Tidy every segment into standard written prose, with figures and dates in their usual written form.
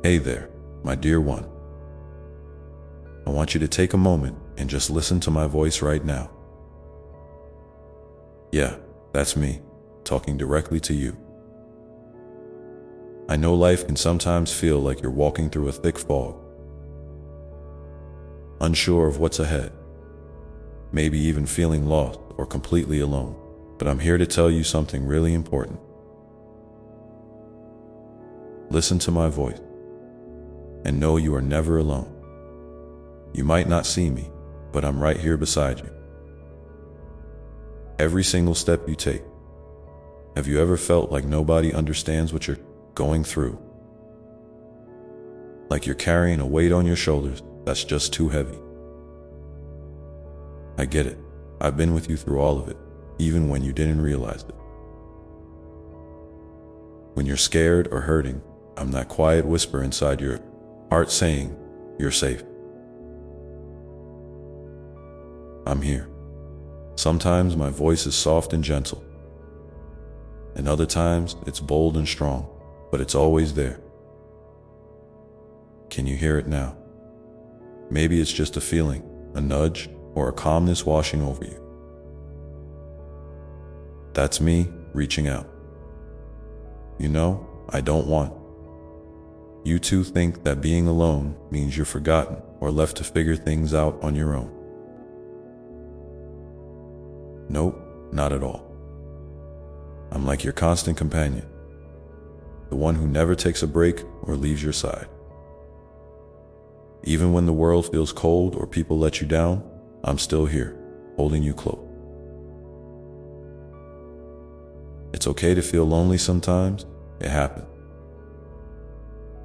Hey there, my dear one. I want you to take a moment and just listen to my voice right now. Yeah, that's me, talking directly to you. I know life can sometimes feel like you're walking through a thick fog, unsure of what's ahead, maybe even feeling lost or completely alone. But I'm here to tell you something really important. Listen to my voice and know you are never alone. You might not see me, but I'm right here beside you. Every single step you take. Have you ever felt like nobody understands what you're going through? Like you're carrying a weight on your shoulders that's just too heavy? I get it. I've been with you through all of it, even when you didn't realize it. When you're scared or hurting, I'm that quiet whisper inside your heart saying, you're safe. I'm here. Sometimes my voice is soft and gentle, and other times it's bold and strong, but it's always there. Can you hear it now? Maybe it's just a feeling, a nudge, or a calmness washing over you. That's me reaching out. You know, I don't want you to think that being alone means you're forgotten or left to figure things out on your own. Nope, not at all. I'm like your constant companion, the one who never takes a break or leaves your side. Even when the world feels cold or people let you down, I'm still here, holding you close. It's okay to feel lonely sometimes. It happens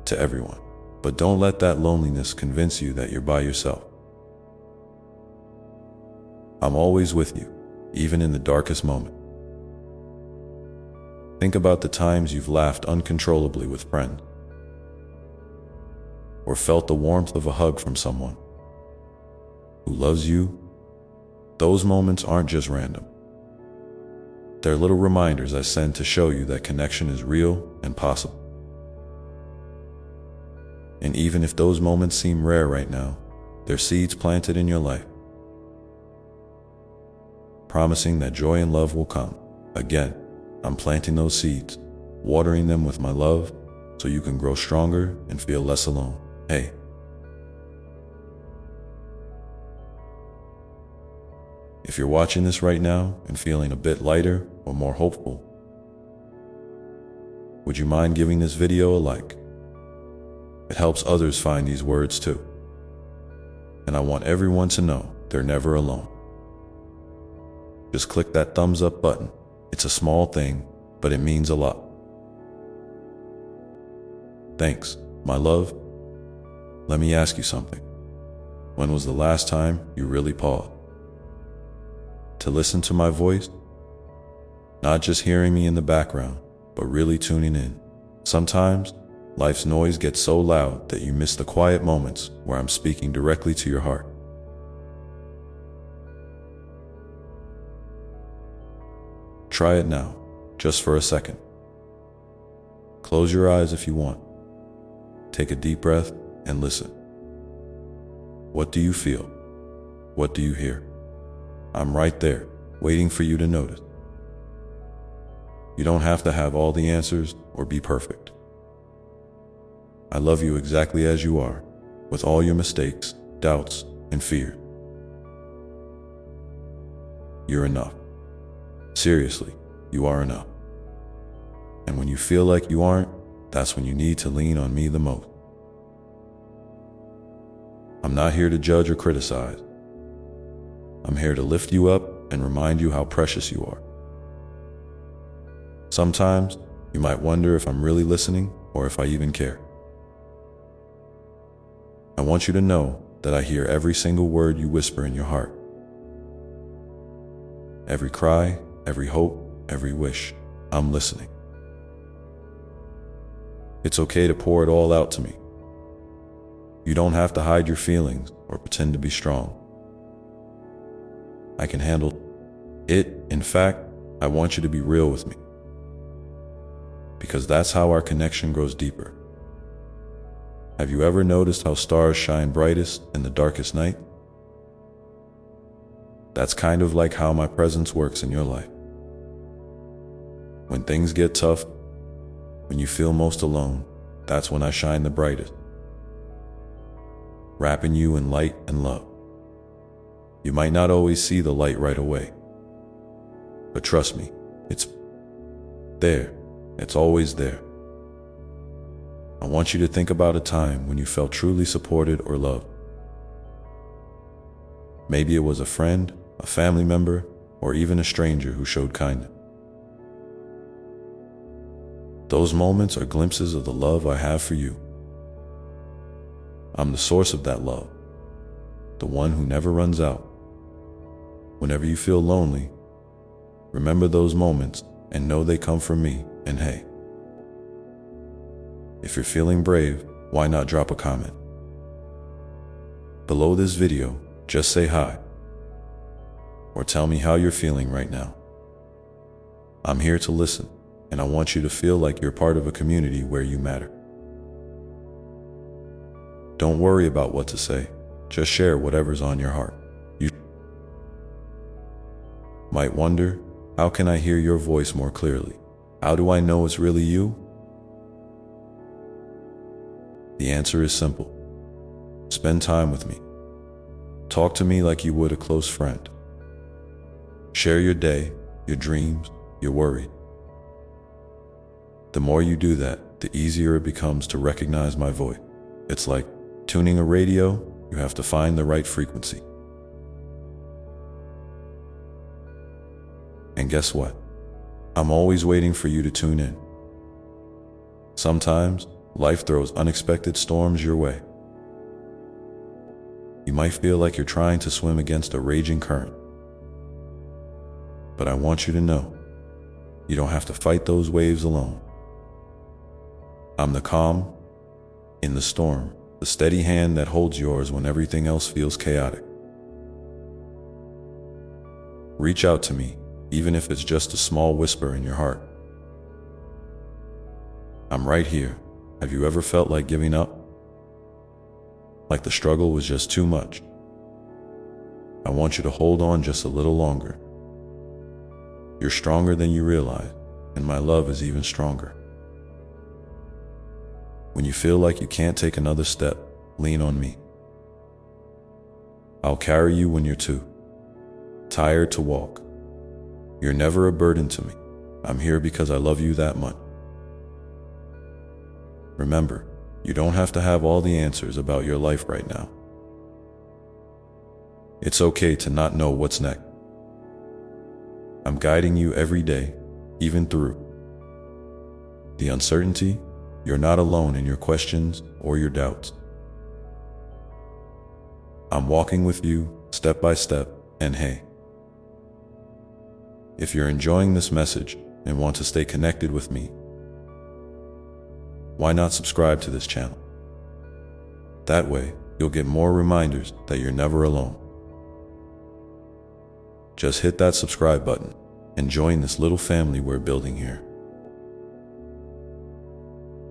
to everyone. But don't let that loneliness convince you that you're by yourself. I'm always with you, even in the darkest moment. Think about the times you've laughed uncontrollably with friends, or felt the warmth of a hug from someone who loves you. Those moments aren't just random. They're little reminders I send to show you that connection is real and possible. And even if those moments seem rare right now, they're seeds planted in your life, promising that joy and love will come. Again, I'm planting those seeds, watering them with my love, so you can grow stronger and feel less alone. Hey. If you're watching this right now and feeling a bit lighter or more hopeful, would you mind giving this video a like? It helps others find these words too. And I want everyone to know they're never alone. Just click that thumbs up button. It's a small thing, but it means a lot. Thanks, my love. Let me ask you something. When was the last time you really paused to listen to my voice? Not just hearing me in the background, but really tuning in. Sometimes, life's noise gets so loud that you miss the quiet moments where I'm speaking directly to your heart. Try it now, just for a second. Close your eyes if you want. Take a deep breath and listen. What do you feel? What do you hear? I'm right there, waiting for you to notice. You don't have to have all the answers or be perfect. I love you exactly as you are, with all your mistakes, doubts, and fears. You're enough. Seriously, you are enough. And when you feel like you aren't, that's when you need to lean on me the most. I'm not here to judge or criticize. I'm here to lift you up and remind you how precious you are. Sometimes, you might wonder if I'm really listening or if I even care. I want you to know that I hear every single word you whisper in your heart. Every cry, every hope, every wish. I'm listening. It's okay to pour it all out to me. You don't have to hide your feelings or pretend to be strong. I can handle it. In fact, I want you to be real with me, because that's how our connection grows deeper. Have you ever noticed how stars shine brightest in the darkest night? That's kind of like how my presence works in your life. When things get tough, when you feel most alone, that's when I shine the brightest, wrapping you in light and love. You might not always see the light right away, but trust me, it's there. It's always there. I want you to think about a time when you felt truly supported or loved. Maybe it was a friend, a family member, or even a stranger who showed kindness. Those moments are glimpses of the love I have for you. I'm the source of that love, the one who never runs out. Whenever you feel lonely, remember those moments and know they come from me. And hey, if you're feeling brave, why not drop a comment? Below this video, just say hi, or tell me how you're feeling right now. I'm here to listen, and I want you to feel like you're part of a community where you matter. Don't worry about what to say, just share whatever's on your heart. You might wonder, how can I hear your voice more clearly? How do I know it's really you? The answer is simple. Spend time with me. Talk to me like you would a close friend. Share your day, your dreams, your worries. The more you do that, the easier it becomes to recognize my voice. It's like tuning a radio, you have to find the right frequency. And guess what? I'm always waiting for you to tune in. Sometimes, life throws unexpected storms your way. You might feel like you're trying to swim against a raging current. But I want you to know, you don't have to fight those waves alone. I'm the calm in the storm, the steady hand that holds yours when everything else feels chaotic. Reach out to me, even if it's just a small whisper in your heart. I'm right here. Have you ever felt like giving up? Like the struggle was just too much? I want you to hold on just a little longer. You're stronger than you realize, and my love is even stronger. When you feel like you can't take another step, lean on me. I'll carry you when you're too tired to walk. You're never a burden to me. I'm here because I love you that much. Remember, you don't have to have all the answers about your life right now. It's okay to not know what's next. I'm guiding you every day, even through the uncertainty. You're not alone in your questions or your doubts. I'm walking with you step by step, and hey, if you're enjoying this message and want to stay connected with me, why not subscribe to this channel? That way, you'll get more reminders that you're never alone. Just hit that subscribe button and join this little family we're building here.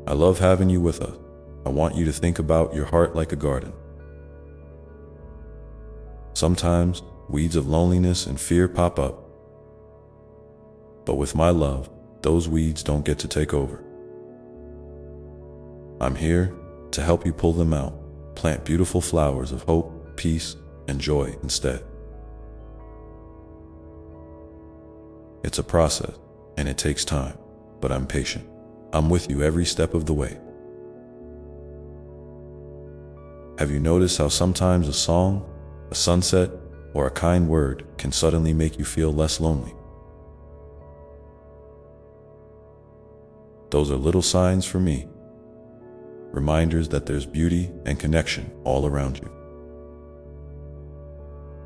I love having you with us. I want you to think about your heart like a garden. Sometimes, weeds of loneliness and fear pop up. But with my love, those weeds don't get to take over. I'm here to help you pull them out, plant beautiful flowers of hope, peace, and joy instead. It's a process, and it takes time, but I'm patient. I'm with you every step of the way. Have you noticed how sometimes a song, a sunset, or a kind word can suddenly make you feel less lonely? Those are little signs for me, reminders that there's beauty and connection all around you.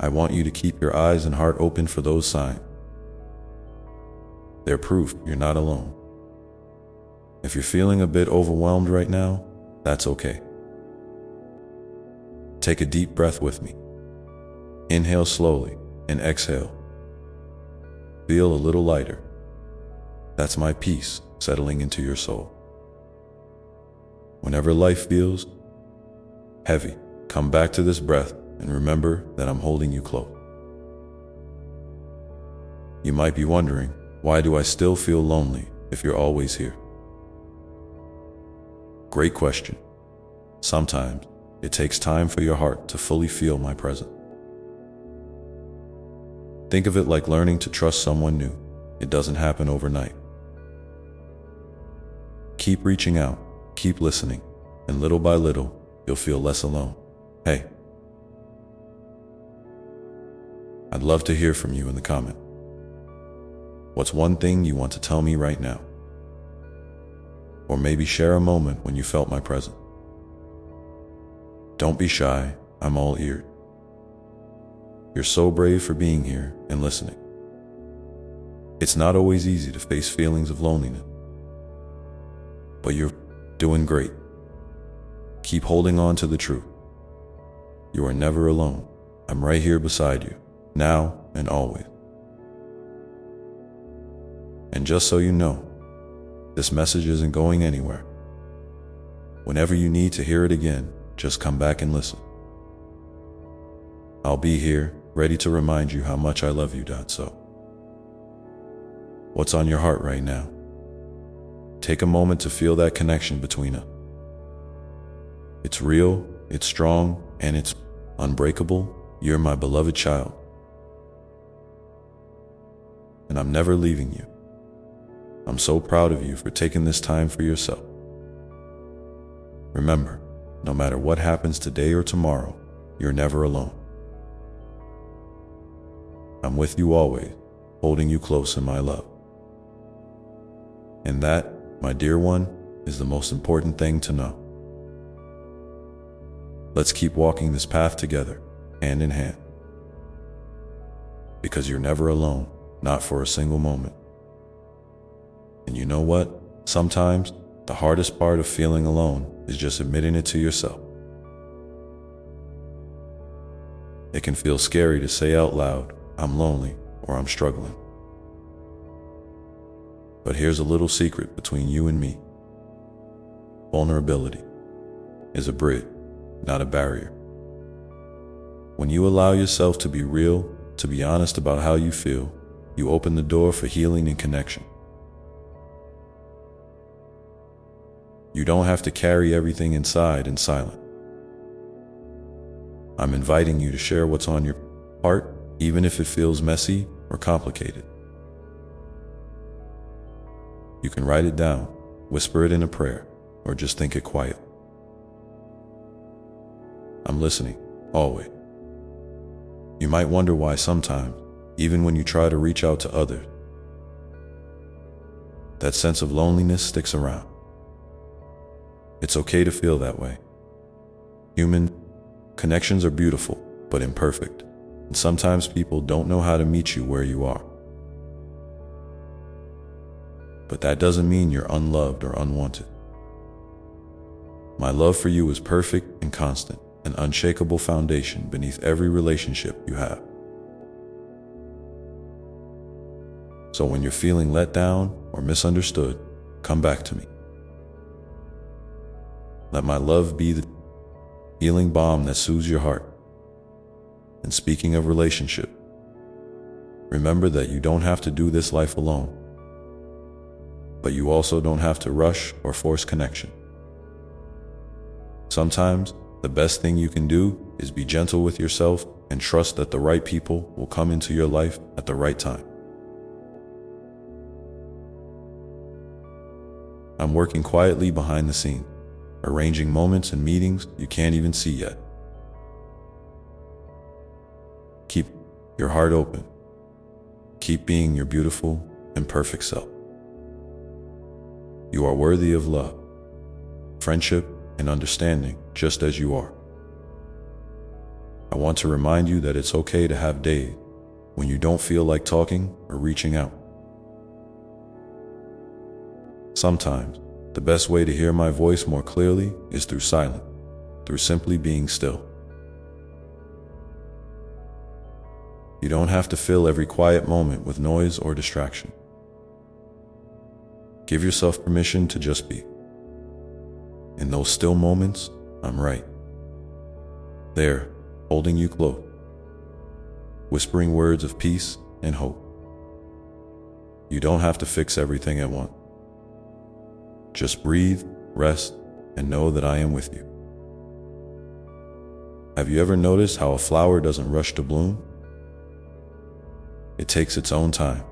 I want you to keep your eyes and heart open for those signs. They're proof you're not alone. If you're feeling a bit overwhelmed right now, that's okay. Take a deep breath with me. Inhale slowly and exhale. Feel a little lighter. That's my peace settling into your soul. Whenever life feels heavy, come back to this breath and remember that I'm holding you close. You might be wondering, why do I still feel lonely if you're always here? Great question. Sometimes it takes time for your heart to fully feel my presence. Think of it like learning to trust someone new. It doesn't happen overnight. Keep reaching out, keep listening, and little by little, you'll feel less alone. Hey, I'd love to hear from you in the comment. What's one thing you want to tell me right now? Or maybe share a moment when you felt my presence. Don't be shy, I'm all ears. You're so brave for being here and listening. It's not always easy to face feelings of loneliness, but you're doing great. Keep holding on to the truth. You are never alone. I'm right here beside you, now and always. And just so you know, this message isn't going anywhere. Whenever you need to hear it again, just come back and listen. I'll be here, ready to remind you how much I love you, So, what's on your heart right now? Take a moment to feel that connection between us. It's real, it's strong, and it's unbreakable. You're my beloved child. And I'm never leaving you. I'm so proud of you for taking this time for yourself. Remember, no matter what happens today or tomorrow, you're never alone. I'm with you always, holding you close in my love. And that, my dear one, is the most important thing to know. Let's keep walking this path together, hand in hand. Because you're never alone, not for a single moment. And you know what? Sometimes, the hardest part of feeling alone is just admitting it to yourself. It can feel scary to say out loud, I'm lonely or I'm struggling. But here's a little secret between you and me. Vulnerability is a bridge, not a barrier. When you allow yourself to be real, to be honest about how you feel, you open the door for healing and connection. You don't have to carry everything inside in silence. I'm inviting you to share what's on your heart, even if it feels messy or complicated. You can write it down, whisper it in a prayer, or just think it quiet. I'm listening, always. You might wonder why sometimes, even when you try to reach out to others, that sense of loneliness sticks around. It's okay to feel that way. Human connections are beautiful, but imperfect, and sometimes people don't know how to meet you where you are. But that doesn't mean you're unloved or unwanted. My love for you is perfect and constant, an unshakable foundation beneath every relationship you have. So when you're feeling let down or misunderstood, come back to me. Let my love be the healing balm that soothes your heart. And speaking of relationship, remember that you don't have to do this life alone, but you also don't have to rush or force connection. Sometimes, the best thing you can do is be gentle with yourself and trust that the right people will come into your life at the right time. I'm working quietly behind the scenes, arranging moments and meetings you can't even see yet. Keep your heart open. Keep being your beautiful and perfect self. You are worthy of love, friendship, and understanding just as you are. I want to remind you that it's okay to have days when you don't feel like talking or reaching out. Sometimes, the best way to hear my voice more clearly is through silence, through simply being still. You don't have to fill every quiet moment with noise or distraction. Give yourself permission to just be. In those still moments, I'm right. there, holding you close, whispering words of peace and hope. You don't have to fix everything at once. Just breathe, rest, and know that I am with you. Have you ever noticed how a flower doesn't rush to bloom? It takes its own time,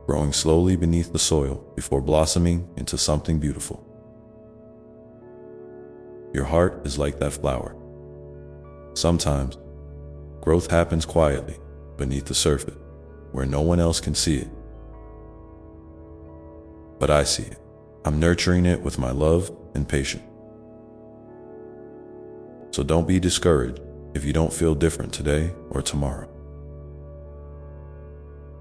growing slowly beneath the soil before blossoming into something beautiful. Your heart is like that flower. Sometimes, growth happens quietly beneath the surface, where no one else can see it. But I see it. I'm nurturing it with my love and patience. So don't be discouraged if you don't feel different today or tomorrow.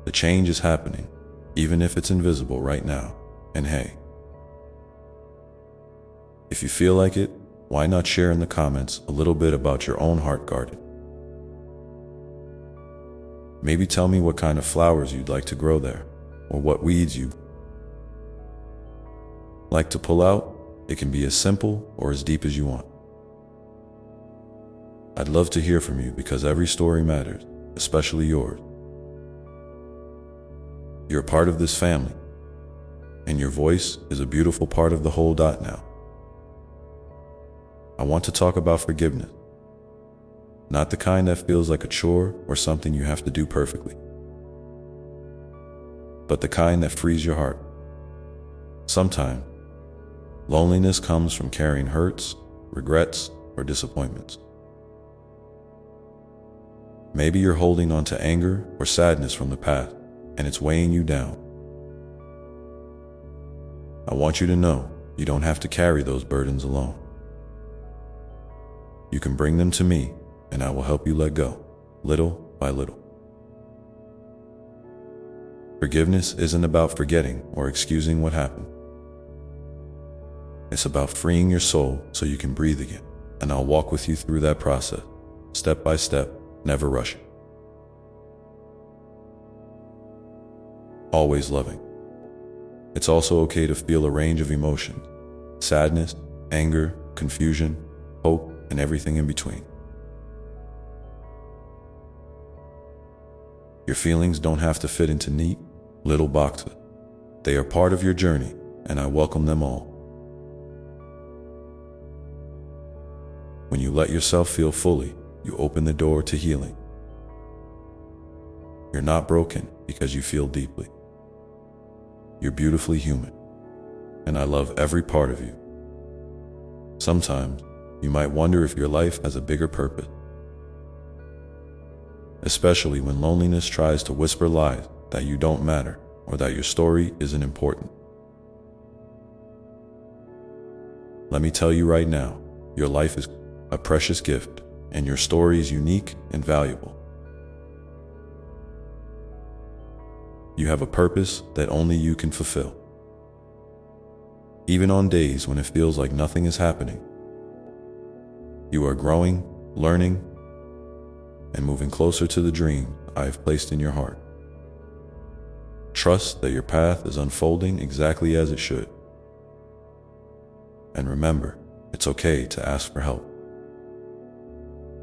The change is happening, even if it's invisible right now. And hey, if you feel like it, why not share in the comments a little bit about your own heart garden? Maybe tell me what kind of flowers you'd like to grow there, or what weeds you like to pull out. It can be as simple or as deep as you want. I'd love to hear from you because every story matters, especially yours. You're a part of this family, and your voice is a beautiful part of the whole now. I want to talk about forgiveness, not the kind that feels like a chore or something you have to do perfectly, but the kind that frees your heart. Sometimes, loneliness comes from carrying hurts, regrets, or disappointments. Maybe you're holding on to anger or sadness from the past, and it's weighing you down. I want you to know you don't have to carry those burdens alone. You can bring them to me, and I will help you let go, little by little. Forgiveness isn't about forgetting or excusing what happened. It's about freeing your soul so you can breathe again, and I'll walk with you through that process, step by step, never rushing. Always loving. It's also okay to feel a range of emotions: sadness, anger, confusion, hope, and everything in between. Your feelings don't have to fit into neat, little boxes. They are part of your journey, and I welcome them all. When you let yourself feel fully, you open the door to healing. You're not broken because you feel deeply. You're beautifully human, and I love every part of you. Sometimes, you might wonder if your life has a bigger purpose, especially when loneliness tries to whisper lies that you don't matter or that your story isn't important. Let me tell you right now, your life is a precious gift, and your story is unique and valuable. You have a purpose that only you can fulfill. Even on days when it feels like nothing is happening, you are growing, learning, and moving closer to the dream I have placed in your heart. Trust that your path is unfolding exactly as it should. And remember, it's okay to ask for help.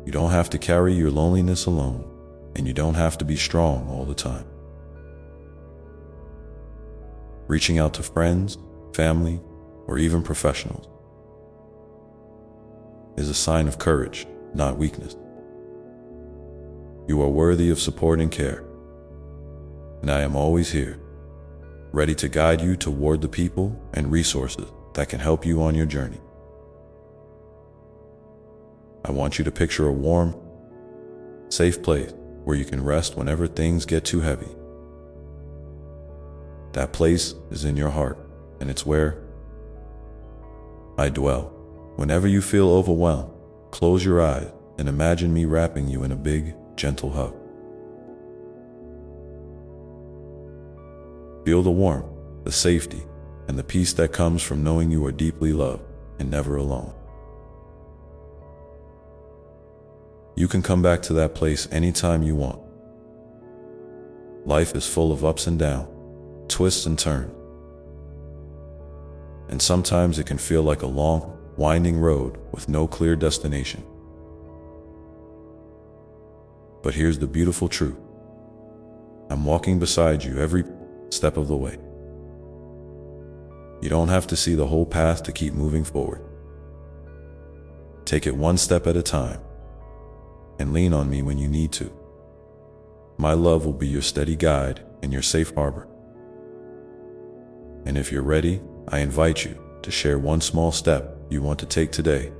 You don't have to carry your loneliness alone, and you don't have to be strong all the time. Reaching out to friends, family, or even professionals is a sign of courage, not weakness. You are worthy of support and care, and I am always here, ready to guide you toward the people and resources that can help you on your journey. I want you to picture a warm, safe place where you can rest whenever things get too heavy. That place is in your heart, and it's where I dwell. Whenever you feel overwhelmed, close your eyes and imagine me wrapping you in a big, gentle hug. Feel the warmth, the safety, and the peace that comes from knowing you are deeply loved and never alone. You can come back to that place anytime you want. Life is full of ups and downs, twists and turns, and sometimes it can feel like a long, winding road with no clear destination. But here's the beautiful truth. I'm walking beside you every step of the way. You don't have to see the whole path to keep moving forward. Take it one step at a time, and lean on me when you need to. My love will be your steady guide and your safe harbor. And if you're ready, I invite you to share one small step you want to take today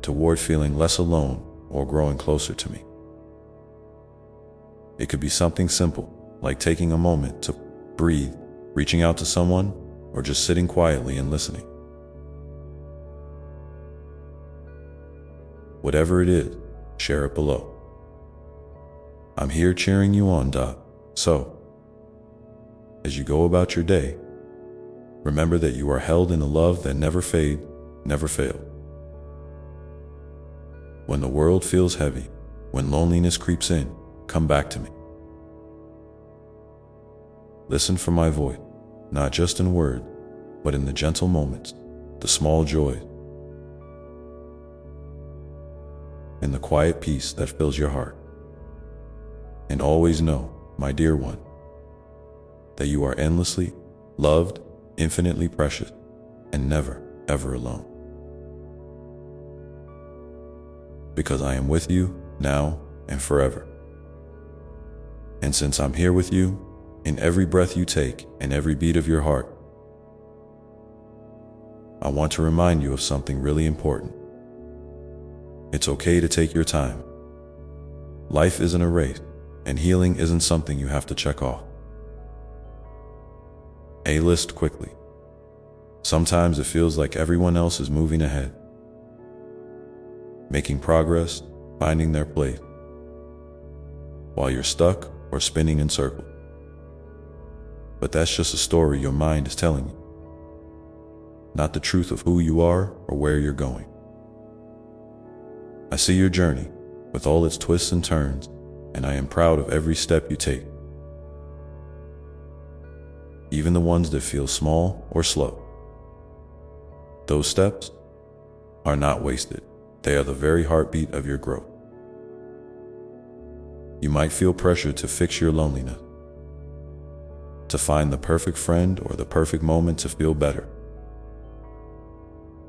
toward feeling less alone or growing closer to me. It could be something simple, like taking a moment to breathe, reaching out to someone, or just sitting quietly and listening. Whatever it is, share it below. I'm here cheering you on, Doc. So, as you go about your day, remember that you are held in a love that never fades, never fails. When the world feels heavy, when loneliness creeps in, come back to me. Listen for my voice, not just in words, but in the gentle moments, the small joys, and the quiet peace that fills your heart. And always know, my dear one, that you are endlessly loved, infinitely precious, and never, ever alone. Because I am with you now and forever. And since I'm here with you, in every breath you take and every beat of your heart, I want to remind you of something really important. It's okay to take your time. Life isn't a race, and healing isn't something you have to check off a list quickly. Sometimes it feels like everyone else is moving ahead, making progress, finding their place, while you're stuck or spinning in circles. But that's just a story your mind is telling you, not the truth of who you are or where you're going. I see your journey with all its twists and turns, and I am proud of every step you take, even the ones that feel small or slow. Those steps are not wasted. They are the very heartbeat of your growth. You might feel pressure to fix your loneliness, to find the perfect friend or the perfect moment to feel better.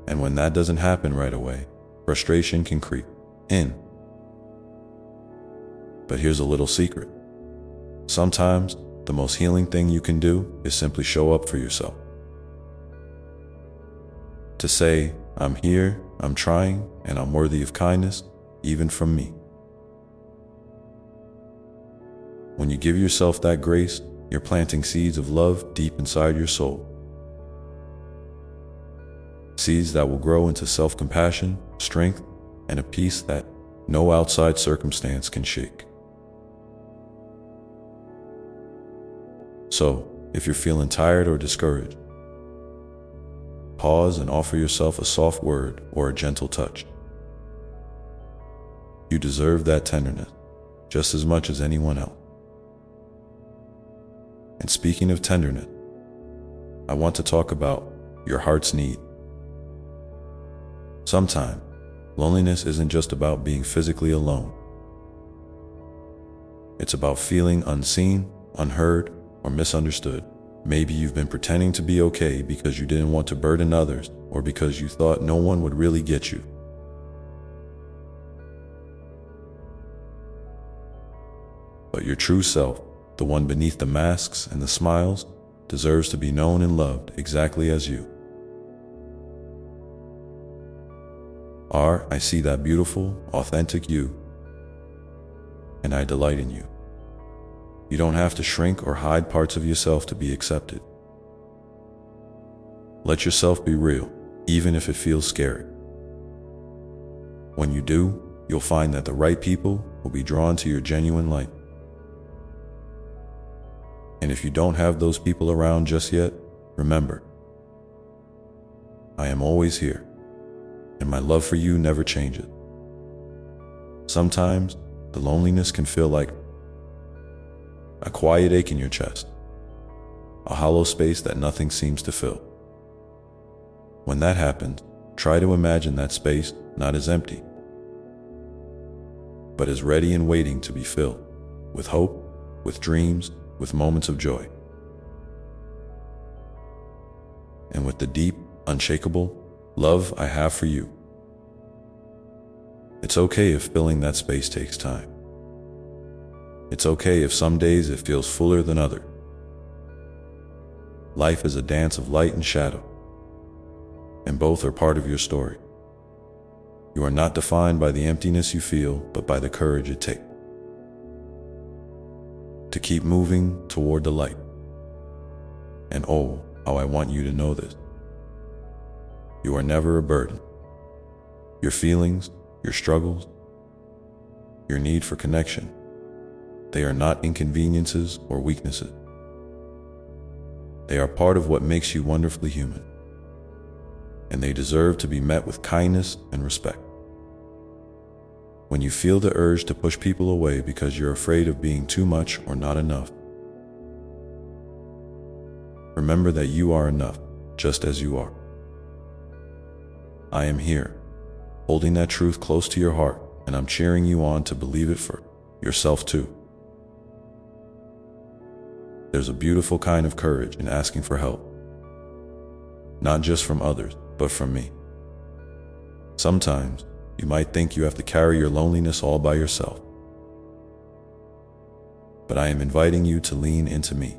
And when that doesn't happen right away, frustration can creep in. But here's a little secret. Sometimes the most healing thing you can do is simply show up for yourself. To say, I'm here, I'm trying, and I'm worthy of kindness, even from me. When you give yourself that grace, you're planting seeds of love deep inside your soul. Seeds that will grow into self-compassion, strength, and a peace that no outside circumstance can shake. So, if you're feeling tired or discouraged, pause and offer yourself a soft word or a gentle touch. You deserve that tenderness just as much as anyone else. And speaking of tenderness, I want to talk about your heart's need. Sometimes, loneliness isn't just about being physically alone. It's about feeling unseen, unheard, or misunderstood. Maybe you've been pretending to be okay because you didn't want to burden others, or because you thought no one would really get you. But your true self, the one beneath the masks and the smiles, deserves to be known and loved exactly as you are. I see that beautiful, authentic you, and I delight in you. You don't have to shrink or hide parts of yourself to be accepted. Let yourself be real, even if it feels scary. When you do, you'll find that the right people will be drawn to your genuine light. And if you don't have those people around just yet, remember, I am always here, and my love for you never changes. Sometimes, the loneliness can feel like a quiet ache in your chest, a hollow space that nothing seems to fill. When that happens, try to imagine that space not as empty, but is ready and waiting to be filled with hope, with dreams, with moments of joy, and with the deep, unshakable love I have for you. It's okay if filling that space takes time. It's okay if some days it feels fuller than others. Life is a dance of light and shadow, and both are part of your story. You are not defined by the emptiness you feel, but by the courage it takes to keep moving toward the light. And oh, how I want you to know this. You are never a burden. Your feelings, your struggles, your need for connection, they are not inconveniences or weaknesses. They are part of what makes you wonderfully human, and they deserve to be met with kindness and respect. When you feel the urge to push people away because you're afraid of being too much or not enough, remember that you are enough, just as you are. I am here, holding that truth close to your heart, and I'm cheering you on to believe it for yourself too. There's a beautiful kind of courage in asking for help, not just from others, but from me. Sometimes you might think you have to carry your loneliness all by yourself, but I am inviting you to lean into me.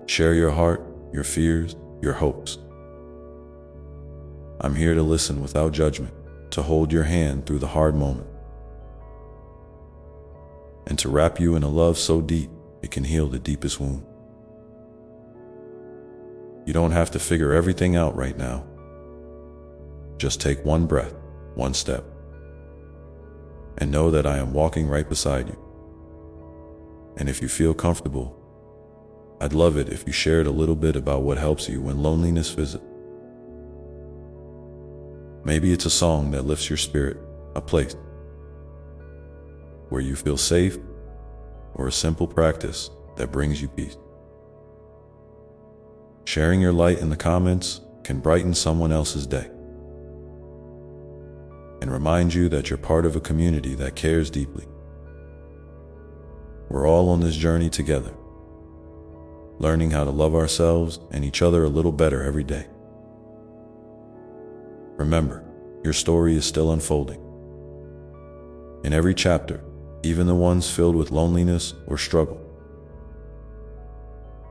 Share your heart, your fears, your hopes. I'm here to listen without judgment, to hold your hand through the hard moment, and to wrap you in a love so deep it can heal the deepest wound. You don't have to figure everything out right now. Just take one breath, one step, and know that I am walking right beside you. And if you feel comfortable, I'd love it if you shared a little bit about what helps you when loneliness visits. Maybe it's a song that lifts your spirit, a place where you feel safe, or a simple practice that brings you peace. Sharing your light in the comments can brighten someone else's day and remind you that you're part of a community that cares deeply. We're all on this journey together, learning how to love ourselves and each other a little better every day. Remember, your story is still unfolding. In every chapter, even the ones filled with loneliness or struggle,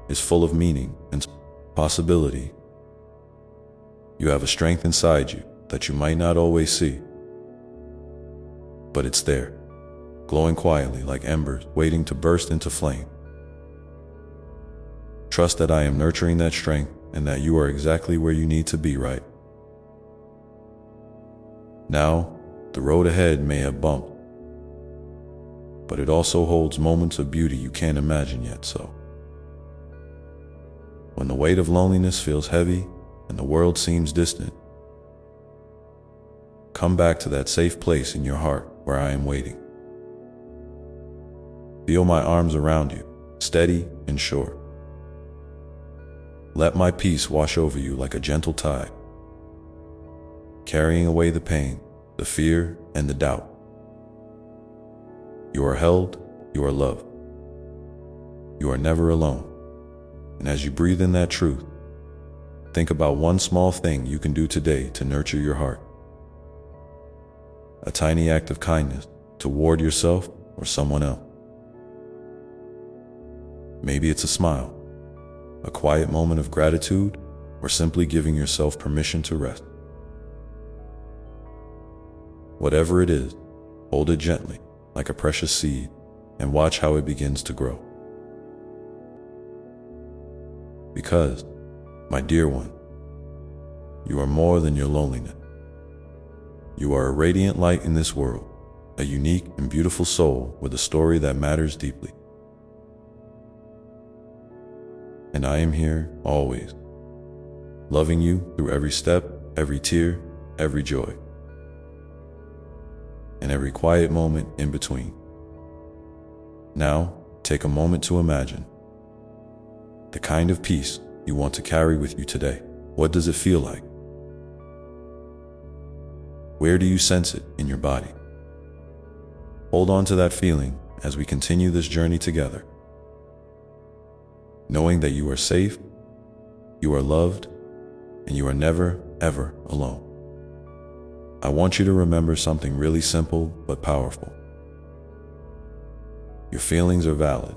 is full of meaning and possibility. You have a strength inside you that you might not always see, but it's there, glowing quietly like embers waiting to burst into flame. Trust that I am nurturing that strength and that you are exactly where you need to be right now. The road ahead may have bumps, but it also holds moments of beauty you can't imagine yet. So, when the weight of loneliness feels heavy and the world seems distant, come back to that safe place in your heart where I am waiting. Feel my arms around you, steady and sure. Let my peace wash over you like a gentle tide, carrying away the pain, the fear, and the doubt. You are held, you are loved. You are never alone. And as you breathe in that truth, think about one small thing you can do today to nurture your heart. A tiny act of kindness toward yourself or someone else. Maybe it's a smile, a quiet moment of gratitude, or simply giving yourself permission to rest. Whatever it is, hold it gently, like a precious seed, and watch how it begins to grow. Because, my dear one, you are more than your loneliness. You are a radiant light in this world, a unique and beautiful soul with a story that matters deeply. And I am here, always, loving you through every step, every tear, every joy, and every quiet moment in between. Now, take a moment to imagine the kind of peace you want to carry with you today. What does it feel like? Where do you sense it in your body? Hold on to that feeling as we continue this journey together, knowing that you are safe, you are loved, and you are never, ever alone. I want you to remember something really simple but powerful. Your feelings are valid.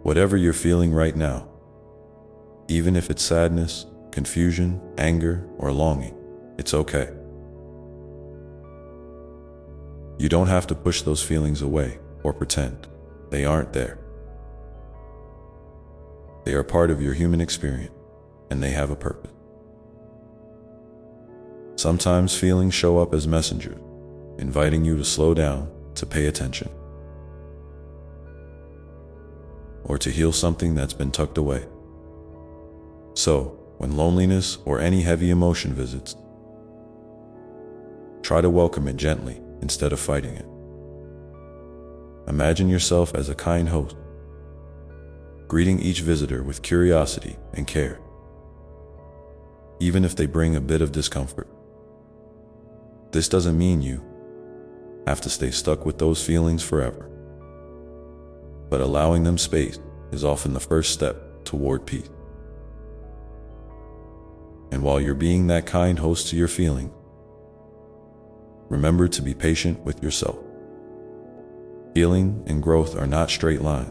Whatever you're feeling right now, even if it's sadness, confusion, anger, or longing, it's okay. You don't have to push those feelings away or pretend they aren't there. They are part of your human experience, and they have a purpose. Sometimes feelings show up as messengers, inviting you to slow down, to pay attention, or to heal something that's been tucked away. So, when loneliness or any heavy emotion visits, try to welcome it gently instead of fighting it. Imagine yourself as a kind host, greeting each visitor with curiosity and care, even if they bring a bit of discomfort. This doesn't mean you have to stay stuck with those feelings forever, but allowing them space is often the first step toward peace. And while you're being that kind host to your feelings, remember to be patient with yourself. Healing and growth are not straight lines.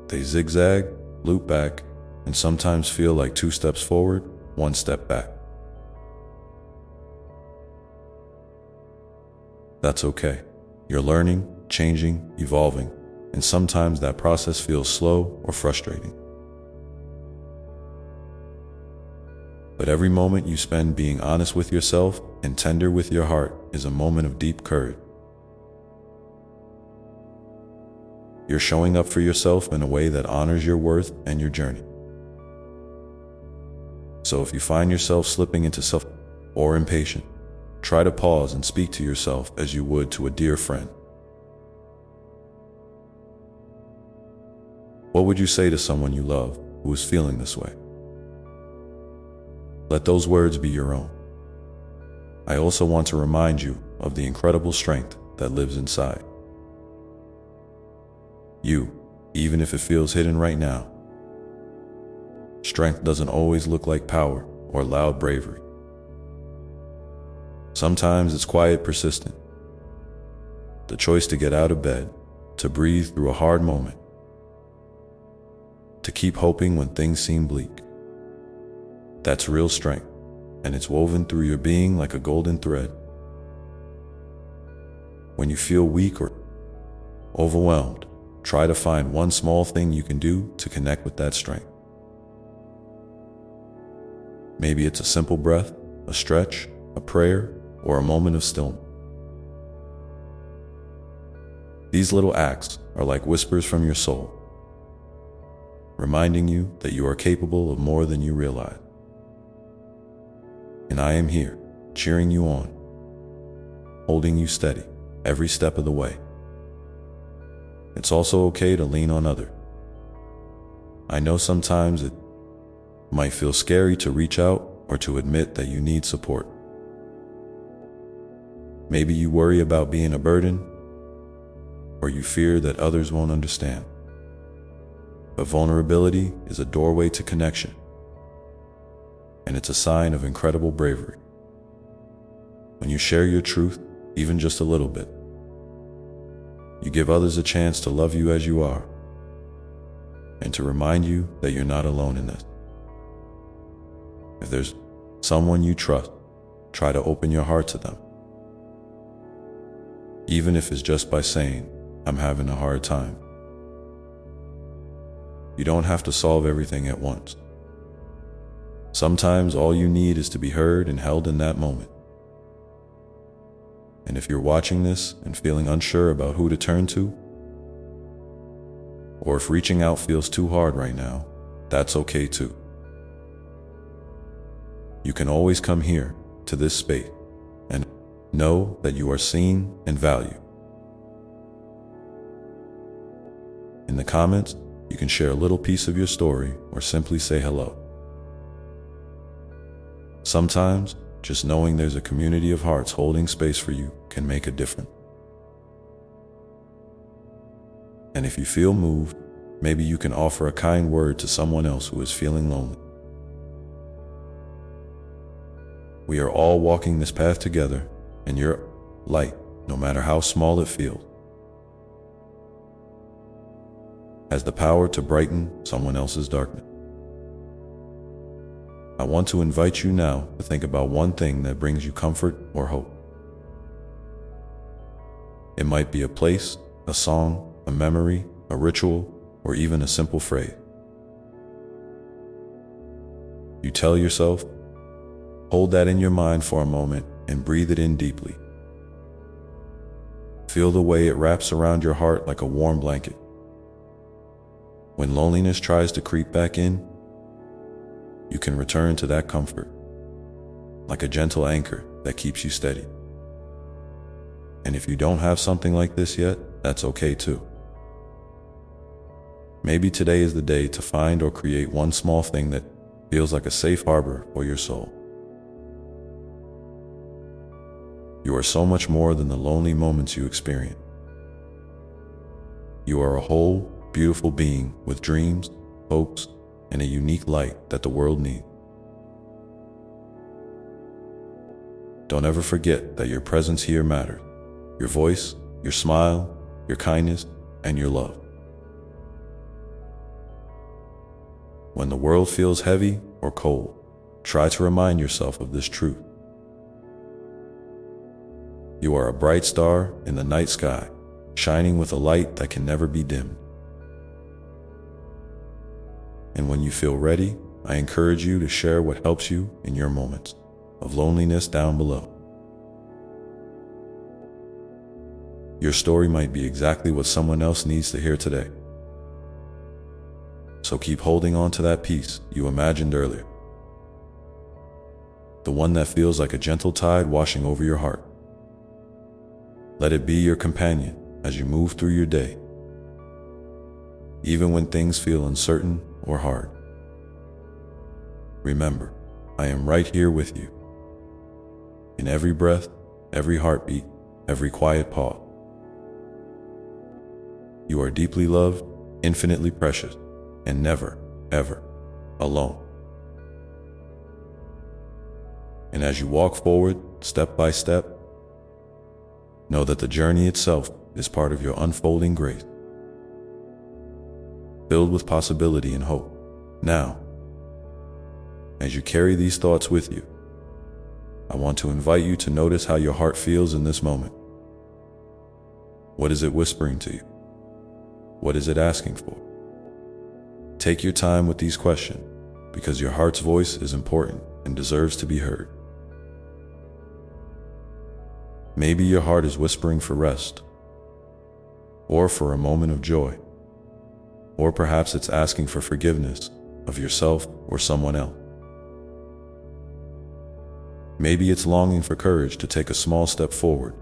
They zigzag, loop back, and sometimes feel like 2 steps forward, 1 step back. That's okay. You're learning, changing, evolving, and sometimes that process feels slow or frustrating. But every moment you spend being honest with yourself and tender with your heart is a moment of deep courage. You're showing up for yourself in a way that honors your worth and your journey. So if you find yourself slipping into self or impatient, try to pause and speak to yourself as you would to a dear friend. What would you say to someone you love who is feeling this way? Let those words be your own. I also want to remind you of the incredible strength that lives inside you, even if it feels hidden right now. Strength doesn't always look like power or loud bravery. Sometimes it's quiet persistence, the choice to get out of bed, to breathe through a hard moment, to keep hoping when things seem bleak. That's real strength, and it's woven through your being like a golden thread. When you feel weak or overwhelmed, try to find one small thing you can do to connect with that strength. Maybe it's a simple breath, a stretch, a prayer, or a moment of stillness. These little acts are like whispers from your soul, reminding you that you are capable of more than you realize. And I am here, cheering you on, holding you steady every step of the way. It's also okay to lean on others. I know sometimes it might feel scary to reach out or to admit that you need support. Maybe you worry about being a burden, or you fear that others won't understand. But vulnerability is a doorway to connection, and it's a sign of incredible bravery. When you share your truth, even just a little bit, you give others a chance to love you as you are, and to remind you that you're not alone in this. If there's someone you trust, try to open your heart to them. Even if it's just by saying, "I'm having a hard time." You don't have to solve everything at once. Sometimes all you need is to be heard and held in that moment. And if you're watching this and feeling unsure about who to turn to, or if reaching out feels too hard right now, that's okay too. You can always come here, to this space, and know that you are seen and valued. In the comments, you can share a little piece of your story or simply say hello. Sometimes, just knowing there's a community of hearts holding space for you can make a difference. And if you feel moved, maybe you can offer a kind word to someone else who is feeling lonely. We are all walking this path together, and your light, no matter how small it feels, has the power to brighten someone else's darkness. I want to invite you now to think about one thing that brings you comfort or hope. It might be a place, a song, a memory, a ritual, or even a simple phrase. You tell yourself, hold that in your mind for a moment and breathe it in deeply. Feel the way it wraps around your heart like a warm blanket. When loneliness tries to creep back in, you can return to that comfort, like a gentle anchor that keeps you steady. And if you don't have something like this yet, that's okay too. Maybe today is the day to find or create one small thing that feels like a safe harbor for your soul. You are so much more than the lonely moments you experience. You are a whole, beautiful being with dreams, hopes, and a unique light that the world needs. Don't ever forget that your presence here matters. Your voice, your smile, your kindness, and your love. When the world feels heavy or cold, try to remind yourself of this truth. You are a bright star in the night sky, shining with a light that can never be dimmed. And when you feel ready, I encourage you to share what helps you in your moments of loneliness down below. Your story might be exactly what someone else needs to hear today. So keep holding on to that peace you imagined earlier. The one that feels like a gentle tide washing over your heart. Let it be your companion as you move through your day, even when things feel uncertain or hard. Remember, I am right here with you. In every breath, every heartbeat, every quiet pause. You are deeply loved, infinitely precious, and never, ever alone. And as you walk forward, step by step, know that the journey itself is part of your unfolding grace, filled with possibility and hope. Now, as you carry these thoughts with you, I want to invite you to notice how your heart feels in this moment. What is it whispering to you? What is it asking for? Take your time with these questions, because your heart's voice is important and deserves to be heard. Maybe your heart is whispering for rest, or for a moment of joy, or perhaps it's asking for forgiveness of yourself or someone else. Maybe it's longing for courage to take a small step forward,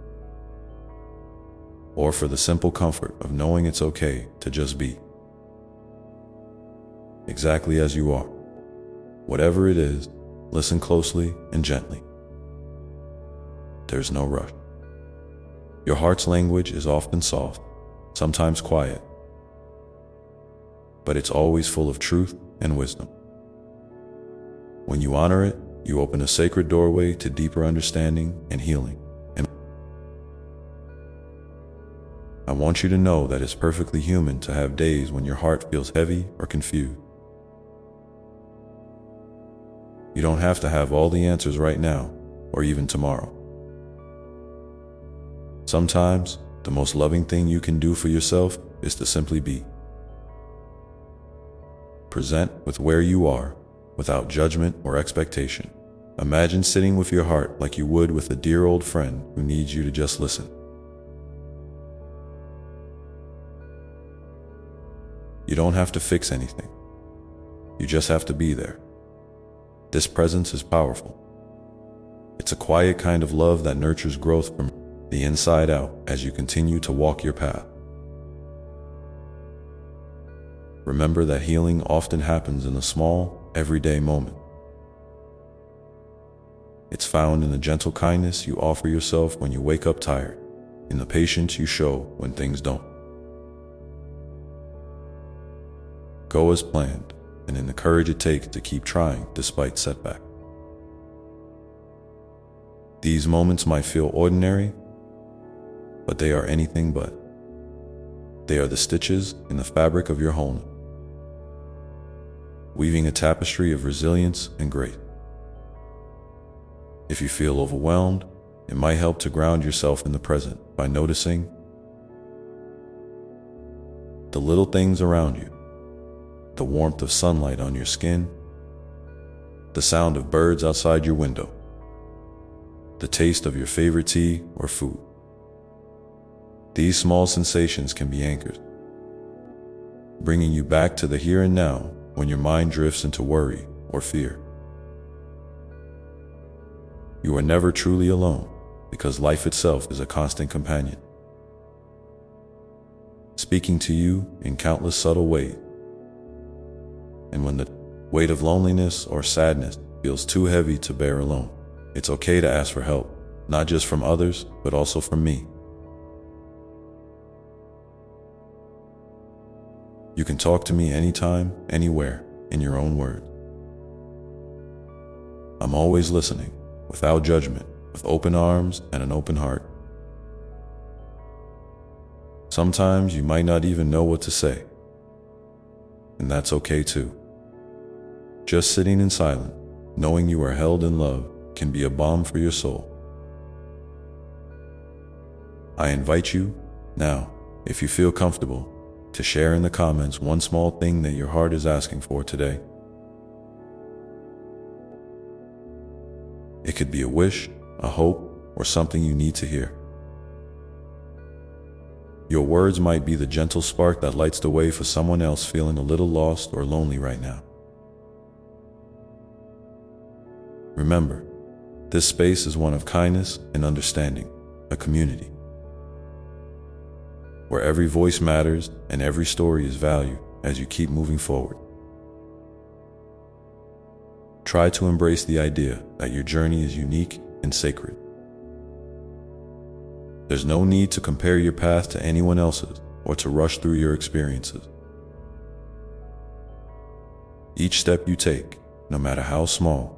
or for the simple comfort of knowing it's okay to just be exactly as you are. Whatever it is, listen closely and gently. There's no rush. Your heart's language is often soft, sometimes quiet, but it's always full of truth and wisdom. When you honor it, you open a sacred doorway to deeper understanding and healing. And I want you to know that it's perfectly human to have days when your heart feels heavy or confused. You don't have to have all the answers right now, or even tomorrow. Sometimes, the most loving thing you can do for yourself is to simply be. Present with where you are, without judgment or expectation. Imagine sitting with your heart like you would with a dear old friend who needs you to just listen. You don't have to fix anything. You just have to be there. This presence is powerful. It's a quiet kind of love that nurtures growth from the inside out as you continue to walk your path. Remember that healing often happens in the small, everyday moment. It's found in the gentle kindness you offer yourself when you wake up tired, in the patience you show when things don't go as planned, and in the courage it takes to keep trying despite setback. These moments might feel ordinary, but they are anything but. They are the stitches in the fabric of your wholeness, weaving a tapestry of resilience and grace. If you feel overwhelmed, it might help to ground yourself in the present by noticing the little things around you, the warmth of sunlight on your skin, the sound of birds outside your window, the taste of your favorite tea or food. These small sensations can be anchors, bringing you back to the here and now when your mind drifts into worry or fear. You are never truly alone because life itself is a constant companion, speaking to you in countless subtle ways. And when the weight of loneliness or sadness feels too heavy to bear alone, it's okay to ask for help, not just from others, but also from me. You can talk to me anytime, anywhere, in your own words. I'm always listening, without judgment, with open arms and an open heart. Sometimes you might not even know what to say, and that's okay too. Just sitting in silence, knowing you are held in love, can be a balm for your soul. I invite you, now, if you feel comfortable, to share in the comments one small thing that your heart is asking for today. It could be a wish, a hope, or something you need to hear. Your words might be the gentle spark that lights the way for someone else feeling a little lost or lonely right now. Remember, this space is one of kindness and understanding, a community where every voice matters and every story is valued as you keep moving forward. Try to embrace the idea that your journey is unique and sacred. There's no need to compare your path to anyone else's or to rush through your experiences. Each step you take, no matter how small,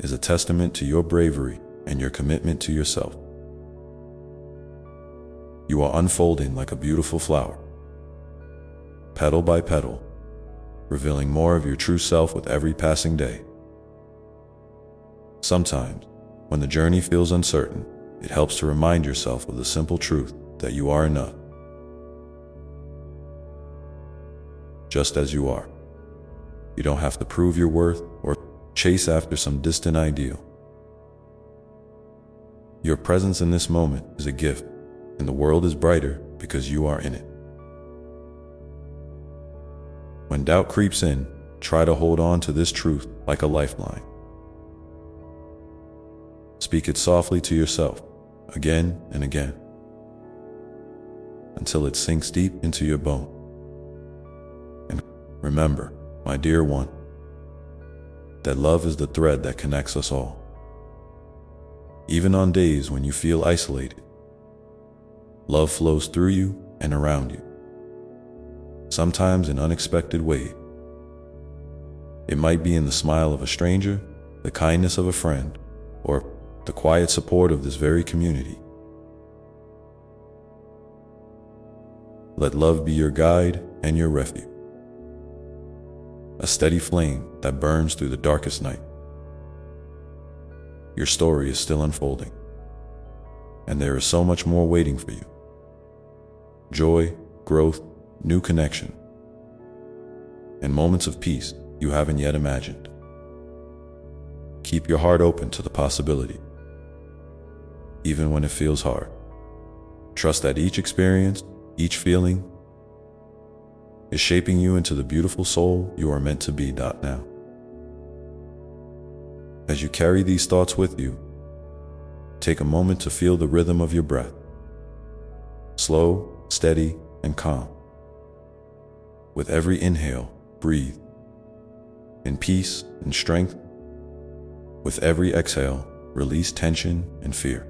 is a testament to your bravery and your commitment to yourself. You are unfolding like a beautiful flower, petal by petal, revealing more of your true self with every passing day. Sometimes, when the journey feels uncertain, it helps to remind yourself of the simple truth that you are enough, just as you are. You don't have to prove your worth or chase after some distant ideal. Your presence in this moment is a gift, and the world is brighter because you are in it. When doubt creeps in, try to hold on to this truth like a lifeline. Speak it softly to yourself, again and again, until it sinks deep into your bone. And remember, my dear one, that love is the thread that connects us all. Even on days when you feel isolated, love flows through you and around you, sometimes in unexpected ways. It might be in the smile of a stranger, the kindness of a friend, or the quiet support of this very community. Let love be your guide and your refuge, a steady flame that burns through the darkest night. Your story is still unfolding, and there is so much more waiting for you. Joy, growth, new connection, and moments of peace you haven't yet imagined. Keep your heart open to the possibility, even when it feels hard. Trust that each experience, each feeling, is shaping you into the beautiful soul you are meant to be now. As you carry these thoughts with you, take a moment to feel the rhythm of your breath. Slow, steady, and calm. With every inhale, breathe in peace and strength. With every exhale, release tension and fear.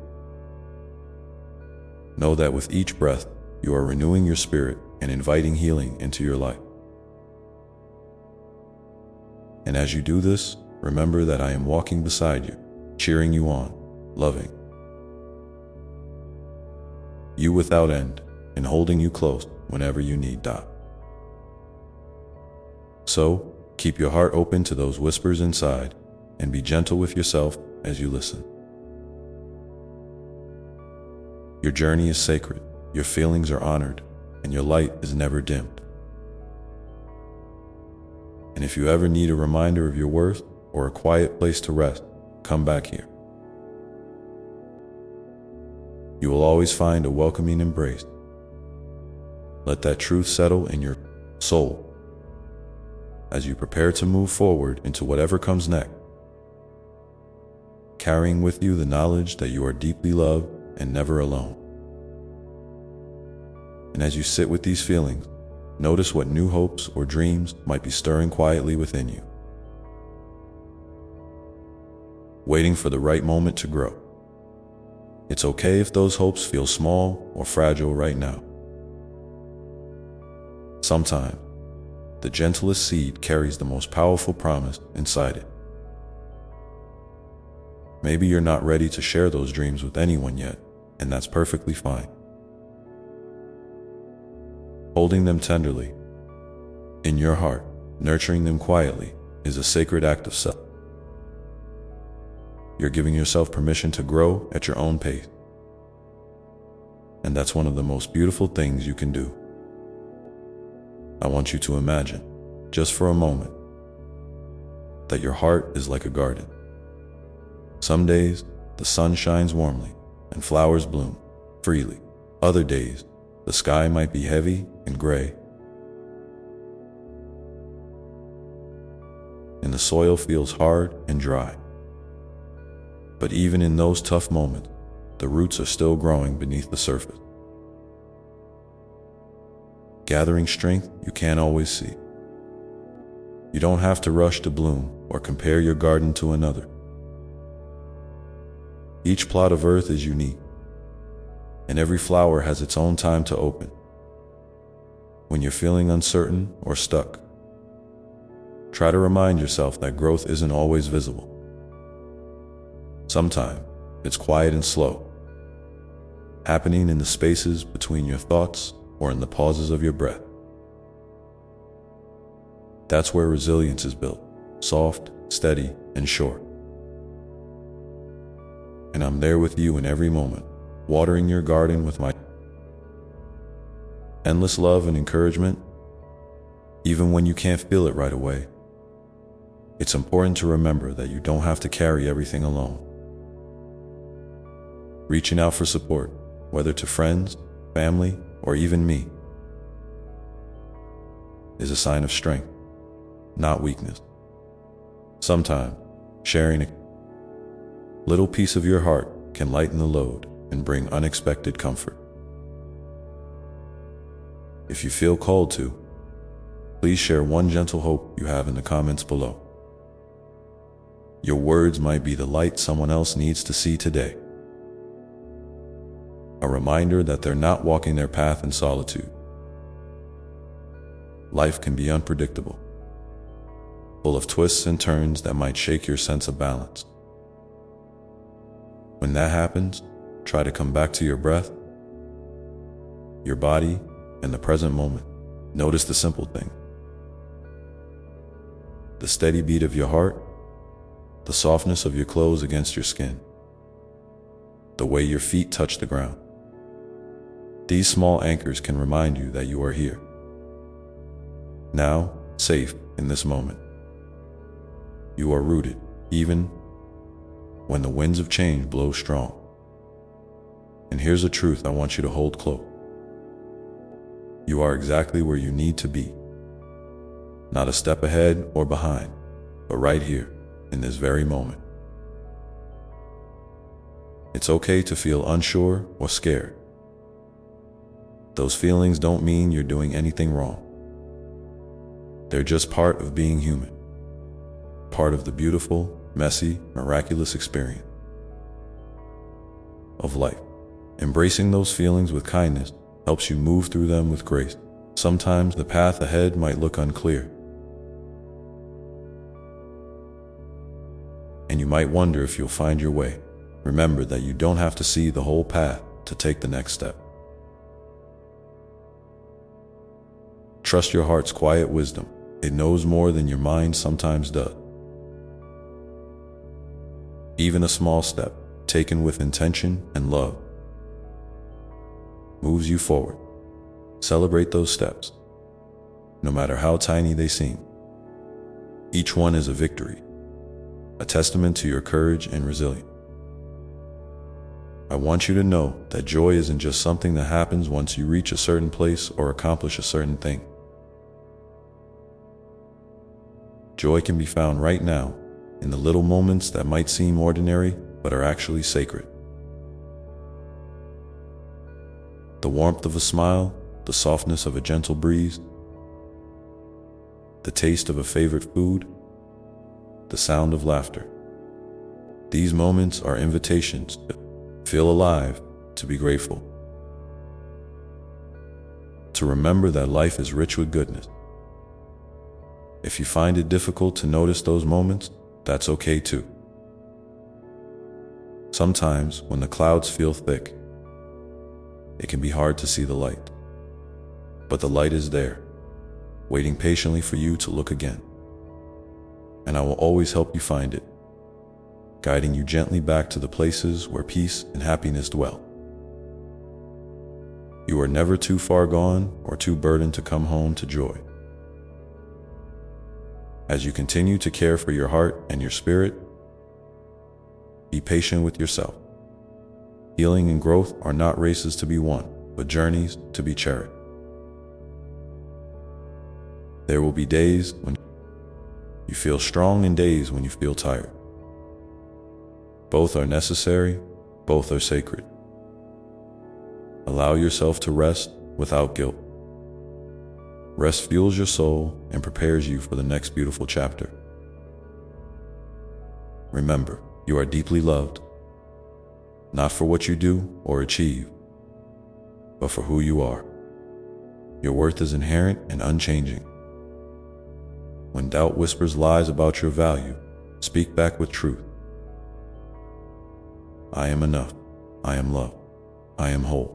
Know that with each breath, you are renewing your spirit and inviting healing into your life. And as you do this, remember that I am walking beside you, cheering you on, loving you without end, and holding you close whenever you need that. So, keep your heart open to those whispers inside, and be gentle with yourself as you listen. Your journey is sacred, your feelings are honored, and your light is never dimmed. And if you ever need a reminder of your worth or a quiet place to rest, come back here. You will always find a welcoming embrace. Let that truth settle in your soul as you prepare to move forward into whatever comes next, carrying with you the knowledge that you are deeply loved and never alone. And as you sit with these feelings, notice what new hopes or dreams might be stirring quietly within you, waiting for the right moment to grow. It's okay if those hopes feel small or fragile right now. Sometimes, the gentlest seed carries the most powerful promise inside it. Maybe you're not ready to share those dreams with anyone yet, and that's perfectly fine. Holding them tenderly in your heart, nurturing them quietly, is a sacred act of self. You're giving yourself permission to grow at your own pace. And that's one of the most beautiful things you can do. I want you to imagine, just for a moment, that your heart is like a garden. Some days, the sun shines warmly and flowers bloom freely. Other days, the sky might be heavy and gray, and the soil feels hard and dry. But even in those tough moments, the roots are still growing beneath the surface, gathering strength you can't always see. You don't have to rush to bloom or compare your garden to another. Each plot of earth is unique, and every flower has its own time to open. When you're feeling uncertain or stuck, try to remind yourself that growth isn't always visible. Sometimes it's quiet and slow, happening in the spaces between your thoughts or in the pauses of your breath. That's where resilience is built, soft, steady, and sure. And I'm there with you in every moment, watering your garden with my endless love and encouragement, even when you can't feel it right away. It's important to remember that you don't have to carry everything alone. Reaching out for support, whether to friends, family, or even me, is a sign of strength, not weakness. Sometimes, sharing a little piece of your heart can lighten the load and bring unexpected comfort. If you feel called to, please share one gentle hope you have in the comments below. Your words might be the light someone else needs to see today. A reminder that they're not walking their path in solitude. Life can be unpredictable, full of twists and turns that might shake your sense of balance. When that happens, try to come back to your breath, your body, and the present moment. Notice the simple thing: the steady beat of your heart, the softness of your clothes against your skin, the way your feet touch the ground. These small anchors can remind you that you are here, now, safe in this moment. You are rooted, even when the winds of change blow strong. And here's a truth I want you to hold close. You are exactly where you need to be. Not a step ahead or behind, but right here, in this very moment. It's okay to feel unsure or scared. Those feelings don't mean you're doing anything wrong. They're just part of being human, part of the beautiful, messy, miraculous experience of life. Embracing those feelings with kindness helps you move through them with grace. Sometimes the path ahead might look unclear, and you might wonder if you'll find your way. Remember that you don't have to see the whole path to take the next step. Trust your heart's quiet wisdom. It knows more than your mind sometimes does. Even a small step, taken with intention and love, moves you forward. Celebrate those steps, no matter how tiny they seem. Each one is a victory, a testament to your courage and resilience. I want you to know that joy isn't just something that happens once you reach a certain place or accomplish a certain thing. Joy can be found right now, in the little moments that might seem ordinary but are actually sacred. The warmth of a smile, the softness of a gentle breeze, the taste of a favorite food, the sound of laughter. These moments are invitations to feel alive, to be grateful, to remember that life is rich with goodness. If you find it difficult to notice those moments, that's okay too. Sometimes, when the clouds feel thick, it can be hard to see the light. But the light is there, waiting patiently for you to look again. And I will always help you find it, guiding you gently back to the places where peace and happiness dwell. You are never too far gone or too burdened to come home to joy. As you continue to care for your heart and your spirit, be patient with yourself. Healing and growth are not races to be won, but journeys to be cherished. There will be days when you feel strong and days when you feel tired. Both are necessary, both are sacred. Allow yourself to rest without guilt. Rest fuels your soul and prepares you for the next beautiful chapter. Remember, you are deeply loved, not for what you do or achieve, but for who you are. Your worth is inherent and unchanging. When doubt whispers lies about your value, speak back with truth. I am enough. I am loved. I am whole.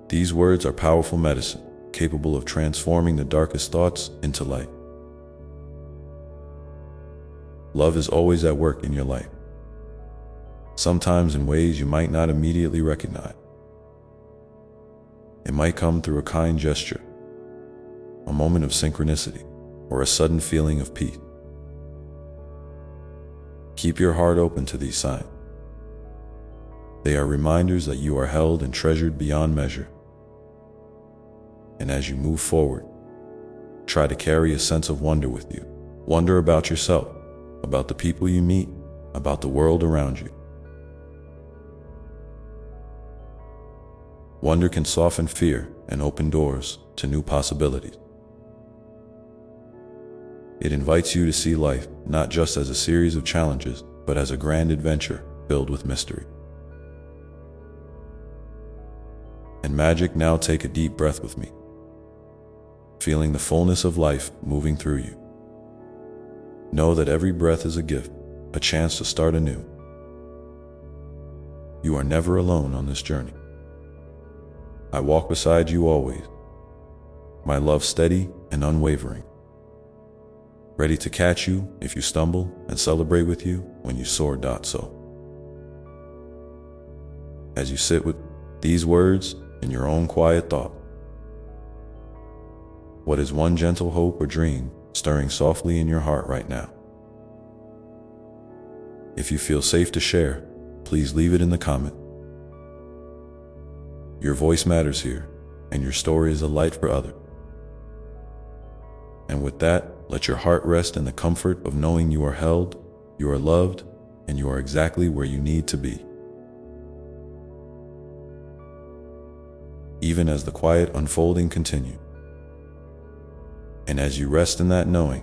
These words are powerful medicine, capable of transforming the darkest thoughts into light. Love is always at work in your life, sometimes in ways you might not immediately recognize. It might come through a kind gesture, a moment of synchronicity, or a sudden feeling of peace. Keep your heart open to these signs. They are reminders that you are held and treasured beyond measure. And as you move forward, try to carry a sense of wonder with you. Wonder about yourself, about the people you meet, about the world around you. Wonder can soften fear and open doors to new possibilities. It invites you to see life not just as a series of challenges, but as a grand adventure filled with mystery and magic. Now take a deep breath with me, feeling the fullness of life moving through you. Know that every breath is a gift, a chance to start anew. You are never alone on this journey. I walk beside you always, my love steady and unwavering, ready to catch you if you stumble and celebrate with you when you soar. So, as you sit with these words in your own quiet thought, what is one gentle hope or dream stirring softly in your heart right now? If you feel safe to share, please leave it in the comment. Your voice matters here, and your story is a light for others. And with that, let your heart rest in the comfort of knowing you are held, you are loved, and you are exactly where you need to be. Even as the quiet unfolding continues, and as you rest in that knowing,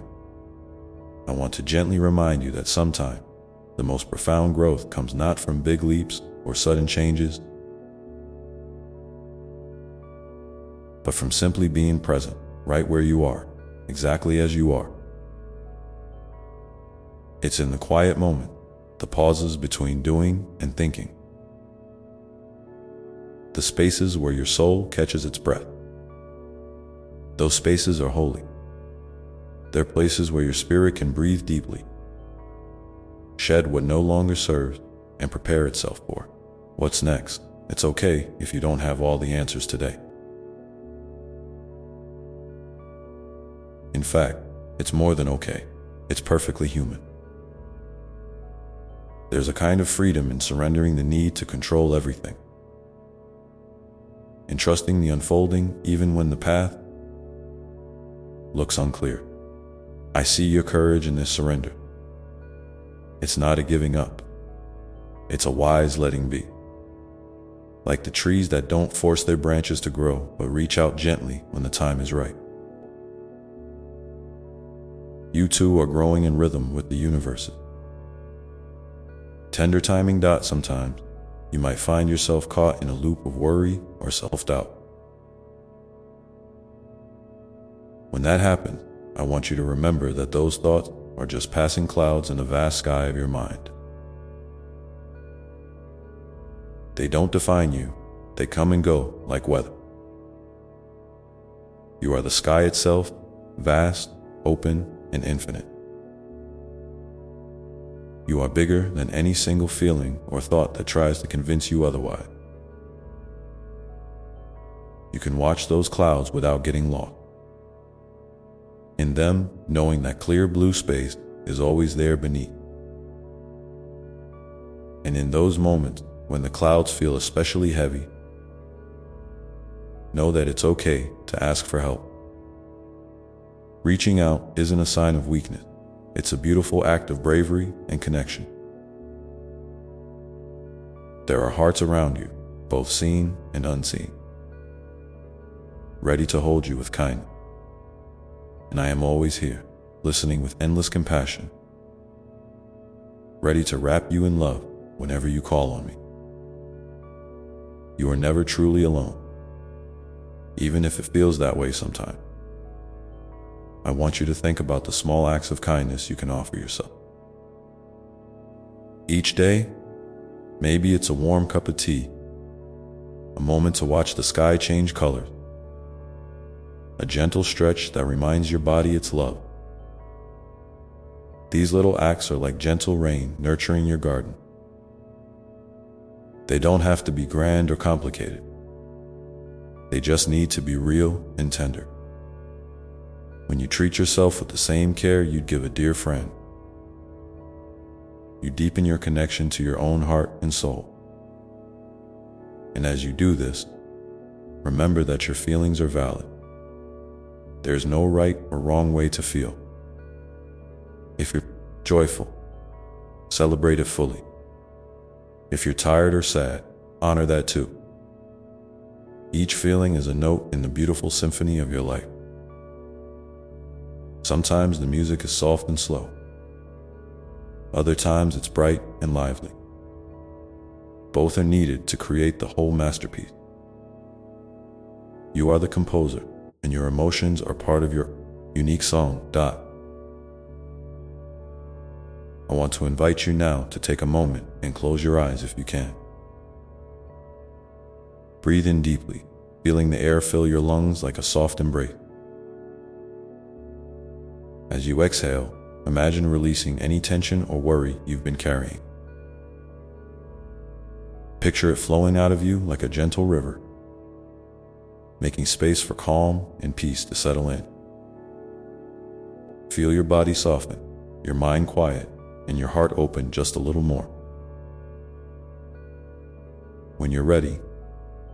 I want to gently remind you that sometimes the most profound growth comes not from big leaps or sudden changes, but from simply being present, right where you are, exactly as you are. It's in the quiet moment, the pauses between doing and thinking, the spaces where your soul catches its breath. Those spaces are holy. They're places where your spirit can breathe deeply, shed what no longer serves, and prepare itself for what's next. It's okay if you don't have all the answers today. In fact, it's more than okay. It's perfectly human. There's a kind of freedom in surrendering the need to control everything, in trusting the unfolding even when the path looks unclear. I see your courage in this surrender. It's not a giving up. It's a wise letting be. Like the trees that don't force their branches to grow, but reach out gently when the time is right. You too are growing in rhythm with the universe. Tender timing. Sometimes you might find yourself caught in a loop of worry or self-doubt. When that happens, I want you to remember that those thoughts are just passing clouds in the vast sky of your mind. They don't define you. They come and go like weather. You are the sky itself, vast, open, and infinite. You are bigger than any single feeling or thought that tries to convince you otherwise. You can watch those clouds without getting lost in them, knowing that clear blue space is always there beneath. And in those moments when the clouds feel especially heavy, know that it's okay to ask for help. Reaching out isn't a sign of weakness. It's a beautiful act of bravery and connection. There are hearts around you, both seen and unseen, ready to hold you with kindness. And I am always here, listening with endless compassion, ready to wrap you in love whenever you call on me. You are never truly alone, even if it feels that way sometimes. I want you to think about the small acts of kindness you can offer yourself. Each day, maybe it's a warm cup of tea, a moment to watch the sky change colors, a gentle stretch that reminds your body it's loved. These little acts are like gentle rain nurturing your garden. They don't have to be grand or complicated. They just need to be real and tender. When you treat yourself with the same care you'd give a dear friend, you deepen your connection to your own heart and soul. And as you do this, remember that your feelings are valid. There's no right or wrong way to feel. If you're joyful, celebrate it fully. If you're tired or sad, honor that too. Each feeling is a note in the beautiful symphony of your life. Sometimes the music is soft and slow. Other times it's bright and lively. Both are needed to create the whole masterpiece. You are the composer, and your emotions are part of your unique song. I want to invite you now to take a moment and close your eyes if you can. Breathe in deeply, feeling the air fill your lungs like a soft embrace. As you exhale, imagine releasing any tension or worry you've been carrying. Picture it flowing out of you like a gentle river, making space for calm and peace to settle in. Feel your body soften, your mind quiet, and your heart open just a little more. When you're ready,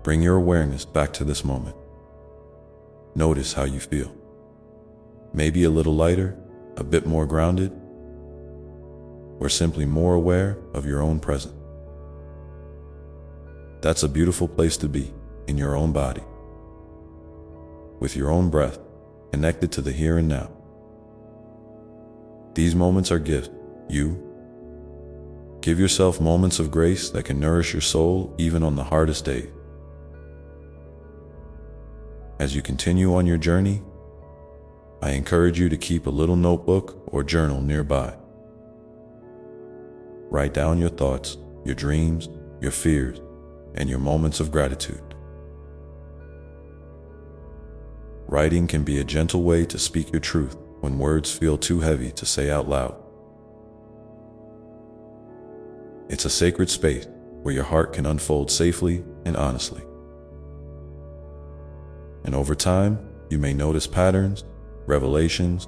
bring your awareness back to this moment. Notice how you feel. Maybe a little lighter, a bit more grounded, or simply more aware of your own presence. That's a beautiful place to be, in your own body, with your own breath, connected to the here and now. These moments are gifts. Give yourself moments of grace that can nourish your soul even on the hardest days. As you continue on your journey, I encourage you to keep a little notebook or journal nearby. Write down your thoughts, your dreams, your fears, and your moments of gratitude. Writing can be a gentle way to speak your truth when words feel too heavy to say out loud. It's a sacred space where your heart can unfold safely and honestly. And over time, you may notice patterns, revelations,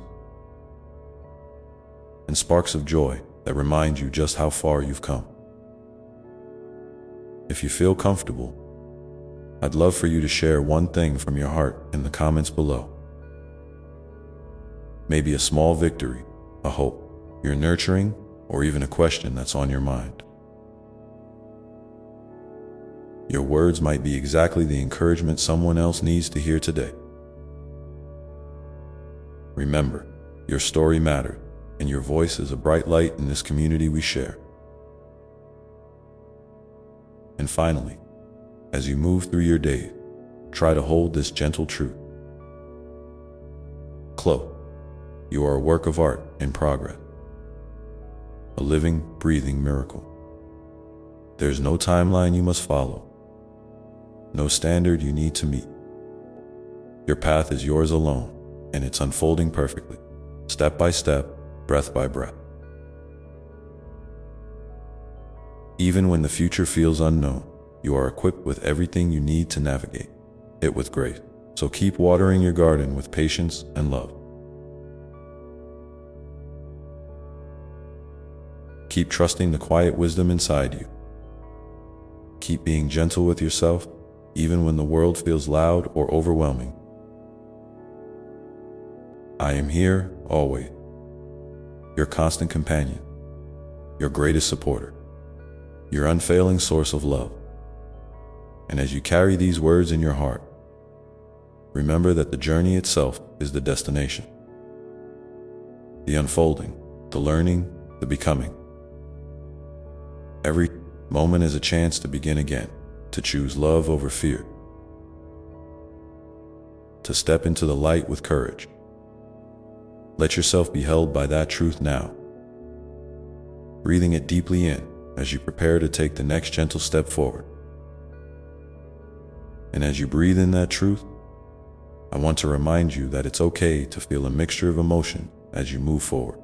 and sparks of joy that remind you just how far you've come. If you feel comfortable, I'd love for you to share one thing from your heart in the comments below. Maybe a small victory, a hope you're nurturing, or even a question that's on your mind. Your words might be exactly the encouragement someone else needs to hear today. Remember, your story matters, and your voice is a bright light in this community we share. And finally, as you move through your day, try to hold this gentle truth. Chloe, you are a work of art in progress, a living, breathing miracle. There's no timeline you must follow, no standard you need to meet. Your path is yours alone, and it's unfolding perfectly, step by step, breath by breath. Even when the future feels unknown, you are equipped with everything you need to navigate it with grace. So keep watering your garden with patience and love. Keep trusting the quiet wisdom inside you. Keep being gentle with yourself, even when the world feels loud or overwhelming. I am here, always, your constant companion, your greatest supporter, your unfailing source of love. And as you carry these words in your heart, remember that the journey itself is the destination. The unfolding, the learning, the becoming. Every moment is a chance to begin again, to choose love over fear, to step into the light with courage. Let yourself be held by that truth now, breathing it deeply in as you prepare to take the next gentle step forward. And as you breathe in that truth, I want to remind you that it's okay to feel a mixture of emotion as you move forward.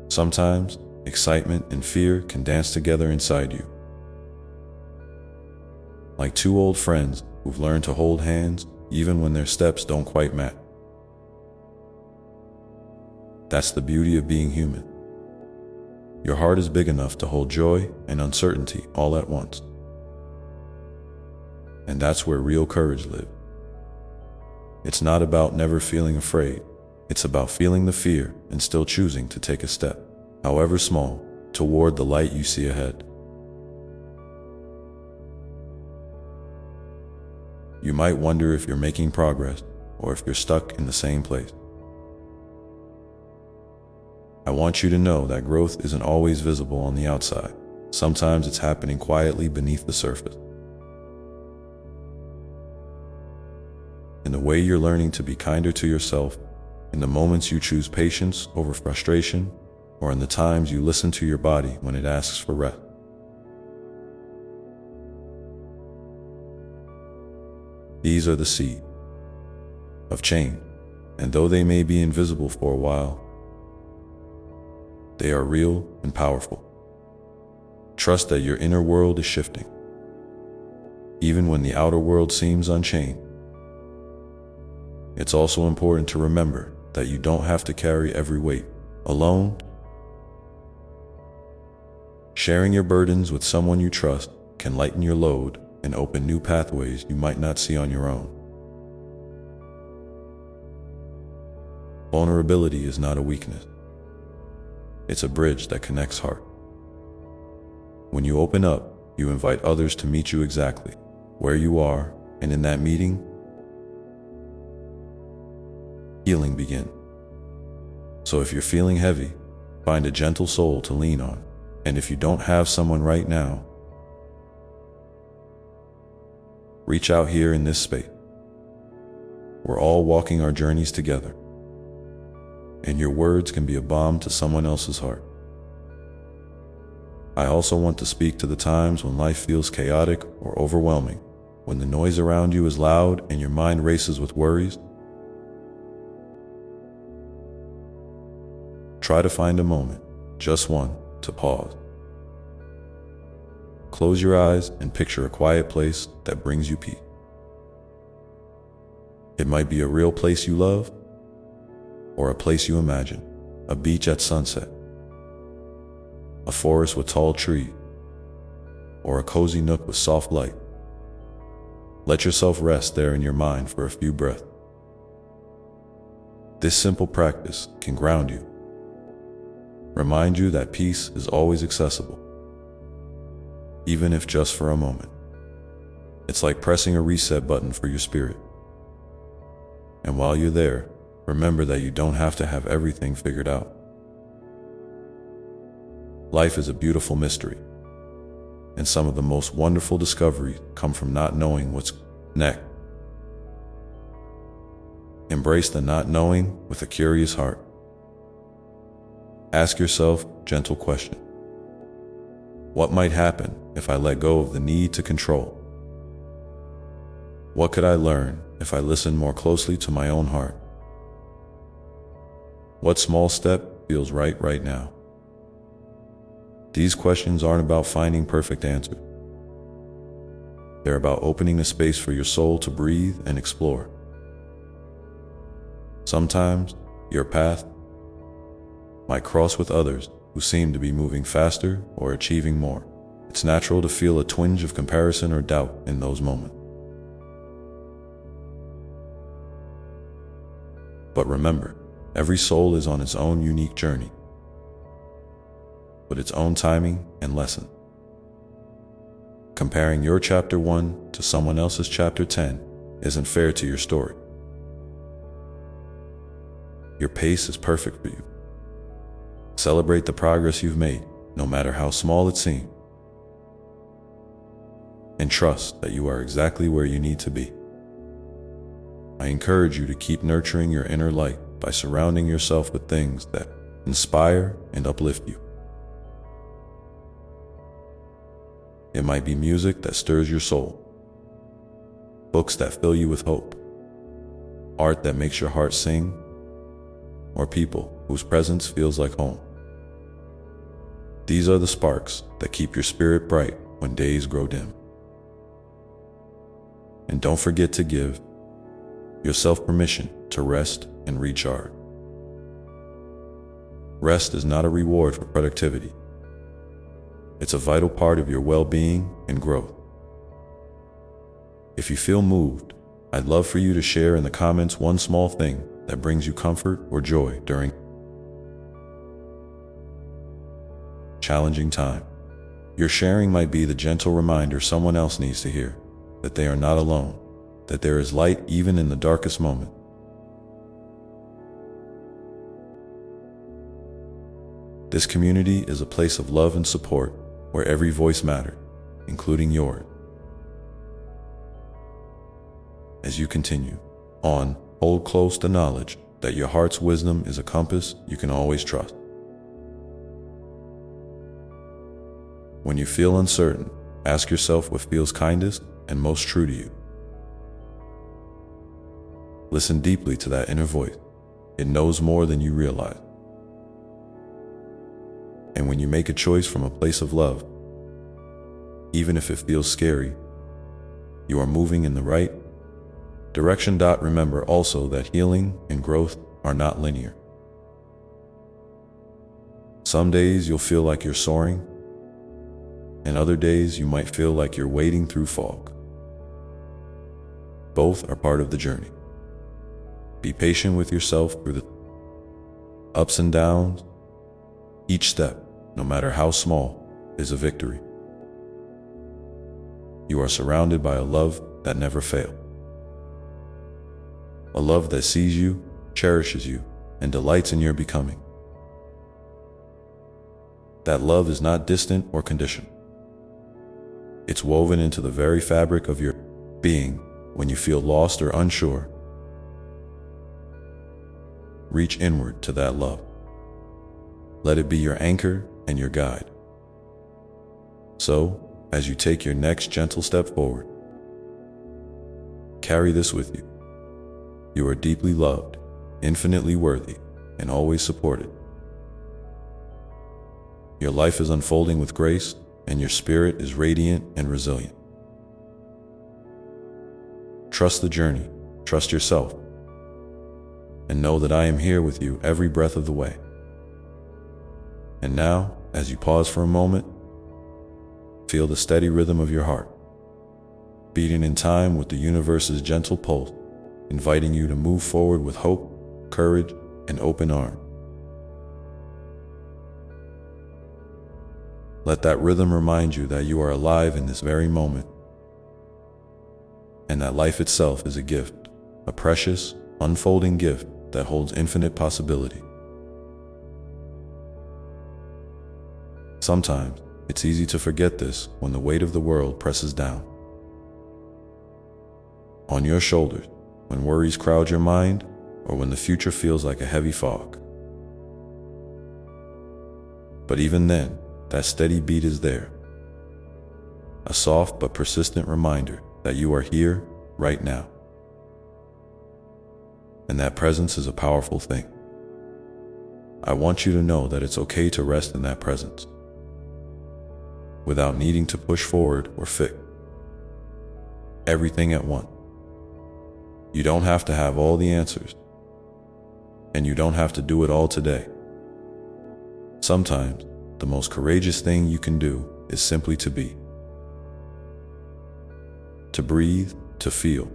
Sometimes, excitement and fear can dance together inside you, like two old friends who've learned to hold hands even when their steps don't quite match. That's the beauty of being human. Your heart is big enough to hold joy and uncertainty all at once. And that's where real courage lives. It's not about never feeling afraid. It's about feeling the fear and still choosing to take a step, however small, toward the light you see ahead. You might wonder if you're making progress or if you're stuck in the same place. I want you to know that growth isn't always visible on the outside. Sometimes it's happening quietly beneath the surface. In the way you're learning to be kinder to yourself, in the moments you choose patience over frustration, or in the times you listen to your body when it asks for rest. These are the seeds of change, and though they may be invisible for a while, they are real and powerful. Trust that your inner world is shifting, even when the outer world seems unchanged. It's also important to remember that you don't have to carry every weight alone. Sharing your burdens with someone you trust can lighten your load and open new pathways you might not see on your own. Vulnerability is not a weakness. It's a bridge that connects hearts. When you open up, you invite others to meet you exactly where you are, and in that meeting, healing begins. So if you're feeling heavy, find a gentle soul to lean on. And if you don't have someone right now, reach out here in this space. We're all walking our journeys together, and your words can be a balm to someone else's heart. I also want to speak to the times when life feels chaotic or overwhelming, when the noise around you is loud and your mind races with worries. Try to find a moment, just one, to pause. Close your eyes and picture a quiet place that brings you peace. It might be a real place you love, or a place you imagine, a beach at sunset, a forest with tall trees, or a cozy nook with soft light. Let yourself rest there in your mind for a few breaths. This simple practice can ground you, remind you that peace is always accessible, even if just for a moment. It's like pressing a reset button for your spirit. And while you're there, remember that you don't have to have everything figured out. Life is a beautiful mystery, and some of the most wonderful discoveries come from not knowing what's next. Embrace the not knowing with a curious heart. Ask yourself gentle questions. What might happen if I let go of the need to control? What could I learn if I listen more closely to my own heart? What small step feels right now? These questions aren't about finding perfect answers. They're about opening a space for your soul to breathe and explore. Sometimes your path might cross with others who seem to be moving faster or achieving more. It's natural to feel a twinge of comparison or doubt in those moments. But remember, every soul is on its own unique journey, with its own timing and lesson. Comparing your chapter 1 to someone else's chapter 10 isn't fair to your story. Your pace is perfect for you. Celebrate the progress you've made, no matter how small it seems. And trust that you are exactly where you need to be. I encourage you to keep nurturing your inner light by surrounding yourself with things that inspire and uplift you. It might be music that stirs your soul, books that fill you with hope, art that makes your heart sing, or people whose presence feels like home. These are the sparks that keep your spirit bright when days grow dim. And don't forget to give yourself permission to rest and recharge. Rest is not a reward for productivity. It's a vital part of your well-being and growth. If you feel moved, I'd love for you to share in the comments one small thing that brings you comfort or joy during challenging time. Your sharing might be the gentle reminder someone else needs to hear, that they are not alone, that there is light even in the darkest moment. This community is a place of love and support where every voice matters, including yours. As you continue on, hold close the knowledge that your heart's wisdom is a compass you can always trust. When you feel uncertain, ask yourself what feels kindest and most true to you. Listen deeply to that inner voice. It knows more than you realize. And when you make a choice from a place of love, even if it feels scary, you are moving in the right direction. Remember also that healing and growth are not linear. Some days you'll feel like you're soaring, and other days you might feel like you're wading through fog. Both are part of the journey. Be patient with yourself through the ups and downs. Each step, no matter how small, is a victory. You are surrounded by a love that never fails. A love that sees you, cherishes you, and delights in your becoming. That love is not distant or conditional. It's woven into the very fabric of your being. When you feel lost or unsure, reach inward to that love. Let it be your anchor and your guide. So, as you take your next gentle step forward, carry this with you. You are deeply loved, infinitely worthy, and always supported. Your life is unfolding with grace, and your spirit is radiant and resilient. Trust the journey, trust yourself, and know that I am here with you every breath of the way. And now, as you pause for a moment, feel the steady rhythm of your heart, beating in time with the universe's gentle pulse, inviting you to move forward with hope, courage, and open arms. Let that rhythm remind you that you are alive in this very moment, and that life itself is a gift, a precious, unfolding gift that holds infinite possibility. Sometimes, it's easy to forget this when the weight of the world presses down on your shoulders, when worries crowd your mind, or when the future feels like a heavy fog. But even then, that steady beat is there, a soft but persistent reminder that you are here right now. And that presence is a powerful thing. I want you to know that it's okay to rest in that presence, without needing to push forward or fix everything at once. You don't have to have all the answers, and you don't have to do it all today. Sometimes, the most courageous thing you can do is simply to be. To breathe, to feel,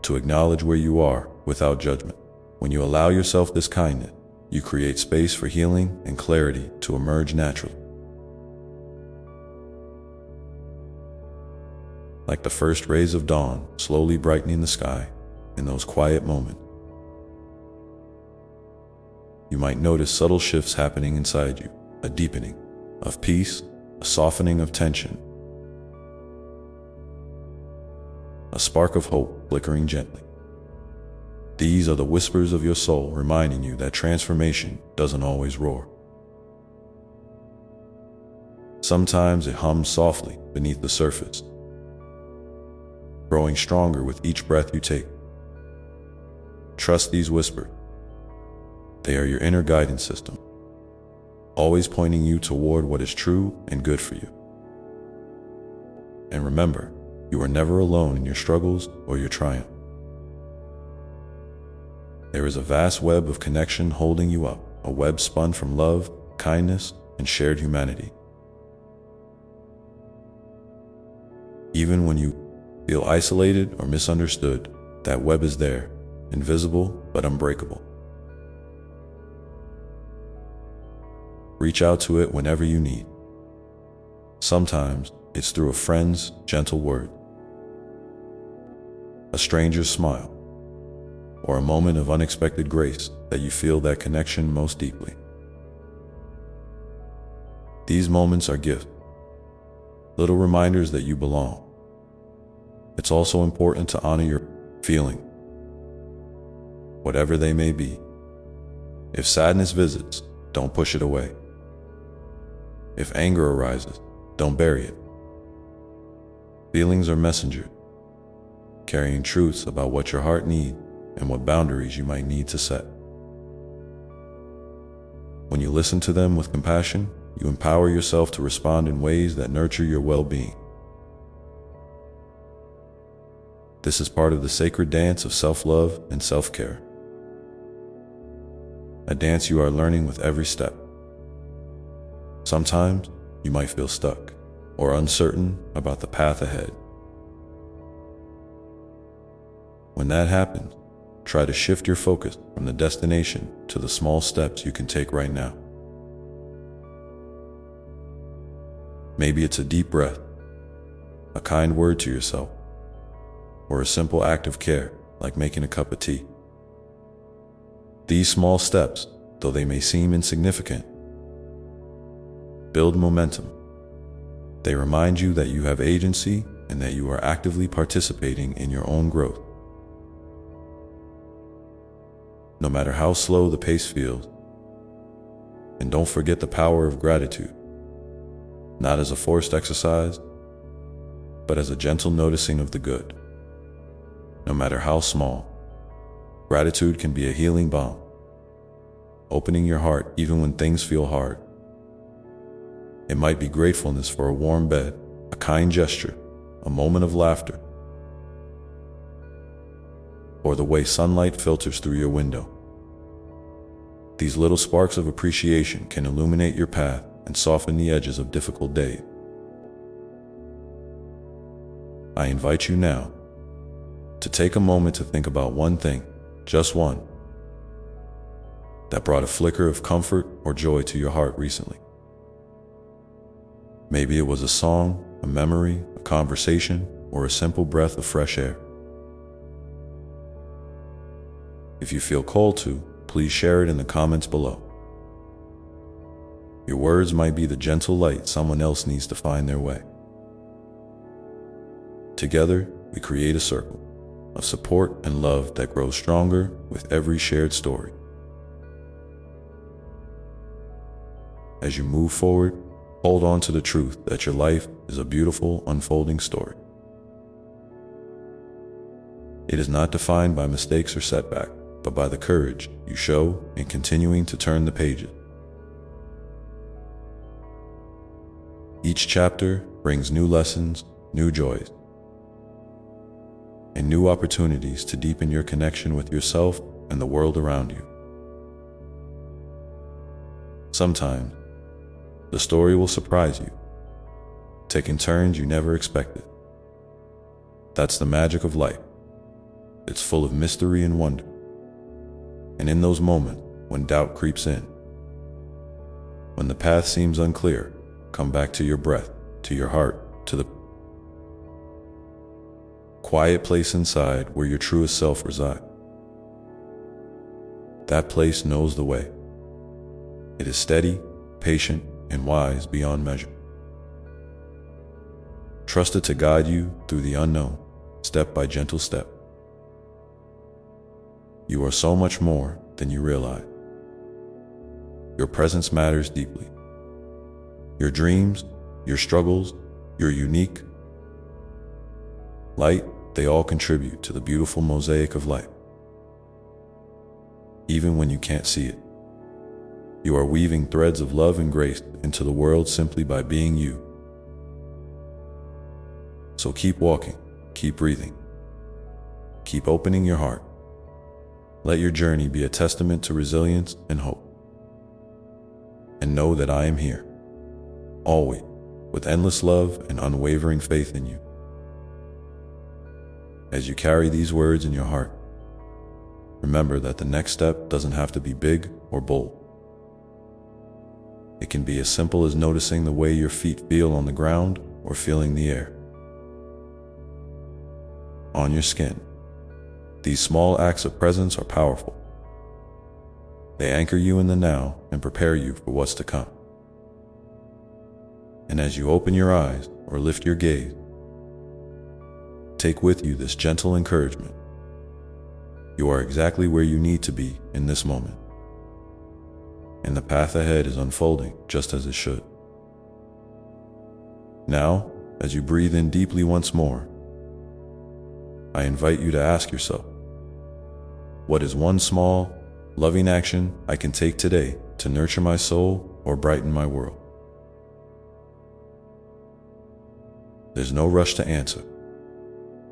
to acknowledge where you are without judgment. When you allow yourself this kindness, you create space for healing and clarity to emerge naturally. Like the first rays of dawn slowly brightening the sky in those quiet moments, you might notice subtle shifts happening inside you, a deepening of peace, a softening of tension, a spark of hope flickering gently. These are the whispers of your soul reminding you that transformation doesn't always roar. Sometimes it hums softly beneath the surface, growing stronger with each breath you take. Trust these whispers. They are your inner guidance system, always pointing you toward what is true and good for you. And remember, you are never alone in your struggles or your triumph. There is a vast web of connection holding you up, a web spun from love, kindness, and shared humanity. Even when you feel isolated or misunderstood, that web is there, invisible but unbreakable. Reach out to it whenever you need. Sometimes it's through a friend's gentle word, a stranger's smile, or a moment of unexpected grace that you feel that connection most deeply. These moments are gifts, little reminders that you belong. It's also important to honor your feeling, whatever they may be. If sadness visits, don't push it away. If anger arises, don't bury it. Feelings are messengers, carrying truths about what your heart needs and what boundaries you might need to set. When you listen to them with compassion, you empower yourself to respond in ways that nurture your well-being. This is part of the sacred dance of self-love and self-care, a dance you are learning with every step. Sometimes you might feel stuck or uncertain about the path ahead. When that happens, try to shift your focus from the destination to the small steps you can take right now. Maybe it's a deep breath, a kind word to yourself, or a simple act of care like making a cup of tea. These small steps, though they may seem insignificant, build momentum. They remind you that you have agency and that you are actively participating in your own growth. No matter how slow the pace feels, and don't forget the power of gratitude. not as a forced exercise, but as a gentle noticing of the good. No matter how small, gratitude can be a healing balm, opening your heart even when things feel hard. It might be gratefulness for a warm bed, a kind gesture, a moment of laughter, or the way sunlight filters through your window. These little sparks of appreciation can illuminate your path and soften the edges of difficult days. I invite you now to take a moment to think about one thing, just one, that brought a flicker of comfort or joy to your heart recently. Maybe it was a song, a memory, a conversation, or a simple breath of fresh air. If you feel called to, please share it in the comments below. Your words might be the gentle light someone else needs to find their way. Together, we create a circle of support and love that grows stronger with every shared story. As you move forward, hold on to the truth that your life is a beautiful, unfolding story. It is not defined by mistakes or setbacks, but by the courage you show in continuing to turn the pages. Each chapter brings new lessons, new joys, and new opportunities to deepen your connection with yourself and the world around you. Sometimes, the story will surprise you, taking turns you never expected. That's the magic of life. It's full of mystery and wonder. And in those moments when doubt creeps in, when the path seems unclear, come back to your breath, to your heart, to the quiet place inside where your truest self resides. That place knows the way. It is steady, patient, and wise beyond measure. Trust it to guide you through the unknown, step by gentle step. You are so much more than you realize. Your presence matters deeply. Your dreams, your struggles, your unique light, they all contribute to the beautiful mosaic of life. Even when you can't see it, you are weaving threads of love and grace into the world simply by being you. So keep walking, keep breathing, keep opening your heart. Let your journey be a testament to resilience and hope. And know that I am here, always, with endless love and unwavering faith in you. As you carry these words in your heart, remember that the next step doesn't have to be big or bold. It can be as simple as noticing the way your feet feel on the ground or feeling the air on your skin. These small acts of presence are powerful. They anchor you in the now and prepare you for what's to come. And as you open your eyes or lift your gaze, take with you this gentle encouragement. You are exactly where you need to be in this moment. And the path ahead is unfolding just as it should. Now, as you breathe in deeply once more, I invite you to ask yourself, what is one small, loving action I can take today to nurture my soul or brighten my world? There's no rush to answer.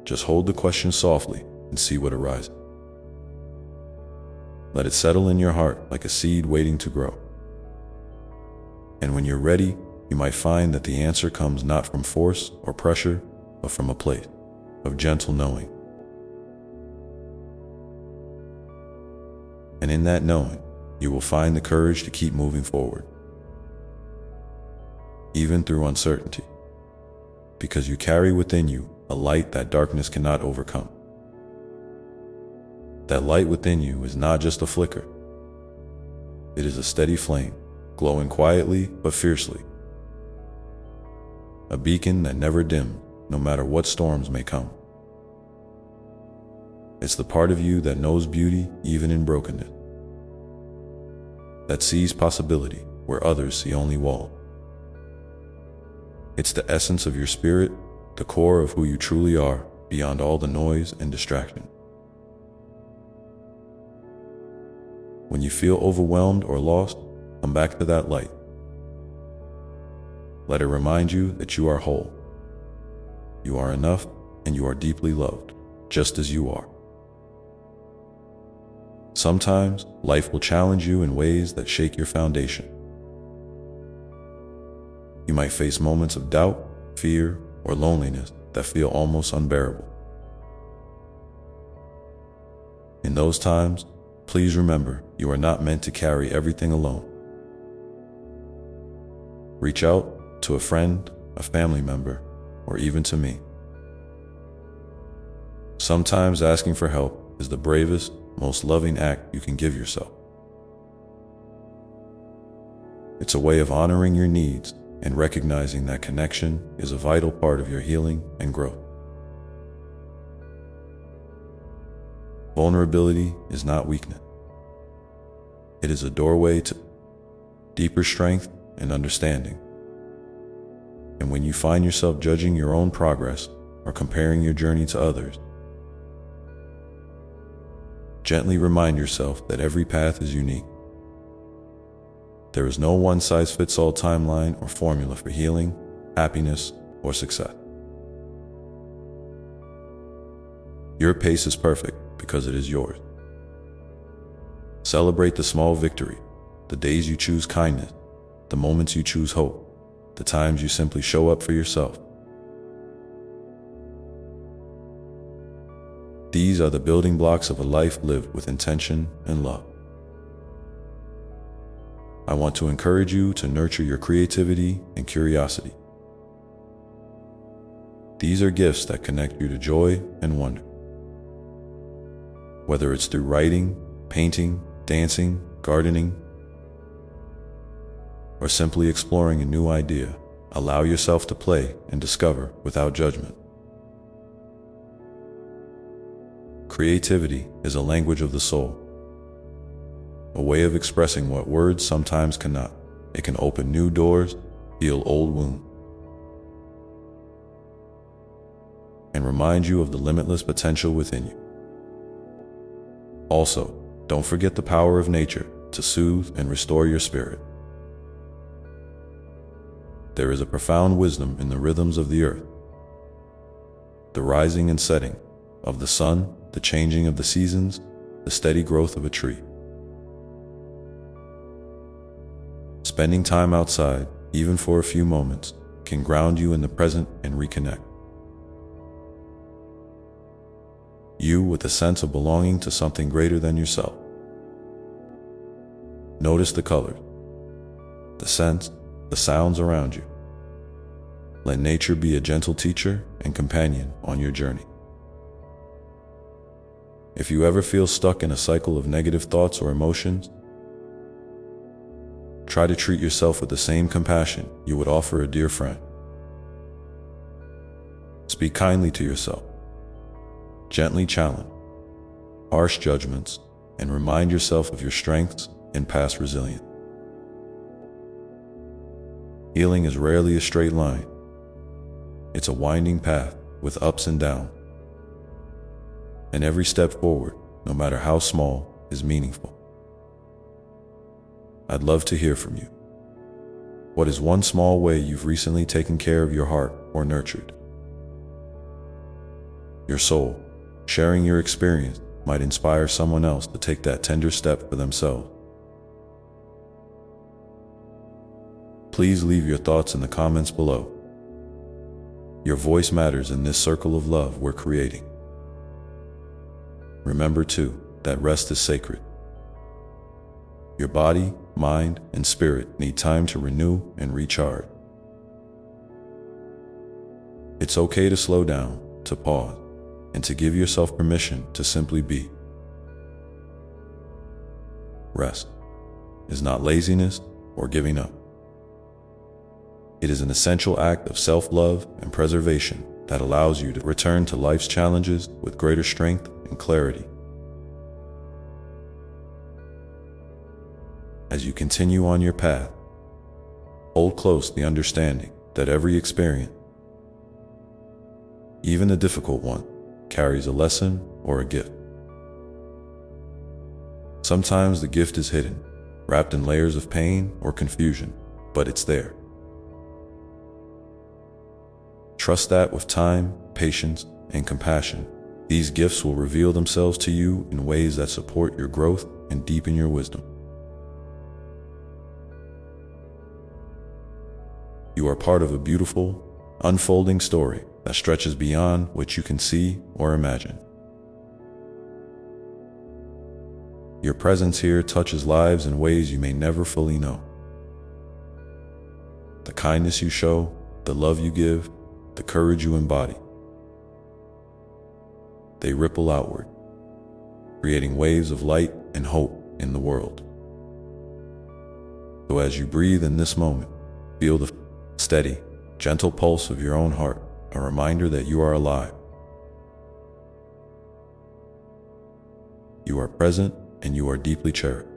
Just hold the question softly and see what arises. Let it settle in your heart like a seed waiting to grow. And when you're ready, you might find that the answer comes not from force or pressure, but from a place of gentle knowing. And in that knowing, you will find the courage to keep moving forward, even through uncertainty, because you carry within you a light that darkness cannot overcome. That light within you is not just a flicker. It is a steady flame, glowing quietly but fiercely. A beacon that never dims, no matter what storms may come. It's the part of you that knows beauty even in brokenness, that sees possibility where others see only walls. It's the essence of your spirit, the core of who you truly are, beyond all the noise and distraction. When you feel overwhelmed or lost, come back to that light. Let it remind you that you are whole. You are enough, and you are deeply loved, just as you are. Sometimes, life will challenge you in ways that shake your foundation. You might face moments of doubt, fear, or loneliness that feel almost unbearable. In those times, please remember you are not meant to carry everything alone. Reach out to a friend, a family member, or even to me. Sometimes asking for help is the bravest, most loving act you can give yourself. It's a way of honoring your needs and recognizing that connection is a vital part of your healing and growth. Vulnerability is not weakness. It is a doorway to deeper strength and understanding. And when you find yourself judging your own progress or comparing your journey to others, gently remind yourself that every path is unique. There is no one-size-fits-all timeline or formula for healing, happiness, or success. Your pace is perfect because it is yours. Celebrate the small victory, the days you choose kindness, the moments you choose hope, the times you simply show up for yourself. These are the building blocks of a life lived with intention and love. I want to encourage you to nurture your creativity and curiosity. These are gifts that connect you to joy and wonder. Whether it's through writing, painting, dancing, gardening, or simply exploring a new idea, allow yourself to play and discover without judgment. Creativity is a language of the soul, a way of expressing what words sometimes cannot. It can open new doors, heal old wounds, and remind you of the limitless potential within you. Also, don't forget the power of nature to soothe and restore your spirit. There is a profound wisdom in the rhythms of the earth, the rising and setting of the sun, the changing of the seasons, the steady growth of a tree. Spending time outside, even for a few moments, can ground you in the present and reconnect you with a sense of belonging to something greater than yourself. Notice the colors, the scents, the sounds around you. Let nature be a gentle teacher and companion on your journey. If you ever feel stuck in a cycle of negative thoughts or emotions, try to treat yourself with the same compassion you would offer a dear friend. Speak kindly to yourself. Gently challenge harsh judgments and remind yourself of your strengths and past resilience. Healing is rarely a straight line. It's a winding path with ups and downs. And every step forward, no matter how small, is meaningful. I'd love to hear from you. What is one small way you've recently taken care of your heart or nurtured your soul? Sharing your experience might inspire someone else to take that tender step for themselves. Please leave your thoughts in the comments below. Your voice matters in this circle of love we're creating. Remember too, that rest is sacred. Your body, mind, and spirit need time to renew and recharge. It's okay to slow down, to pause, and to give yourself permission to simply be. Rest is not laziness or giving up. It is an essential act of self-love and preservation that allows you to return to life's challenges with greater strength and clarity. As you continue on your path, hold close the understanding that every experience, even a difficult one, carries a lesson or a gift. Sometimes the gift is hidden, wrapped in layers of pain or confusion, but it's there. Trust that with time, patience, and compassion, these gifts will reveal themselves to you in ways that support your growth and deepen your wisdom. You are part of a beautiful, unfolding story that stretches beyond what you can see or imagine. Your presence here touches lives in ways you may never fully know. The kindness you show, the love you give, the courage you embody, they ripple outward, creating waves of light and hope in the world. So as you breathe in this moment, feel the steady, gentle pulse of your own heart, a reminder that you are alive. You are present and you are deeply cherished.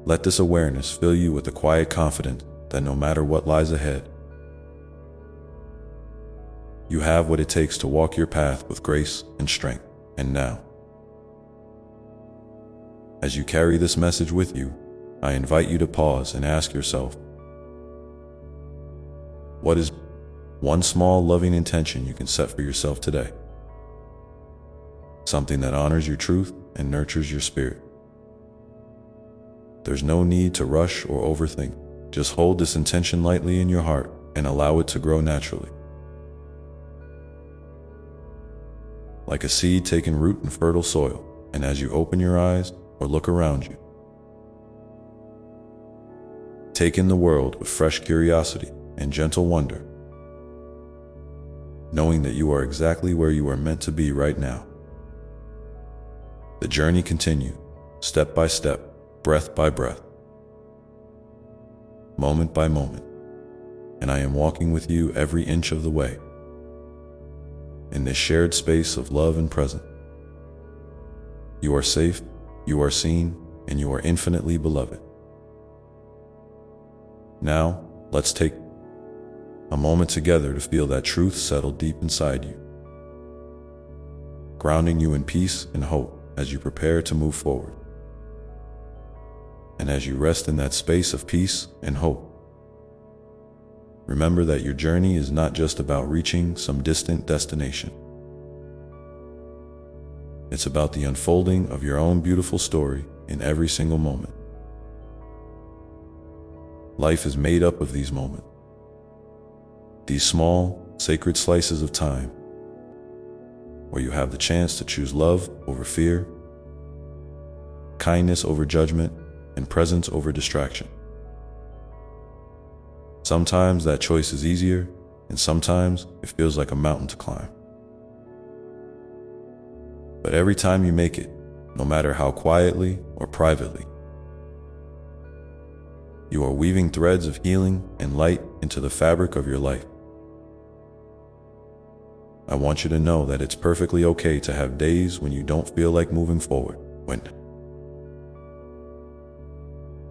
Let this awareness fill you with a quiet confidence that no matter what lies ahead, you have what it takes to walk your path with grace and strength. And now, as you carry this message with you, I invite you to pause and ask yourself, what is one small loving intention you can set for yourself today? Something that honors your truth and nurtures your spirit. There's no need to rush or overthink. Just hold this intention lightly in your heart and allow it to grow naturally. Like a seed taking root in fertile soil, and as you open your eyes or look around you, take in the world with fresh curiosity and gentle wonder, knowing that you are exactly where you are meant to be right now. The journey continues, step by step, breath by breath, moment by moment, and I am walking with you every inch of the way. In this shared space of love and presence, you are safe, you are seen, and you are infinitely beloved. Now, let's take a moment together to feel that truth settle deep inside you, grounding you in peace and hope as you prepare to move forward. And as you rest in that space of peace and hope, remember that your journey is not just about reaching some distant destination. It's about the unfolding of your own beautiful story in every single moment. Life is made up of these moments, these small, sacred slices of time, where you have the chance to choose love over fear, kindness over judgment, and presence over distraction. Sometimes that choice is easier, and sometimes it feels like a mountain to climb. But every time you make it, no matter how quietly or privately, you are weaving threads of healing and light into the fabric of your life. I want you to know that it's perfectly okay to have days when you don't feel like moving forward, when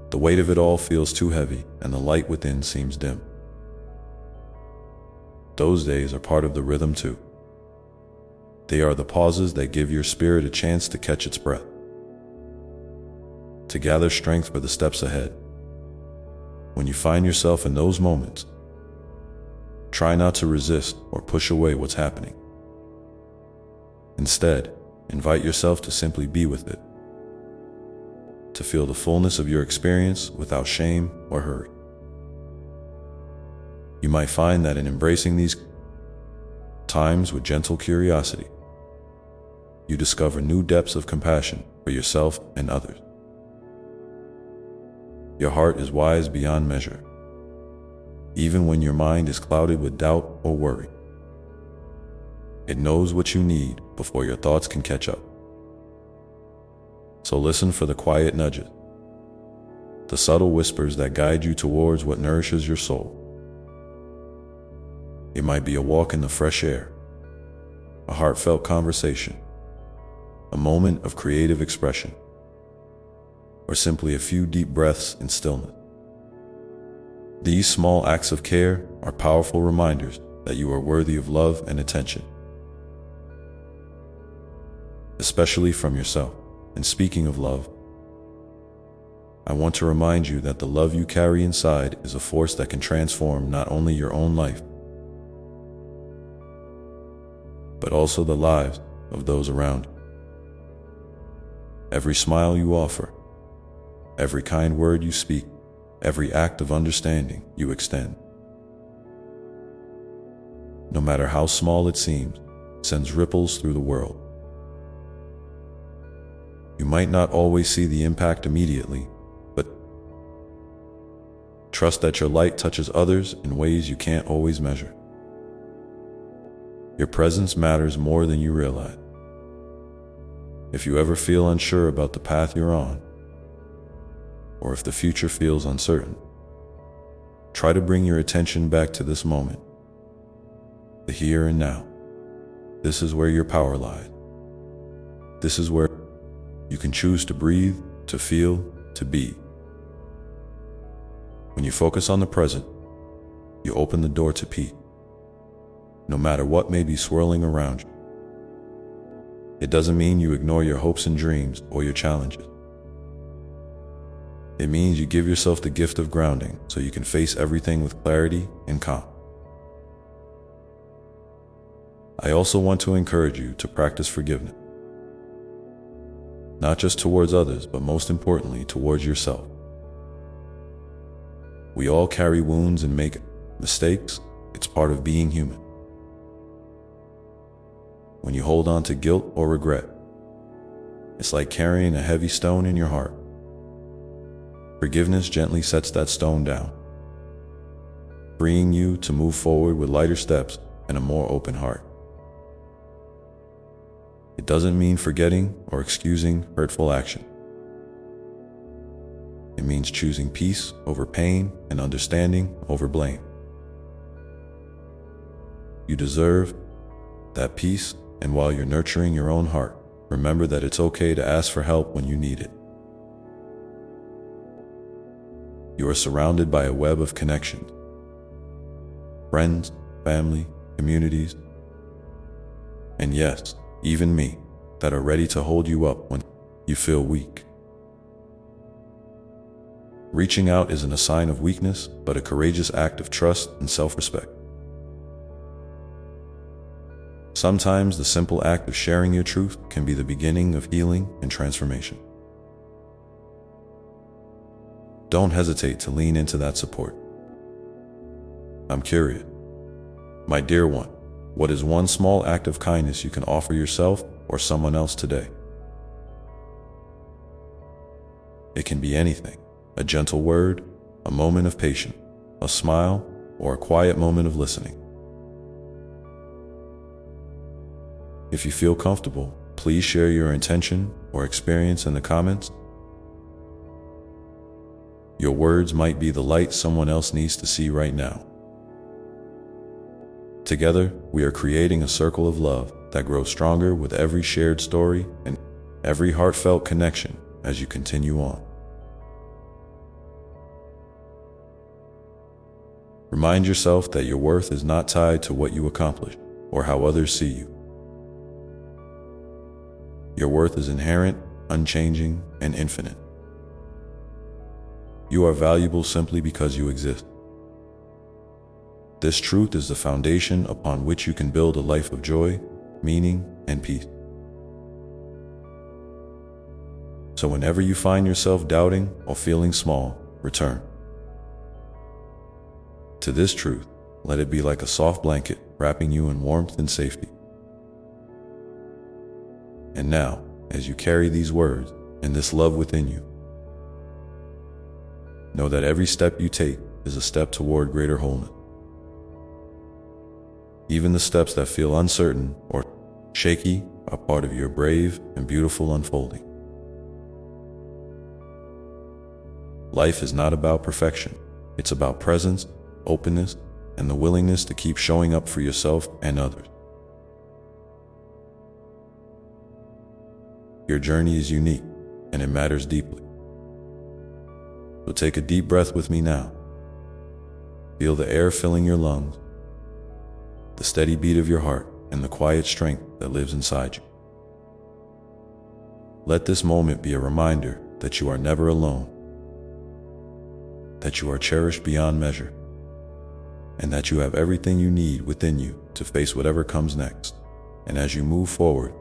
the weight of it all feels too heavy and the light within seems dim. Those days are part of the rhythm too. They are the pauses that give your spirit a chance to catch its breath, to gather strength for the steps ahead. When you find yourself in those moments, try not to resist or push away what's happening. Instead, invite yourself to simply be with it, to feel the fullness of your experience without shame or hurry. You might find that in embracing these times with gentle curiosity, you discover new depths of compassion for yourself and others. Your heart is wise beyond measure, even when your mind is clouded with doubt or worry. It knows what you need before your thoughts can catch up. So listen for the quiet nudges, the subtle whispers that guide you towards what nourishes your soul. It might be a walk in the fresh air, a heartfelt conversation, a moment of creative expression, or simply a few deep breaths in stillness. These small acts of care are powerful reminders that you are worthy of love and attention, especially from yourself. And speaking of love, I want to remind you that the love you carry inside is a force that can transform not only your own life, but also the lives of those around you. Every smile you offer, every kind word you speak, every act of understanding you extend, no matter how small it seems, sends ripples through the world. You might not always see the impact immediately, but trust that your light touches others in ways you can't always measure. Your presence matters more than you realize. If you ever feel unsure about the path you're on, or if the future feels uncertain, try to bring your attention back to this moment, the here and now. This is where your power lies. This is where you can choose to breathe, to feel, to be. When you focus on the present, you open the door to peace, no matter what may be swirling around you. It doesn't mean you ignore your hopes and dreams or your challenges. It means you give yourself the gift of grounding so you can face everything with clarity and calm. I also want to encourage you to practice forgiveness, not just towards others, but most importantly, towards yourself. We all carry wounds and make mistakes. It's part of being human. When you hold on to guilt or regret, it's like carrying a heavy stone in your heart. Forgiveness gently sets that stone down, freeing you to move forward with lighter steps and a more open heart. It doesn't mean forgetting or excusing hurtful action. It means choosing peace over pain and understanding over blame. You deserve that peace, and while you're nurturing your own heart, remember that it's okay to ask for help when you need it. You are surrounded by a web of connections, friends, family, communities, and yes, even me, that are ready to hold you up when you feel weak. Reaching out isn't a sign of weakness, but a courageous act of trust and self-respect. Sometimes the simple act of sharing your truth can be the beginning of healing and transformation. Don't hesitate to lean into that support. I'm curious, my dear one, what is one small act of kindness you can offer yourself or someone else today? It can be anything: a gentle word, a moment of patience, a smile, or a quiet moment of listening. If you feel comfortable, please share your intention or experience in the comments. Your words might be the light someone else needs to see right now. Together, we are creating a circle of love that grows stronger with every shared story and every heartfelt connection as you continue on. Remind yourself that your worth is not tied to what you accomplish or how others see you. Your worth is inherent, unchanging, and infinite. You are valuable simply because you exist. This truth is the foundation upon which you can build a life of joy, meaning, and peace. So whenever you find yourself doubting or feeling small, return to this truth. Let it be like a soft blanket wrapping you in warmth and safety. And now, as you carry these words and this love within you, know that every step you take is a step toward greater wholeness. Even the steps that feel uncertain or shaky are part of your brave and beautiful unfolding. Life is not about perfection. It's about presence, openness, and the willingness to keep showing up for yourself and others. Your journey is unique, and it matters deeply. So take a deep breath with me now. Feel the air filling your lungs, the steady beat of your heart, and the quiet strength that lives inside you. Let this moment be a reminder that you are never alone, that you are cherished beyond measure, and that you have everything you need within you to face whatever comes next. And as you move forward,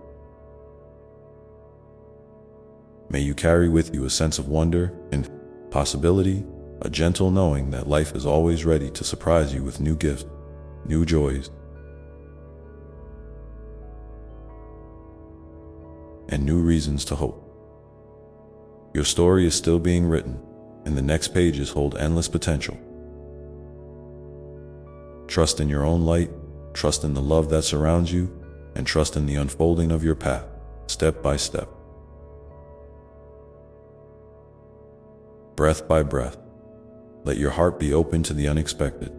may you carry with you a sense of wonder and possibility, a gentle knowing that life is always ready to surprise you with new gifts, new joys, and new reasons to hope. Your story is still being written, and the next pages hold endless potential. Trust in your own light, trust in the love that surrounds you, and trust in the unfolding of your path, step by step. Breath by breath, let your heart be open to the unexpected,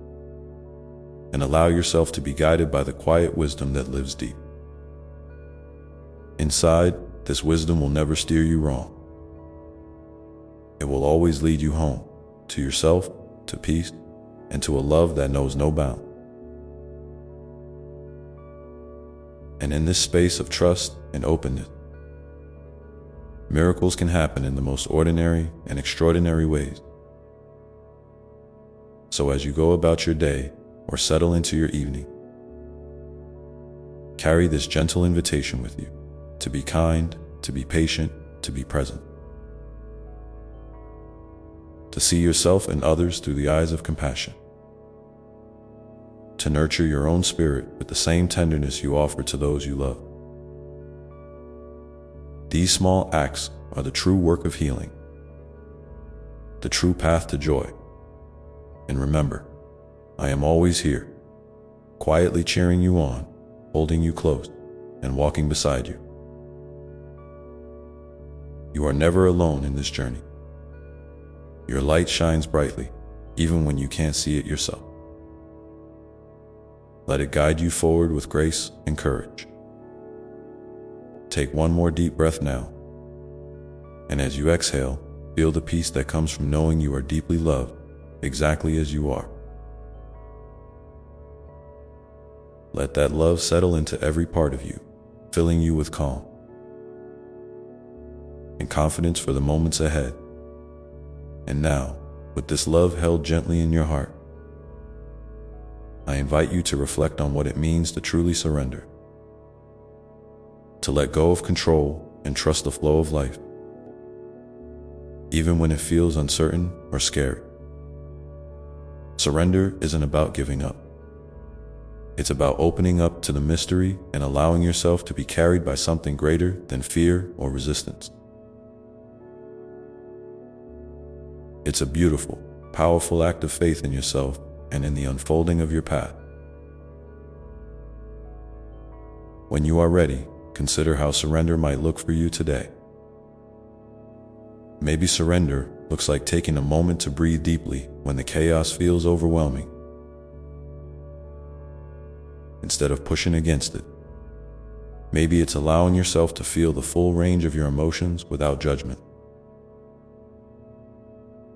and allow yourself to be guided by the quiet wisdom that lives deep. Inside, this wisdom will never steer you wrong. It will always lead you home, to yourself, to peace, and to a love that knows no bound. And in this space of trust and openness, miracles can happen in the most ordinary and extraordinary ways. So as you go about your day or settle into your evening, carry this gentle invitation with you to be kind, to be patient, to be present, to see yourself and others through the eyes of compassion, to nurture your own spirit with the same tenderness you offer to those you love. These small acts are the true work of healing, the true path to joy. And remember, I am always here, quietly cheering you on, holding you close, and walking beside you. You are never alone in this journey. Your light shines brightly, even when you can't see it yourself. Let it guide you forward with grace and courage. Take one more deep breath now, and as you exhale, feel the peace that comes from knowing you are deeply loved, exactly as you are. Let that love settle into every part of you, filling you with calm and confidence for the moments ahead. And now, with this love held gently in your heart, I invite you to reflect on what it means to truly surrender, to let go of control and trust the flow of life, even when it feels uncertain or scary. Surrender isn't about giving up. It's about opening up to the mystery and allowing yourself to be carried by something greater than fear or resistance. It's a beautiful, powerful act of faith in yourself and in the unfolding of your path. When you are ready, consider how surrender might look for you today. Maybe surrender looks like taking a moment to breathe deeply when the chaos feels overwhelming, instead of pushing against it. Maybe it's allowing yourself to feel the full range of your emotions without judgment,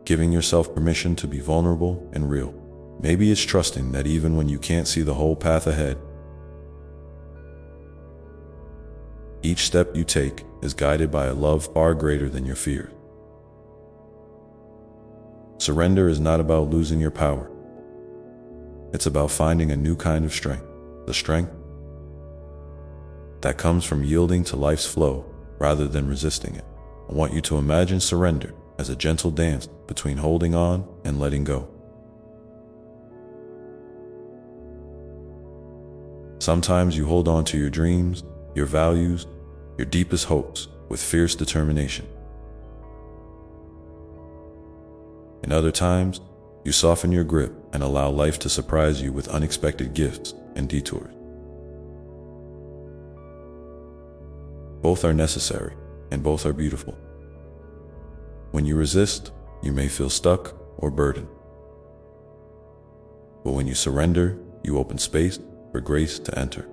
giving yourself permission to be vulnerable and real. Maybe it's trusting that even when you can't see the whole path ahead, each step you take is guided by a love far greater than your fears. Surrender is not about losing your power. It's about finding a new kind of strength, the strength that comes from yielding to life's flow rather than resisting it. I want you to imagine surrender as a gentle dance between holding on and letting go. Sometimes you hold on to your dreams, your values, your deepest hopes with fierce determination. And other times, you soften your grip and allow life to surprise you with unexpected gifts and detours. Both are necessary, and both are beautiful. When you resist, you may feel stuck or burdened. But when you surrender, you open space for grace to enter.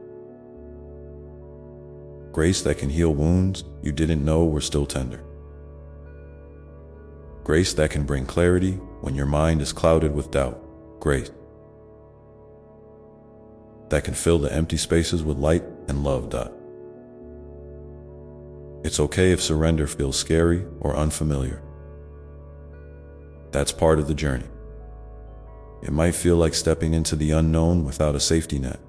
Grace that can heal wounds you didn't know were still tender. Grace that can bring clarity when your mind is clouded with doubt. Grace that can fill the empty spaces with light and love. It's okay if surrender feels scary or unfamiliar. That's part of the journey. It might feel like stepping into the unknown without a safety net.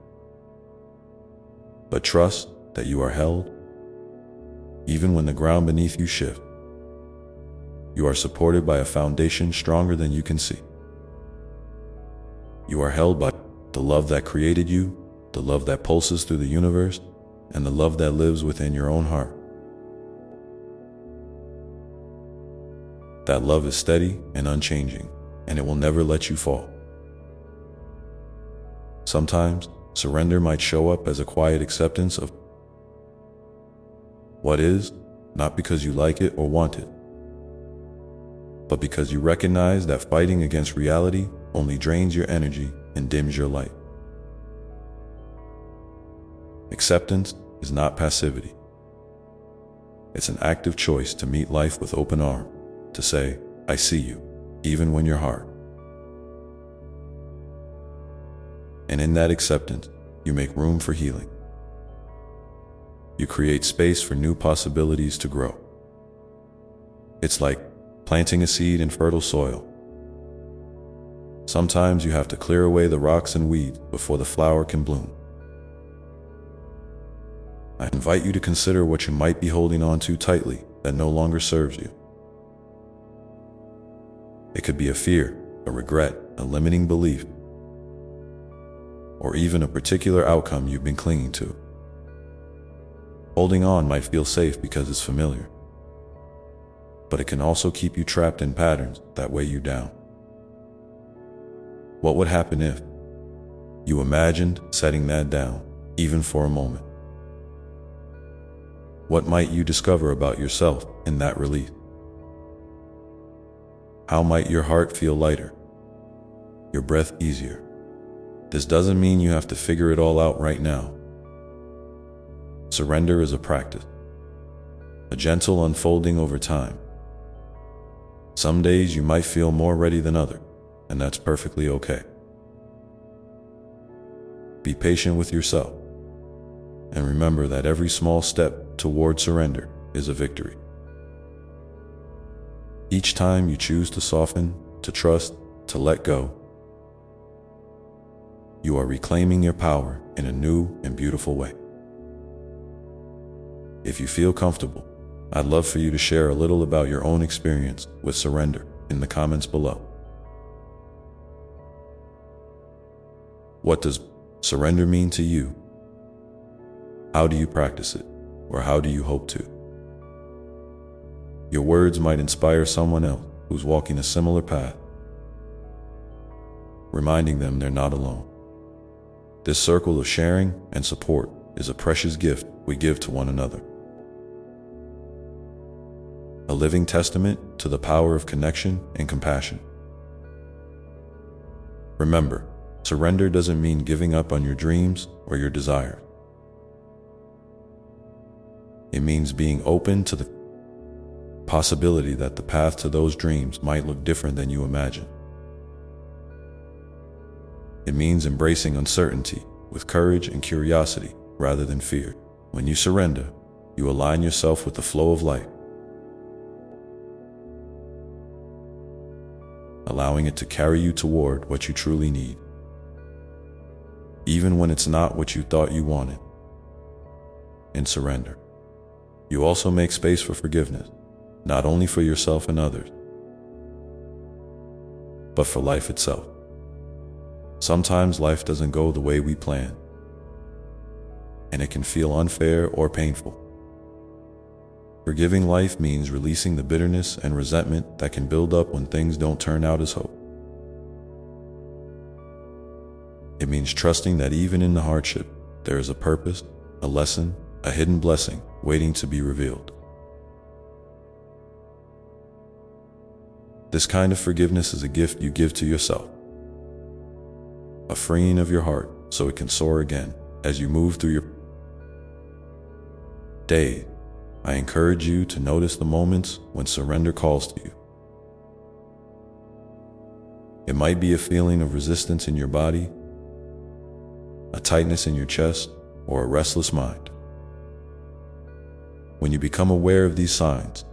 But trust that you are held, even when the ground beneath you shifts. You are supported by a foundation stronger than you can see. You are held by the love that created you, the love that pulses through the universe, and the love that lives within your own heart. That love is steady and unchanging, and it will never let you fall. Sometimes, surrender might show up as a quiet acceptance of what is, not because you like it or want it, but because you recognize that fighting against reality only drains your energy and dims your light. Acceptance is not passivity. It's an active choice to meet life with open arms, to say, I see you, even when you're hard. And in that acceptance, you make room for healing. You create space for new possibilities to grow. It's like planting a seed in fertile soil. Sometimes you have to clear away the rocks and weeds before the flower can bloom. I invite you to consider what you might be holding on to tightly that no longer serves you. It could be a fear, a regret, a limiting belief, or even a particular outcome you've been clinging to. Holding on might feel safe because it's familiar, but it can also keep you trapped in patterns that weigh you down. What would happen if you imagined setting that down, even for a moment? What might you discover about yourself in that release? How might your heart feel lighter, your breath easier? This doesn't mean you have to figure it all out right now. Surrender is a practice, a gentle unfolding over time. Some days you might feel more ready than others, and that's perfectly okay. Be patient with yourself, and remember that every small step toward surrender is a victory. Each time you choose to soften, to trust, to let go, you are reclaiming your power in a new and beautiful way. If you feel comfortable, I'd love for you to share a little about your own experience with surrender in the comments below. What does surrender mean to you? How do you practice it, or how do you hope to? Your words might inspire someone else who's walking a similar path, reminding them they're not alone. This circle of sharing and support is a precious gift we give to one another. A living testament to the power of connection and compassion. Remember, surrender doesn't mean giving up on your dreams or your desires. It means being open to the possibility that the path to those dreams might look different than you imagine. It means embracing uncertainty with courage and curiosity rather than fear. When you surrender, you align yourself with the flow of life, allowing it to carry you toward what you truly need, even when it's not what you thought you wanted. In surrender, you also make space for forgiveness, not only for yourself and others, but for life itself. Sometimes life doesn't go the way we plan, and it can feel unfair or painful. Forgiving life means releasing the bitterness and resentment that can build up when things don't turn out as hoped. It means trusting that even in the hardship, there is a purpose, a lesson, a hidden blessing waiting to be revealed. This kind of forgiveness is a gift you give to yourself, a freeing of your heart so it can soar again as you move through your day. I encourage you to notice the moments when surrender calls to you. It might be a feeling of resistance in your body, a tightness in your chest, or a restless mind. When you become aware of these signs,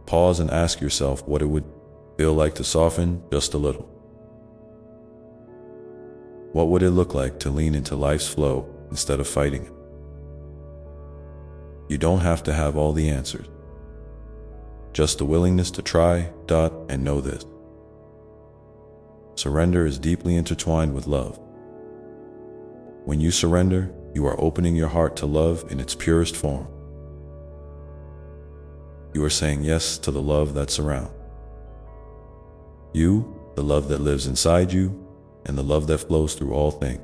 pause and ask yourself what it would feel like to soften just a little. What would it look like to lean into life's flow instead of fighting it? You don't have to have all the answers. Just the willingness to try, and know this. Surrender is deeply intertwined with love. When you surrender, you are opening your heart to love in its purest form. You are saying yes to the love that surrounds you, the love that lives inside you, and the love that flows through all things.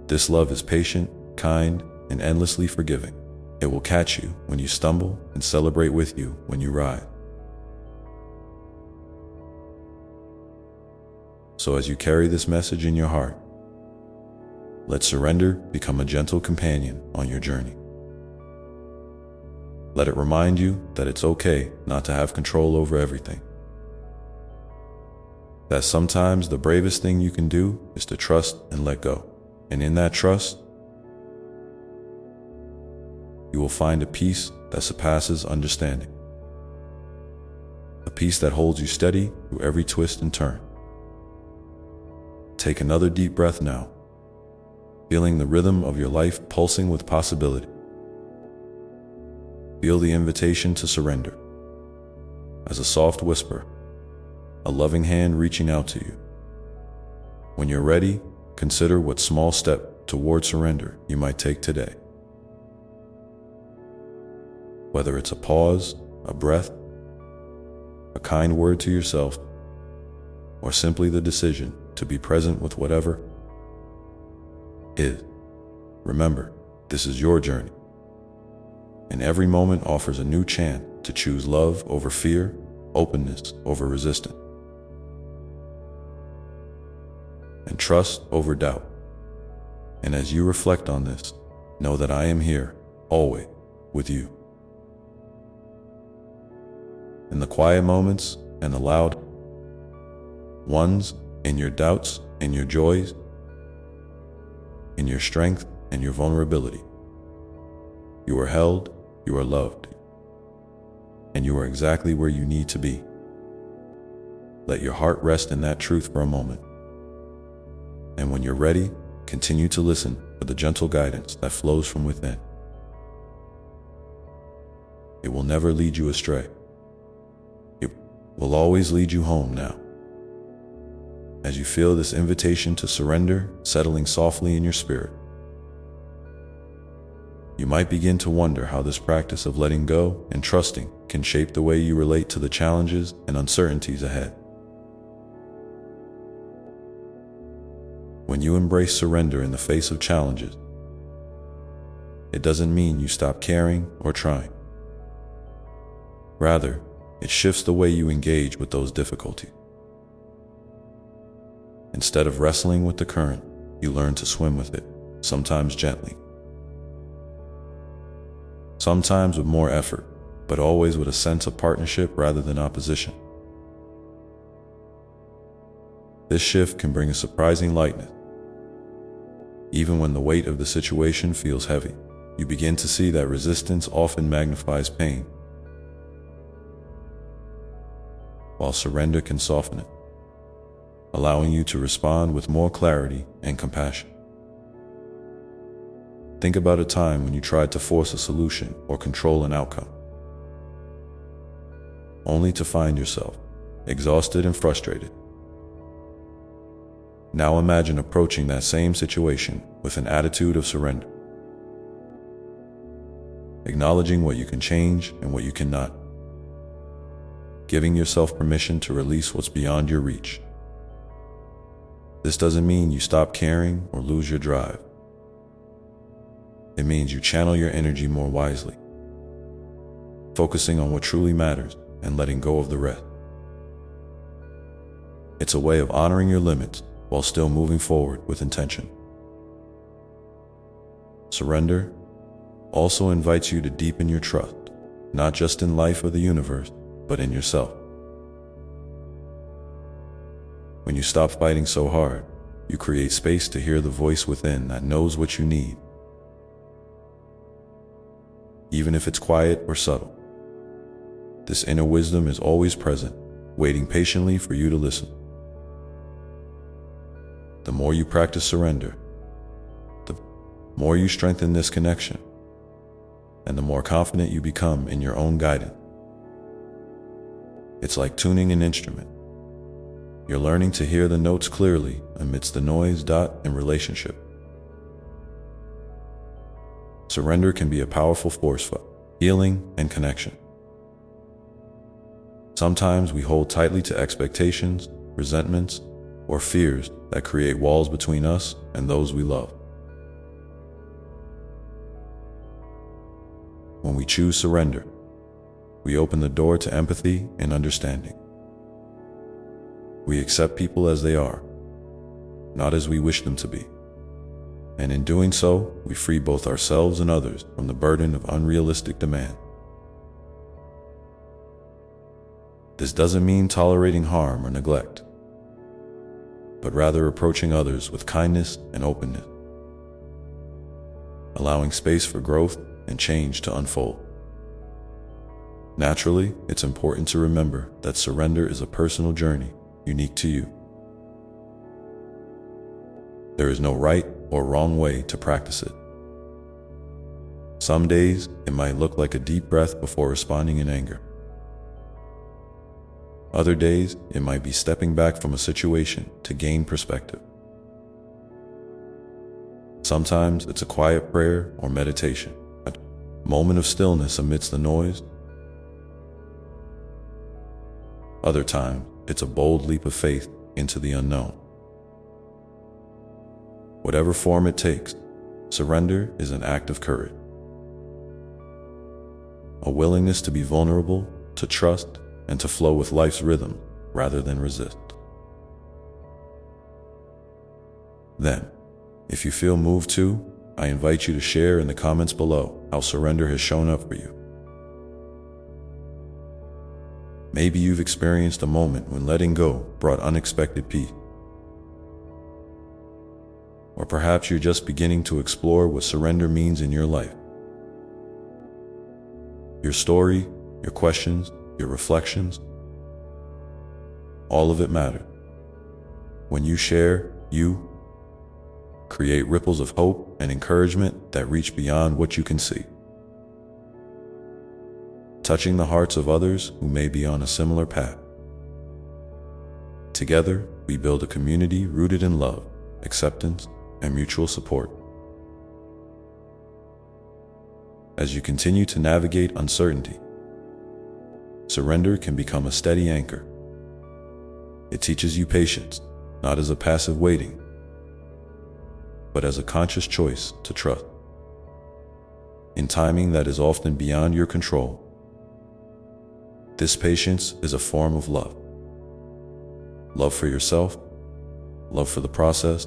This love is patient, kind, and endlessly forgiving. It will catch you when you stumble and celebrate with you when you rise. So as you carry this message in your heart, let surrender become a gentle companion on your journey. Let it remind you that it's okay not to have control over everything. That sometimes the bravest thing you can do is to trust and let go. And in that trust, you will find a peace that surpasses understanding. A peace that holds you steady through every twist and turn. Take another deep breath now, feeling the rhythm of your life pulsing with possibility. Feel the invitation to surrender as a soft whisper, a loving hand reaching out to you. When you're ready, consider what small step toward surrender you might take today. Whether it's a pause, a breath, a kind word to yourself, or simply the decision to be present with whatever is. Remember, this is your journey, and every moment offers a new chance to choose love over fear, openness over resistance, and trust over doubt. And as you reflect on this, know that I am here, always, with you. In the quiet moments and the loud ones, in your doubts and your joys, in your strength and your vulnerability, you are held, you are loved, and you are exactly where you need to be. Let your heart rest in that truth for a moment. And when you're ready, continue to listen for the gentle guidance that flows from within. It will never lead you astray. It will always lead you home now. As you feel this invitation to surrender settling softly in your spirit, you might begin to wonder how this practice of letting go and trusting can shape the way you relate to the challenges and uncertainties ahead. When you embrace surrender in the face of challenges, it doesn't mean you stop caring or trying. Rather, it shifts the way you engage with those difficulties. Instead of wrestling with the current, you learn to swim with it, sometimes gently, sometimes with more effort, but always with a sense of partnership rather than opposition. This shift can bring a surprising lightness. Even when the weight of the situation feels heavy, you begin to see that resistance often magnifies pain, while surrender can soften it, allowing you to respond with more clarity and compassion. Think about a time when you tried to force a solution or control an outcome, only to find yourself exhausted and frustrated. Now imagine approaching that same situation with an attitude of surrender, acknowledging what you can change and what you cannot, giving yourself permission to release what's beyond your reach. This doesn't mean you stop caring or lose your drive. It means you channel your energy more wisely, focusing on what truly matters and letting go of the rest. It's a way of honoring your limits while still moving forward with intention. Surrender also invites you to deepen your trust, not just in life or the universe, but in yourself. When you stop fighting so hard, you create space to hear the voice within that knows what you need, even if it's quiet or subtle. This inner wisdom is always present, waiting patiently for you to listen. The more you practice surrender, the more you strengthen this connection, and the more confident you become in your own guidance. It's like tuning an instrument. You're learning to hear the notes clearly amidst the noise, and relationship. Surrender can be a powerful force for healing and connection. Sometimes we hold tightly to expectations, resentments, or fears that create walls between us and those we love. When we choose surrender, we open the door to empathy and understanding. We accept people as they are, not as we wish them to be. And in doing so, we free both ourselves and others from the burden of unrealistic demand. This doesn't mean tolerating harm or neglect, but rather approaching others with kindness and openness, allowing space for growth and change to unfold. Naturally, it's important to remember that surrender is a personal journey unique to you. There is no right or wrong way to practice it. Some days, it might look like a deep breath before responding in anger. Other days, it might be stepping back from a situation to gain perspective. Sometimes it's a quiet prayer or meditation, a moment of stillness amidst the noise. Other times, it's a bold leap of faith into the unknown. Whatever form it takes, surrender is an act of courage. A willingness to be vulnerable, to trust, and to flow with life's rhythm rather than resist. Then, if you feel moved to, I invite you to share in the comments below how surrender has shown up for you. Maybe you've experienced a moment when letting go brought unexpected peace. Or perhaps you're just beginning to explore what surrender means in your life. Your story, your questions, your reflections, all of it matters. When you share, you create ripples of hope and encouragement that reach beyond what you can see, touching the hearts of others who may be on a similar path. Together, we build a community rooted in love, acceptance, and mutual support. As you continue to navigate uncertainty, surrender can become a steady anchor. It teaches you patience, not as a passive waiting, but as a conscious choice to trust. In timing that is often beyond your control, this patience is a form of love. Love for yourself, love for the process,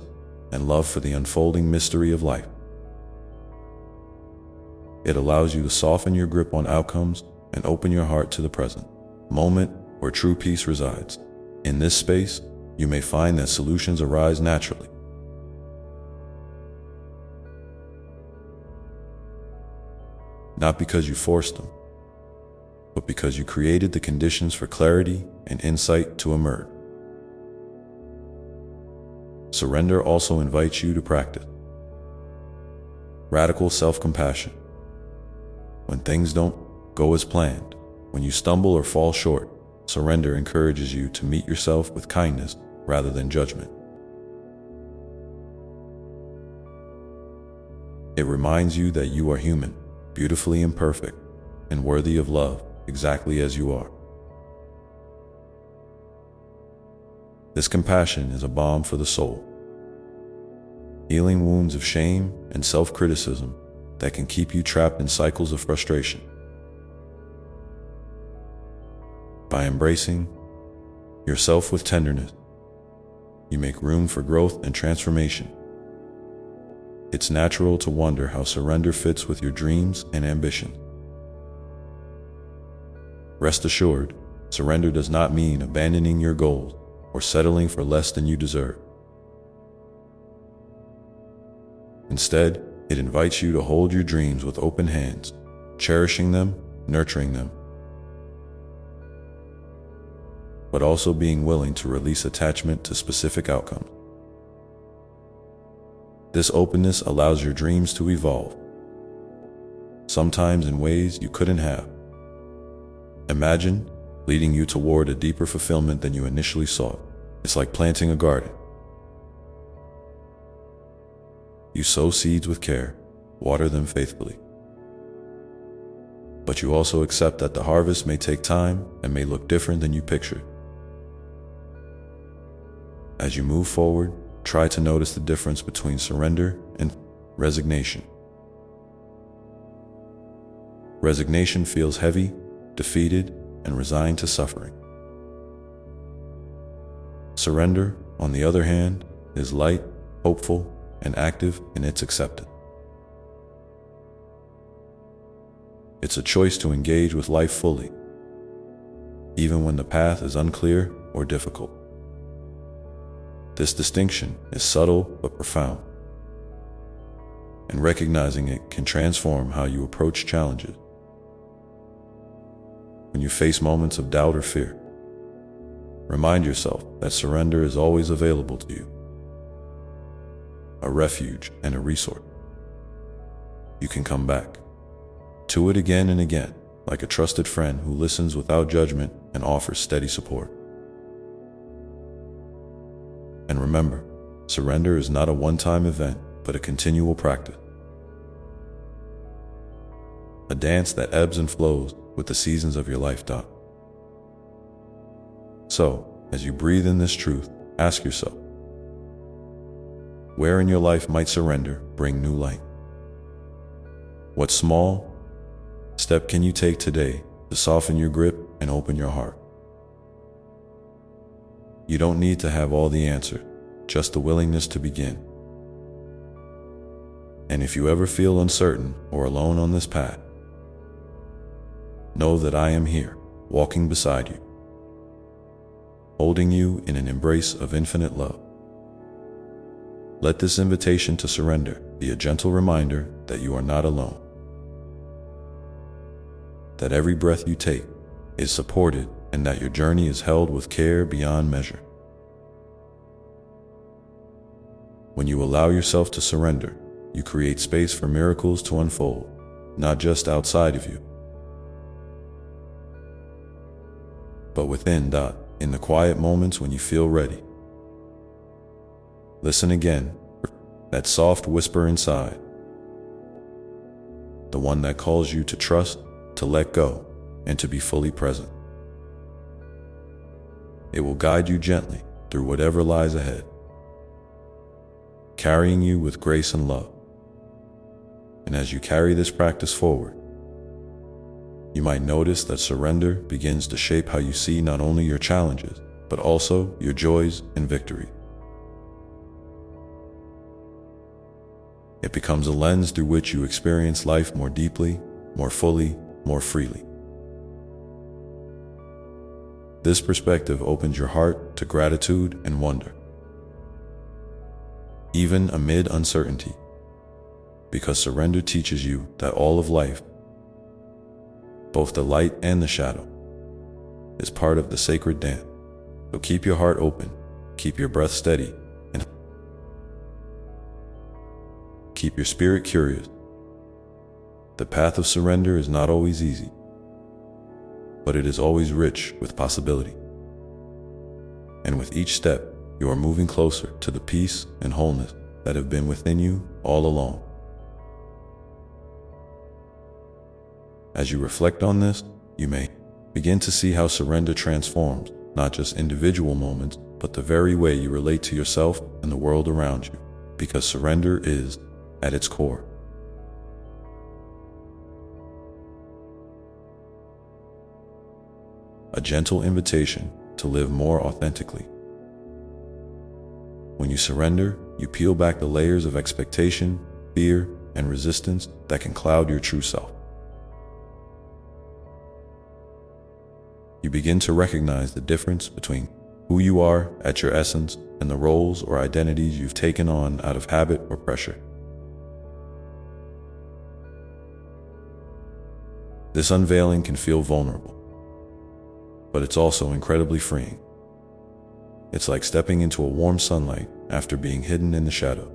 and love for the unfolding mystery of life. It allows you to soften your grip on outcomes and open your heart to the present moment where true peace resides. In this space, you may find that solutions arise naturally. Not because you forced them, but because you created the conditions for clarity and insight to emerge. Surrender also invites you to practice radical self-compassion. When things don't go as planned, when you stumble or fall short, surrender encourages you to meet yourself with kindness rather than judgment. It reminds you that you are human, beautifully imperfect, and worthy of love exactly as you are. This compassion is a balm for the soul, healing wounds of shame and self-criticism that can keep you trapped in cycles of frustration. By embracing yourself with tenderness, you make room for growth and transformation. It's natural to wonder how surrender fits with your dreams and ambitions. Rest assured, surrender does not mean abandoning your goals or settling for less than you deserve. Instead, it invites you to hold your dreams with open hands, cherishing them, nurturing them, but also being willing to release attachment to specific outcomes. This openness allows your dreams to evolve, sometimes in ways you couldn't have imagined, leading you toward a deeper fulfillment than you initially sought. It's like planting a garden. You sow seeds with care, water them faithfully, but you also accept that the harvest may take time and may look different than you pictured. As you move forward, try to notice the difference between surrender and resignation. Resignation feels heavy, defeated, and resigned to suffering. Surrender, on the other hand, is light, hopeful, and active in its acceptance. It's a choice to engage with life fully, even when the path is unclear or difficult. This distinction is subtle but profound, and recognizing it can transform how you approach challenges. When you face moments of doubt or fear, remind yourself that surrender is always available to you, a refuge and a resource. You can come back to it again and again, like a trusted friend who listens without judgment and offers steady support. And remember, surrender is not a one-time event, but a continual practice. A dance that ebbs and flows with the seasons of your life. So, as you breathe in this truth, ask yourself, where in your life might surrender bring new light? What small step can you take today to soften your grip and open your heart? You don't need to have all the answers, just the willingness to begin. And if you ever feel uncertain or alone on this path, know that I am here, walking beside you, holding you in an embrace of infinite love. Let this invitation to surrender be a gentle reminder that you are not alone, that every breath you take is supported, and that your journey is held with care beyond measure. When you allow yourself to surrender, you create space for miracles to unfold, not just outside of you, but within. In the quiet moments when you feel ready, listen again for that soft whisper inside, the one that calls you to trust, to let go, and to be fully present. It will guide you gently through whatever lies ahead, carrying you with grace and love. And as you carry this practice forward, you might notice that surrender begins to shape how you see not only your challenges, but also your joys and victories. It becomes a lens through which you experience life more deeply, more fully, more freely. This perspective opens your heart to gratitude and wonder, even amid uncertainty, because surrender teaches you that all of life, both the light and the shadow, is part of the sacred dance. So keep your heart open, keep your breath steady, and keep your spirit curious. The path of surrender is not always easy, but it is always rich with possibility. And with each step, you are moving closer to the peace and wholeness that have been within you all along. As you reflect on this, you may begin to see how surrender transforms not just individual moments, but the very way you relate to yourself and the world around you, because surrender is, at its core, a gentle invitation to live more authentically. When you surrender, you peel back the layers of expectation, fear, and resistance that can cloud your true self. You begin to recognize the difference between who you are at your essence and the roles or identities you've taken on out of habit or pressure. This unveiling can feel vulnerable, but it's also incredibly freeing. It's like stepping into a warm sunlight after being hidden in the shadow.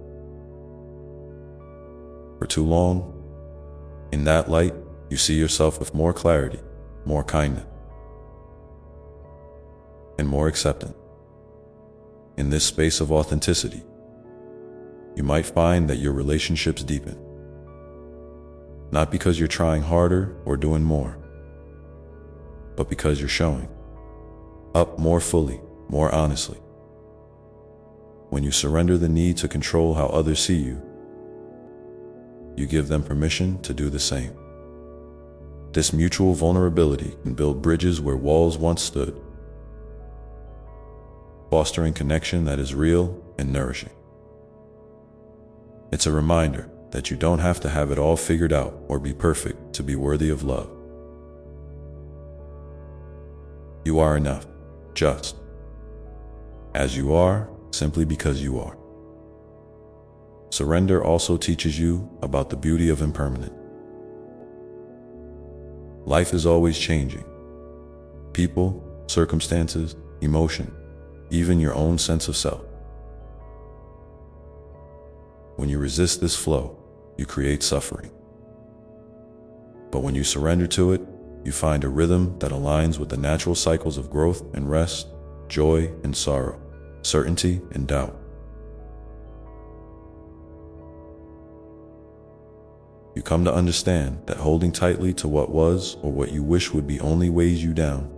For too long, in that light, you see yourself with more clarity, more kindness, and more acceptance. In this space of authenticity, you might find that your relationships deepen. Not because you're trying harder or doing more, but because you're showing up more fully, more honestly. When you surrender the need to control how others see you, you give them permission to do the same. This mutual vulnerability can build bridges where walls once stood, fostering connection that is real and nourishing. It's a reminder that you don't have to have it all figured out or be perfect to be worthy of love. You are enough, just as you are, simply because you are. Surrender also teaches you about the beauty of impermanence. Life is always changing. People, circumstances, emotion, even your own sense of self. When you resist this flow, you create suffering. But when you surrender to it, you find a rhythm that aligns with the natural cycles of growth and rest, joy and sorrow, certainty and doubt. You come to understand that holding tightly to what was or what you wish would be only weighs you down.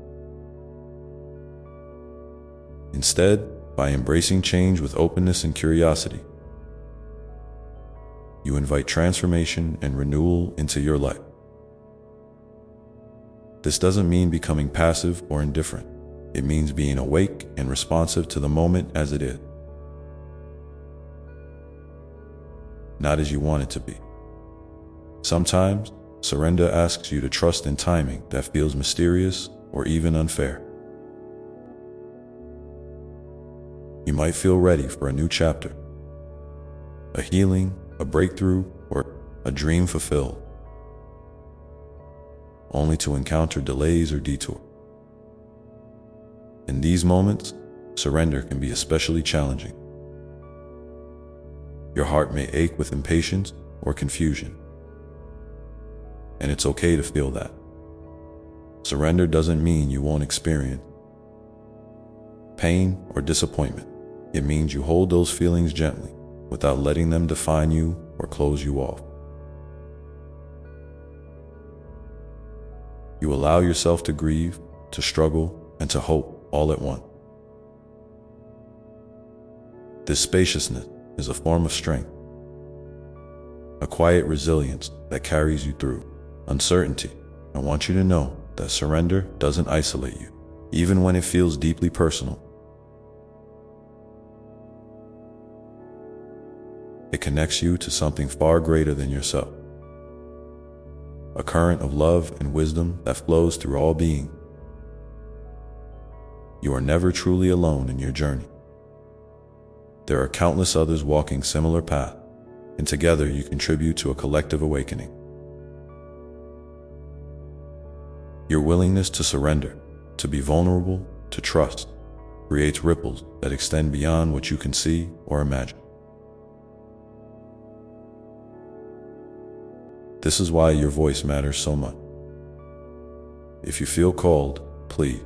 Instead, by embracing change with openness and curiosity, you invite transformation and renewal into your life. This doesn't mean becoming passive or indifferent. It means being awake and responsive to the moment as it is, not as you want it to be. Sometimes, surrender asks you to trust in timing that feels mysterious or even unfair. You might feel ready for a new chapter, a healing, a breakthrough, or a dream fulfilled, only to encounter delays or detours. In these moments, surrender can be especially challenging. Your heart may ache with impatience or confusion, and it's okay to feel that. Surrender doesn't mean you won't experience pain or disappointment. It means you hold those feelings gently, without letting them define you or close you off. You allow yourself to grieve, to struggle, and to hope all at once. This spaciousness is a form of strength, a quiet resilience that carries you through uncertainty. I want you to know that surrender doesn't isolate you, even when it feels deeply personal. It connects you to something far greater than yourself, a current of love and wisdom that flows through all being. You are never truly alone in your journey. There are countless others walking similar paths, and together you contribute to a collective awakening. Your willingness to surrender, to be vulnerable, to trust, creates ripples that extend beyond what you can see or imagine. This is why your voice matters so much. If you feel called, please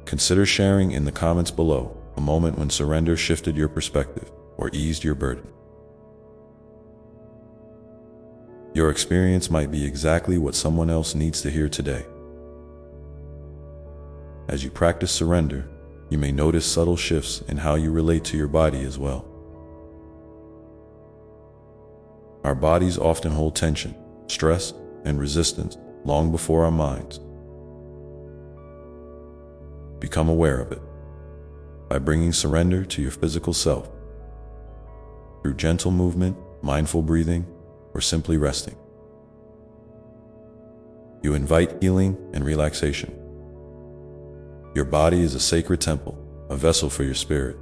consider sharing in the comments below a moment when surrender shifted your perspective or eased your burden. Your experience might be exactly what someone else needs to hear today. As you practice surrender, you may notice subtle shifts in how you relate to your body as well. Our bodies often hold tension, stress, and resistance long before our minds. Become aware of it by bringing surrender to your physical self through gentle movement, mindful breathing, or simply resting. You invite healing and relaxation. Your body is a sacred temple, a vessel for your spirit,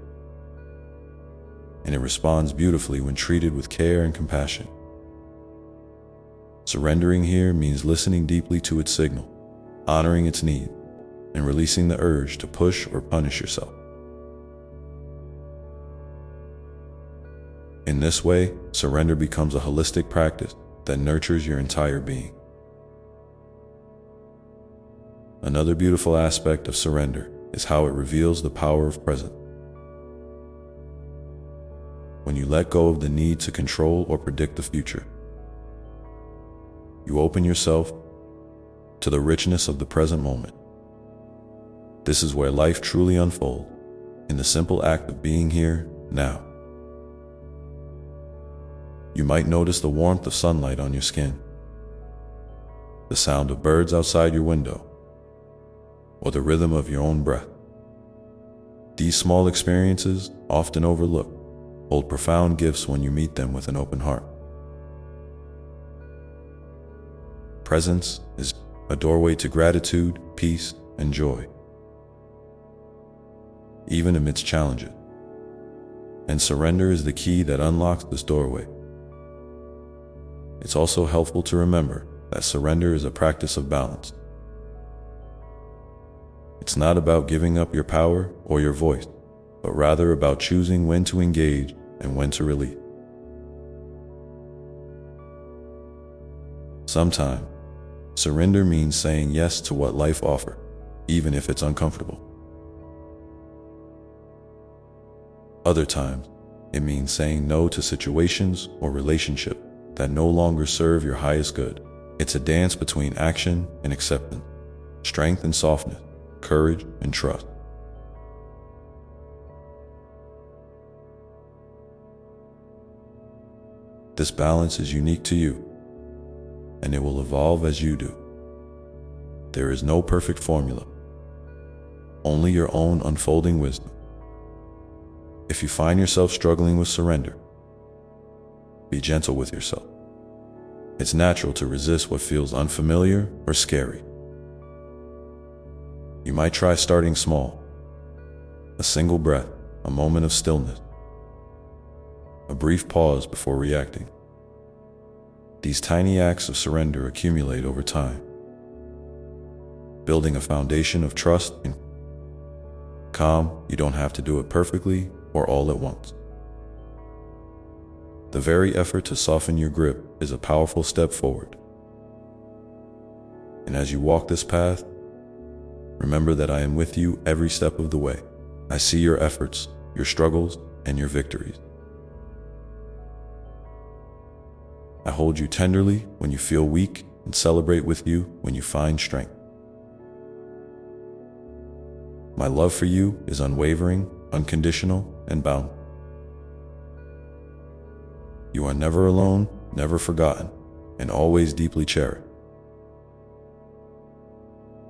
and it responds beautifully when treated with care and compassion. Surrendering here means listening deeply to its signal, honoring its need, and releasing the urge to push or punish yourself. In this way, surrender becomes a holistic practice that nurtures your entire being. Another beautiful aspect of surrender is how it reveals the power of presence. When you let go of the need to control or predict the future, you open yourself to the richness of the present moment. This is where life truly unfolds, in the simple act of being here, now. You might notice the warmth of sunlight on your skin, the sound of birds outside your window, or the rhythm of your own breath. These small experiences, often overlooked, hold profound gifts when you meet them with an open heart. Presence is a doorway to gratitude, peace, and joy, even amidst challenges. And surrender is the key that unlocks this doorway. It's also helpful to remember that surrender is a practice of balance. It's not about giving up your power or your voice, but rather about choosing when to engage and when to release. Sometimes, surrender means saying yes to what life offers, even if it's uncomfortable. Other times, it means saying no to situations or relationships that no longer serve your highest good. It's a dance between action and acceptance, strength and softness, courage and trust. This balance is unique to you, and it will evolve as you do. There is no perfect formula, only your own unfolding wisdom. If you find yourself struggling with surrender, be gentle with yourself. It's natural to resist what feels unfamiliar or scary. You might try starting small, a single breath, a moment of stillness, a brief pause before reacting. These tiny acts of surrender accumulate over time, building a foundation of trust and calm. You don't have to do it perfectly or all at once. The very effort to soften your grip is a powerful step forward. And as you walk this path, remember that I am with you every step of the way. I see your efforts, your struggles, and your victories. I hold you tenderly when you feel weak and celebrate with you when you find strength. My love for you is unwavering, unconditional, and boundless. You are never alone, never forgotten, and always deeply cherished.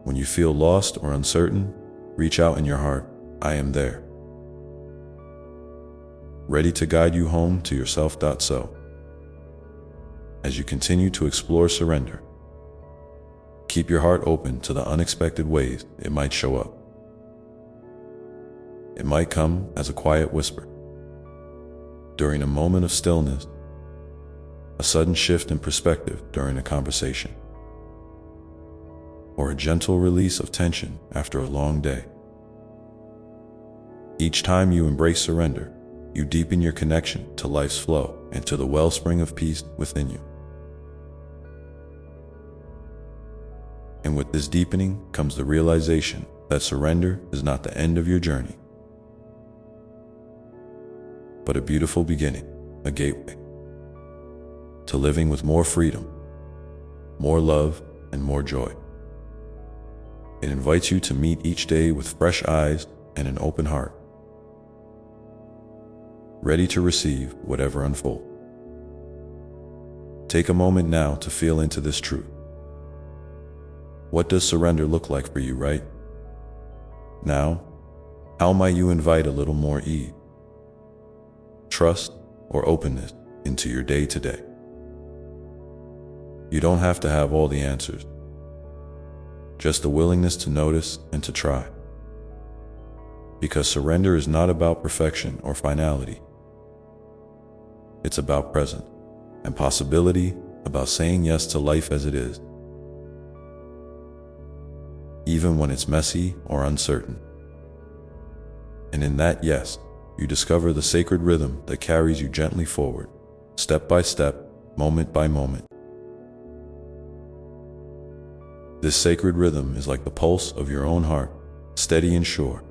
When you feel lost or uncertain, reach out in your heart. I am there, ready to guide you home to yourself. So, as you continue to explore surrender, keep your heart open to the unexpected ways it might show up. It might come as a quiet whisper, during a moment of stillness, a sudden shift in perspective during a conversation, or a gentle release of tension after a long day. Each time you embrace surrender, you deepen your connection to life's flow and to the wellspring of peace within you. And with this deepening comes the realization that surrender is not the end of your journey, but a beautiful beginning, a gateway to living with more freedom, more love, and more joy. It invites you to meet each day with fresh eyes and an open heart, ready to receive whatever unfolds. Take a moment now to feel into this truth. What does surrender look like for you right now? How might you invite a little more ease, trust, or openness into your day-to-day? You don't have to have all the answers, just the willingness to notice and to try. Because surrender is not about perfection or finality. It's about presence and possibility about saying yes to life as it is, even when it's messy or uncertain. And in that yes, you discover the sacred rhythm that carries you gently forward, step by step, moment by moment. This sacred rhythm is like the pulse of your own heart, steady and sure.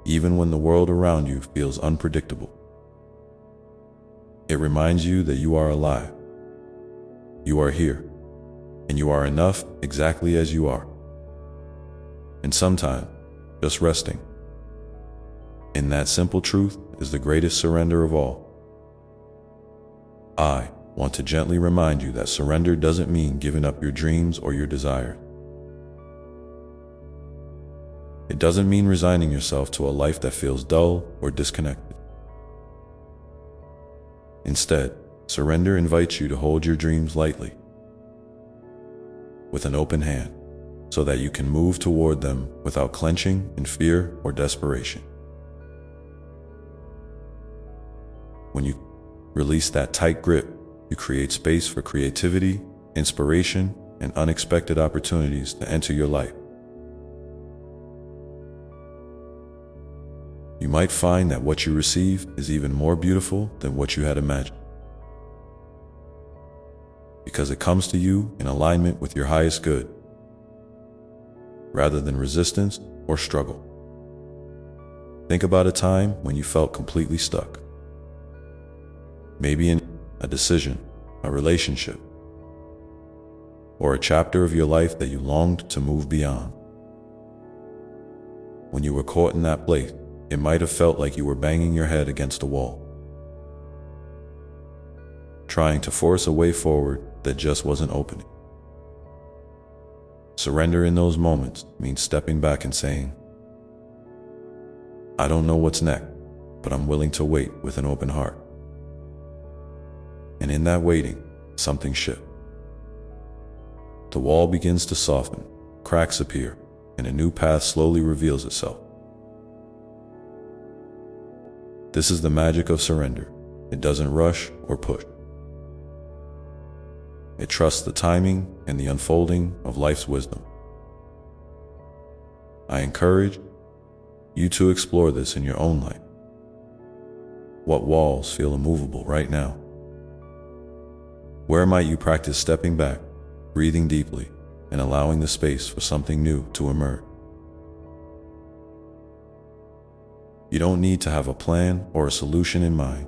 Even when the world around you feels unpredictable, it reminds you that you are alive, you are here, and you are enough exactly as you are. And sometimes, just resting in that simple truth is the greatest surrender of all. I want to gently remind you that surrender doesn't mean giving up your dreams or your desires. It doesn't mean resigning yourself to a life that feels dull or disconnected. Instead, surrender invites you to hold your dreams lightly, with an open hand, so that you can move toward them without clenching in fear or desperation. When you release that tight grip, you create space for creativity, inspiration, and unexpected opportunities to enter your life. You might find that what you receive is even more beautiful than what you had imagined, because it comes to you in alignment with your highest good, rather than resistance or struggle. Think about a time when you felt completely stuck. Maybe in a decision, a relationship, or a chapter of your life that you longed to move beyond. When you were caught in that place, it might have felt like you were banging your head against a wall, trying to force a way forward that just wasn't opening. Surrender in those moments means stepping back and saying, I don't know what's next, but I'm willing to wait with an open heart. And in that waiting, something shifts. The wall begins to soften, cracks appear, and a new path slowly reveals itself. This is the magic of surrender. It doesn't rush or push. It trusts the timing and the unfolding of life's wisdom. I encourage you to explore this in your own life. What walls feel immovable right now? Where might you practice stepping back, breathing deeply, and allowing the space for something new to emerge? You don't need to have a plan or a solution in mind.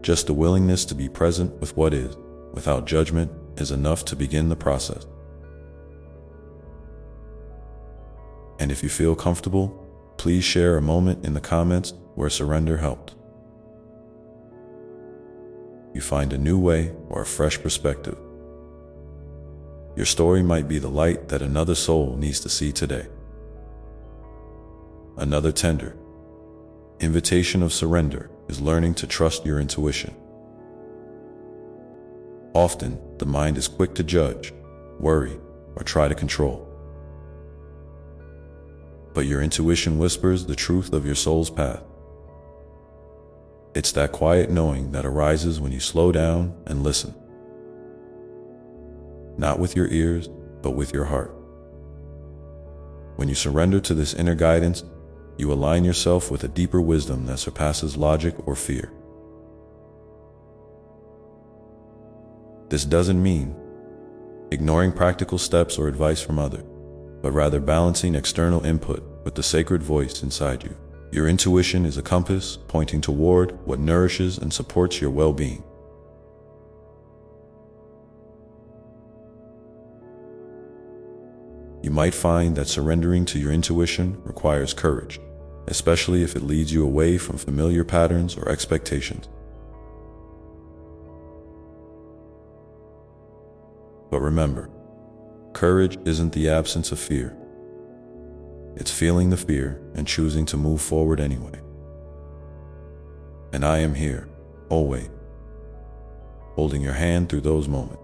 Just the willingness to be present with what is, without judgment, is enough to begin the process. And if you feel comfortable, please share a moment in the comments where surrender helped. You find a new way or a fresh perspective. Your story might be the light that another soul needs to see today. Another tender invitation of surrender is learning to trust your intuition. Often, the mind is quick to judge, worry, or try to control. But your intuition whispers the truth of your soul's path. It's that quiet knowing that arises when you slow down and listen. Not with your ears, but with your heart. When you surrender to this inner guidance, you align yourself with a deeper wisdom that surpasses logic or fear. This doesn't mean ignoring practical steps or advice from others, but rather balancing external input with the sacred voice inside you. Your intuition is a compass pointing toward what nourishes and supports your well-being. You might find that surrendering to your intuition requires courage, especially if it leads you away from familiar patterns or expectations. But remember, courage isn't the absence of fear. It's feeling the fear and choosing to move forward anyway. And I am here, always, holding your hand through those moments,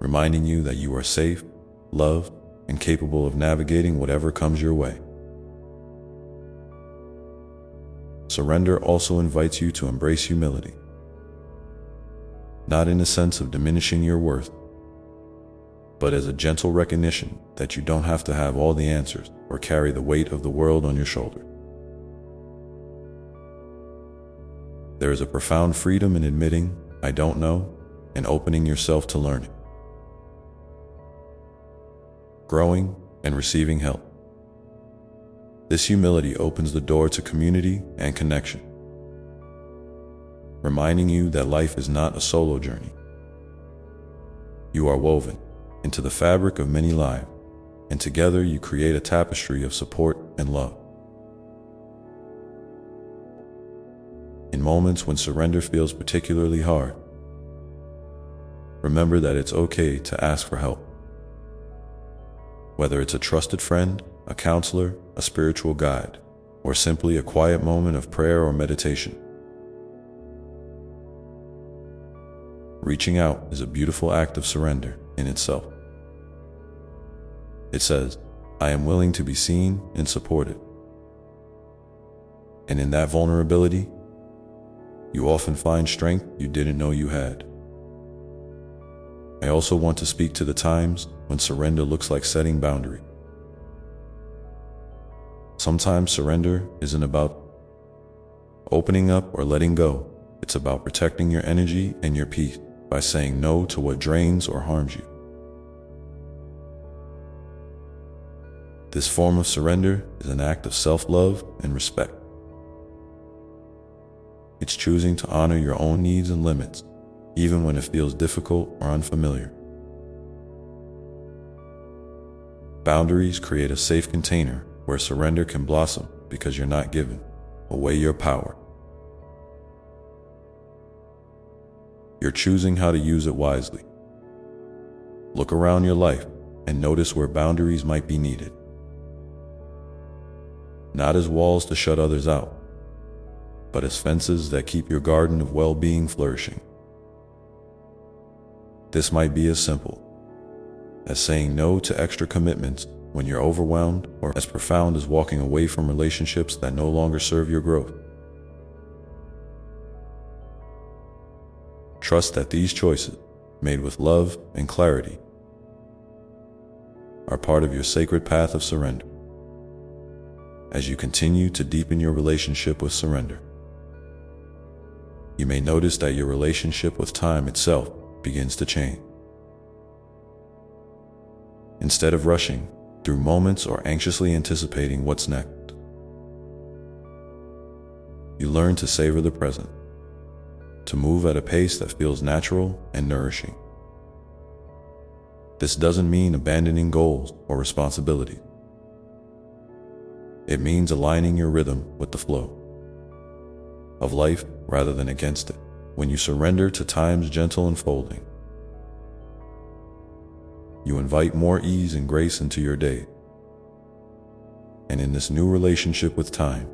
reminding you that you are safe, loved, and capable of navigating whatever comes your way. Surrender also invites you to embrace humility. not in a sense of diminishing your worth, but as a gentle recognition that you don't have to have all the answers or carry the weight of the world on your shoulders. There is a profound freedom in admitting, "I don't know," and opening yourself to learning, growing, and receiving help. This humility opens the door to community and connection, reminding you that life is not a solo journey. You are woven into the fabric of many lives, and together you create a tapestry of support and love. In moments when surrender feels particularly hard, remember that it's okay to ask for help. Whether it's a trusted friend, a counselor, a spiritual guide, or simply a quiet moment of prayer or meditation. Reaching out is a beautiful act of surrender in itself. It says, "I am willing to be seen and supported." And in that vulnerability, you often find strength you didn't know you had. I also want to speak to the times when surrender looks like setting boundaries. Sometimes surrender isn't about opening up or letting go. It's about protecting your energy and your peace by saying no to what drains or harms you. This form of surrender is an act of self-love and respect. It's choosing to honor your own needs and limits, even when it feels difficult or unfamiliar. Boundaries create a safe container where surrender can blossom because you're not giving away your power. You're choosing how to use it wisely. Look around your life and notice where boundaries might be needed. Not as walls to shut others out, but as fences that keep your garden of well-being flourishing. This might be as simple as saying no to extra commitments when you're overwhelmed, or as profound as walking away from relationships that no longer serve your growth. Trust that these choices, made with love and clarity, are part of your sacred path of surrender. As you continue to deepen your relationship with surrender, you may notice that your relationship with time itself begins to change. Instead of rushing through moments or anxiously anticipating what's next, you learn to savor the present, to move at a pace that feels natural and nourishing. This doesn't mean abandoning goals or responsibilities. It means aligning your rhythm with the flow of life rather than against it. When you surrender to time's gentle unfolding, you invite more ease and grace into your day. And in this new relationship with time,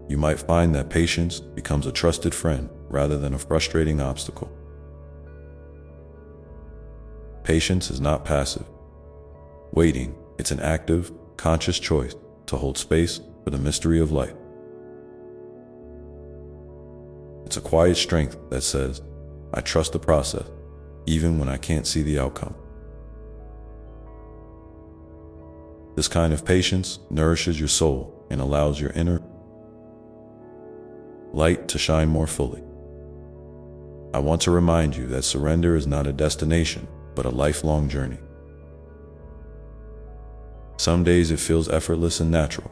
you might find that patience becomes a trusted friend rather than a frustrating obstacle. Patience is not passive waiting, it's an active, conscious choice to hold space for the mystery of life. It's a quiet strength that says, "I trust the process, even when I can't see the outcome." This kind of patience nourishes your soul and allows your inner light to shine more fully. I want to remind you that surrender is not a destination, but a lifelong journey. Some days it feels effortless and natural,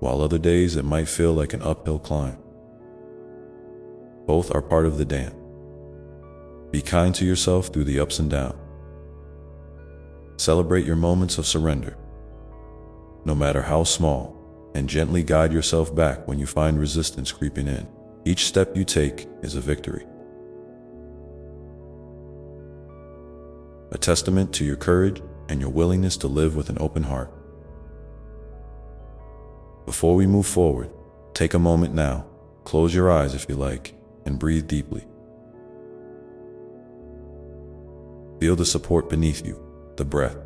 while other days it might feel like an uphill climb. Both are part of the dance. Be kind to yourself through the ups and downs. Celebrate your moments of surrender, no matter how small, and gently guide yourself back when you find resistance creeping in. Each step you take is a victory, a testament to your courage and your willingness to live with an open heart. Before we move forward, take a moment now, close your eyes if you like, and breathe deeply. Feel the support beneath you, the breath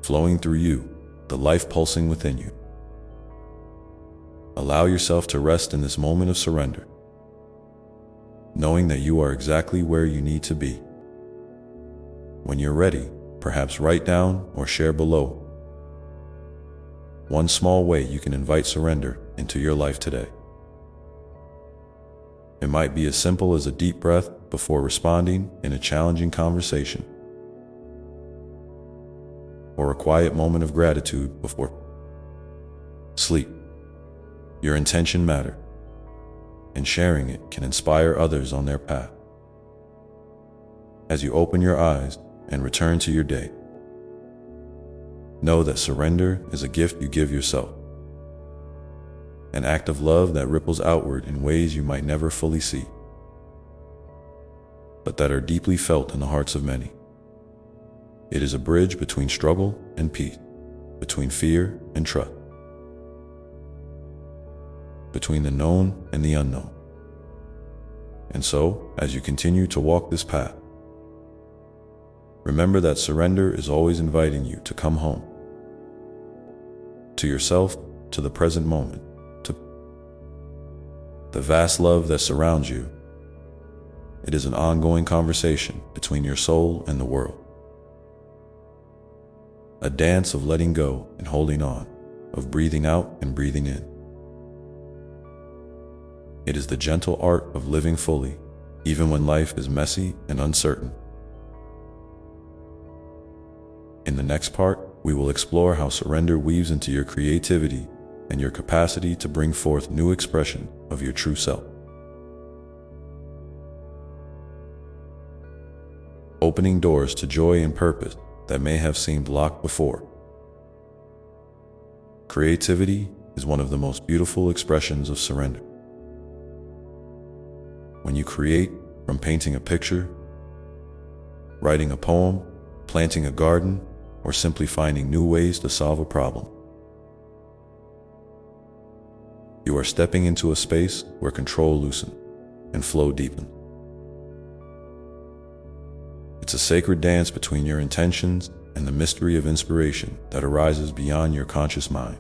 flowing through you, the life pulsing within you. Allow yourself to rest in this moment of surrender. knowing that you are exactly where you need to be. When you're ready, perhaps write down or share below one small way you can invite surrender into your life today. It might be as simple as a deep breath before responding in a challenging conversation, or a quiet moment of gratitude before sleep. Your intention matters, and sharing it can inspire others on their path. As you open your eyes and return to your day, know that surrender is a gift you give yourself, an act of love that ripples outward in ways you might never fully see, but that are deeply felt in the hearts of many. It is a bridge between struggle and peace, between fear and trust, between the known and the unknown. And so, as you continue to walk this path, remember that surrender is always inviting you to come home, to yourself, to the present moment, to the vast love that surrounds you. It is an ongoing conversation between your soul and the world, a dance of letting go and holding on, of breathing out and breathing in. It is the gentle art of living fully, even when life is messy and uncertain. In the next part, we will explore how surrender weaves into your creativity and your capacity to bring forth new expression of your true self. Opening doors to joy and purpose that may have seemed locked before. Creativity is one of the most beautiful expressions of surrender. When you create, from painting a picture, writing a poem, planting a garden, or simply finding new ways to solve a problem, you are stepping into a space where control loosens and flow deepens. It's a sacred dance between your intentions and the mystery of inspiration that arises beyond your conscious mind.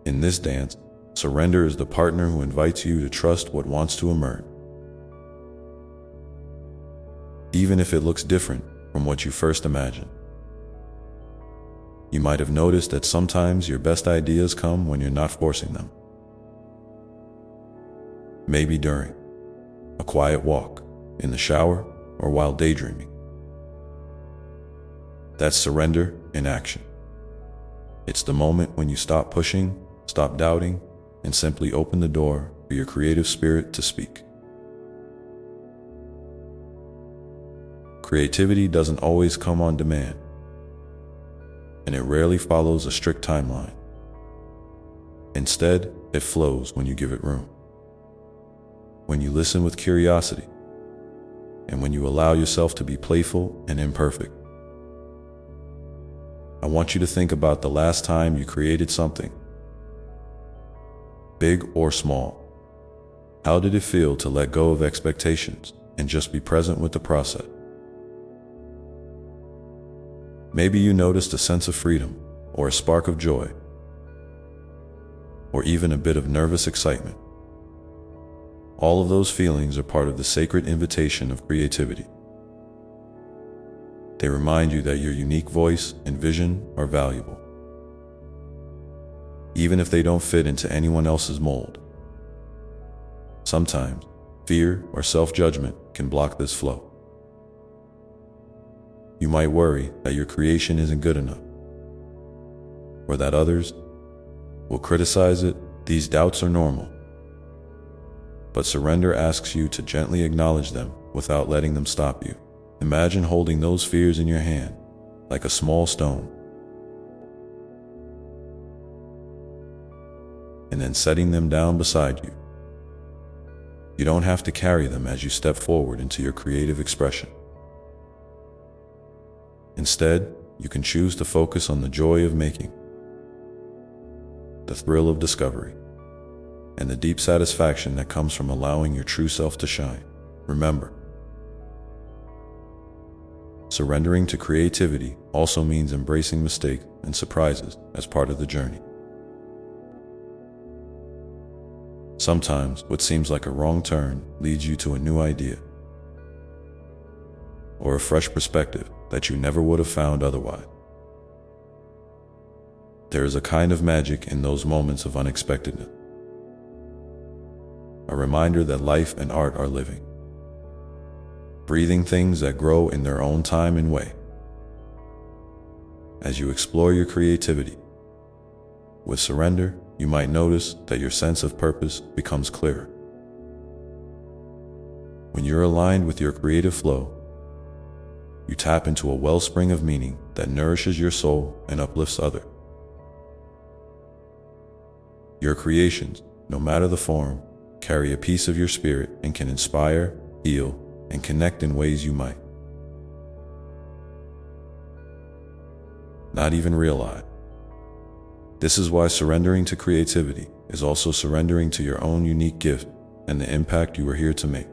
In this dance, surrender is the partner who invites you to trust what wants to emerge, even if it looks different from what you first imagined. You might have noticed that sometimes your best ideas come when you're not forcing them. Maybe during a quiet walk, in the shower, or while daydreaming. That's surrender in action. It's the moment when you stop pushing, stop doubting, and simply open the door for your creative spirit to speak. Creativity doesn't always come on demand, and it rarely follows a strict timeline. Instead, it flows when you give it room, when you listen with curiosity, and when you allow yourself to be playful and imperfect. I want you to think about the last time you created something, big or small. How did it feel to let go of expectations and just be present with the process? Maybe you noticed a sense of freedom, or a spark of joy, or even a bit of nervous excitement. All of those feelings are part of the sacred invitation of creativity. They remind you that your unique voice and vision are valuable, even if they don't fit into anyone else's mold. Sometimes, fear or self-judgment can block this flow. You might worry that your creation isn't good enough, or that others will criticize it. These doubts are normal. But surrender asks you to gently acknowledge them without letting them stop you. Imagine holding those fears in your hand, like a small stone, and then setting them down beside you. You don't have to carry them as you step forward into your creative expression. Instead, you can choose to focus on the joy of making, the thrill of discovery, and the deep satisfaction that comes from allowing your true self to shine. Remember, surrendering to creativity also means embracing mistakes and surprises as part of the journey. Sometimes what seems like a wrong turn leads you to a new idea or a fresh perspective that you never would have found otherwise. There is a kind of magic in those moments of unexpectedness, a reminder that life and art are living, breathing things that grow in their own time and way. As you explore your creativity with surrender, you might notice that your sense of purpose becomes clearer. When you're aligned with your creative flow, you tap into a wellspring of meaning that nourishes your soul and uplifts others. Your creations, no matter the form, carry a piece of your spirit and can inspire, heal, and connect in ways you might not even realize. This is why surrendering to creativity is also surrendering to your own unique gift and the impact you are here to make.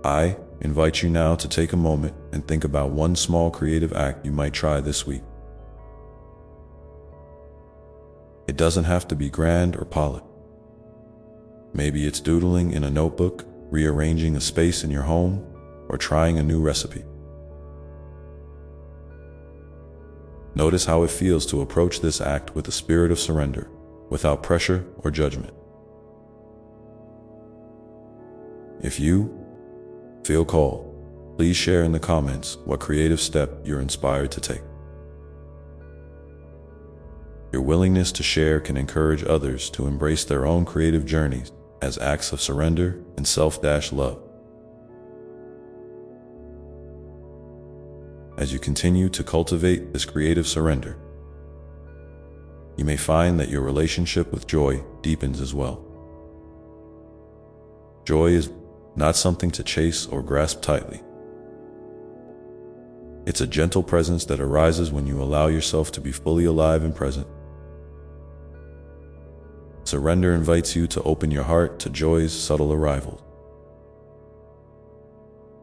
I invite you now to take a moment and think about one small creative act you might try this week. It doesn't have to be grand or polished. Maybe it's doodling in a notebook, rearranging a space in your home, or trying a new recipe. Notice how it feels to approach this act with a spirit of surrender, without pressure or judgment. If you feel called, please share in the comments what creative step you're inspired to take. Your willingness to share can encourage others to embrace their own creative journeys as acts of surrender and self-love. As you continue to cultivate this creative surrender, you may find that your relationship with joy deepens as well. Joy is not something to chase or grasp tightly. It's a gentle presence that arises when you allow yourself to be fully alive and present. Surrender invites you to open your heart to joy's subtle arrivals.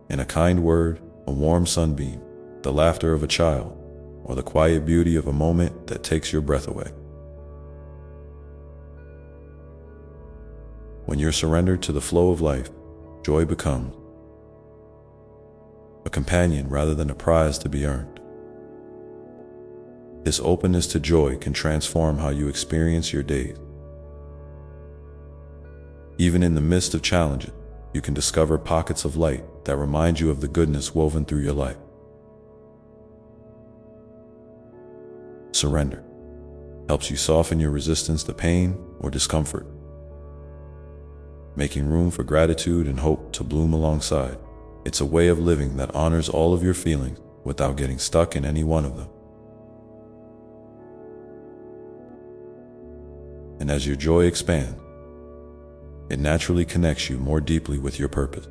In a kind word, a warm sunbeam, the laughter of a child, or the quiet beauty of a moment that takes your breath away. When you're surrendered to the flow of life, joy becomes a companion rather than a prize to be earned. This openness to joy can transform how you experience your days. Even in the midst of challenges, you can discover pockets of light that remind you of the goodness woven through your life. Surrender helps you soften your resistance to pain or discomfort, making room for gratitude and hope to bloom alongside. It's a way of living that honors all of your feelings without getting stuck in any one of them. And as your joy expands, it naturally connects you more deeply with your purpose.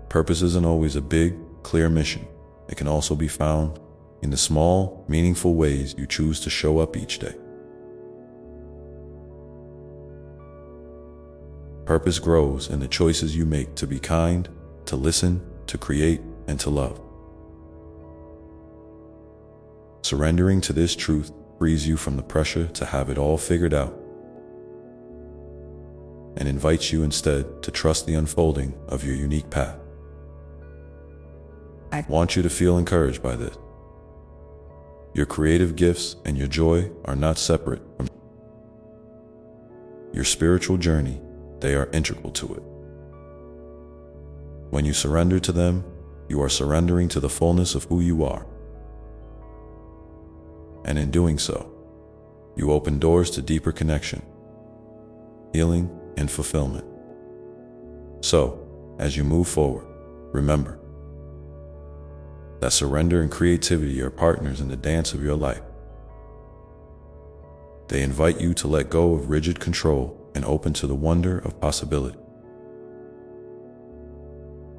Purpose isn't always a big, clear mission. It can also be found in the small, meaningful ways you choose to show up each day. Purpose grows in the choices you make to be kind, to listen, to create, and to love. Surrendering to this truth frees you from the pressure to have it all figured out and invites you instead to trust the unfolding of your unique path. I want you to feel encouraged by this. Your creative gifts and your joy are not separate from your spiritual journey. They are integral to it. When you surrender to them, you are surrendering to the fullness of who you are. And in doing so, you open doors to deeper connection, healing, and fulfillment. So, as you move forward, remember that surrender and creativity are partners in the dance of your life. They invite you to let go of rigid control and open to the wonder of possibility.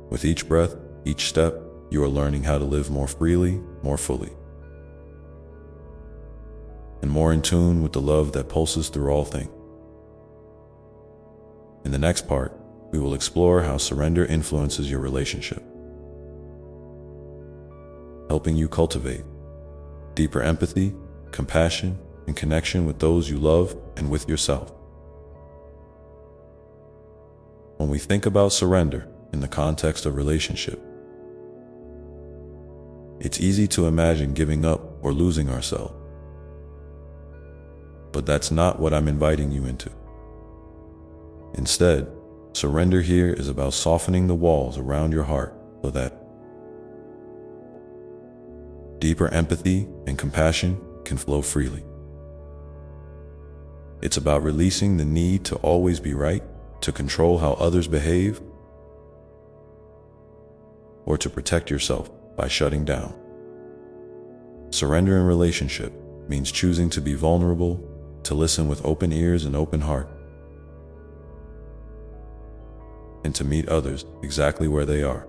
With each breath, each step, you are learning how to live more freely, more fully, and more in tune with the love that pulses through all things. In the next part, we will explore how surrender influences your relationship, helping you cultivate deeper empathy, compassion, in connection with those you love and with yourself. When we think about surrender in the context of relationship, it's easy to imagine giving up or losing ourselves. But that's not what I'm inviting you into. Instead, surrender here is about softening the walls around your heart so that deeper empathy and compassion can flow freely. It's about releasing the need to always be right, to control how others behave, or to protect yourself by shutting down. Surrender in relationship means choosing to be vulnerable, to listen with open ears and open heart, and to meet others exactly where they are,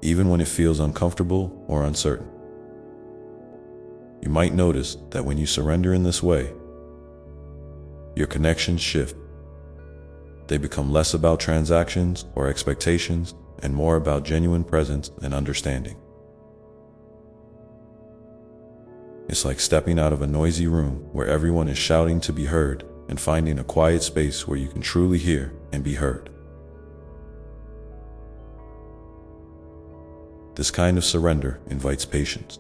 even when it feels uncomfortable or uncertain. You might notice that when you surrender in this way, your connections shift. They become less about transactions or expectations and more about genuine presence and understanding. It's like stepping out of a noisy room where everyone is shouting to be heard and finding a quiet space where you can truly hear and be heard. This kind of surrender invites patience,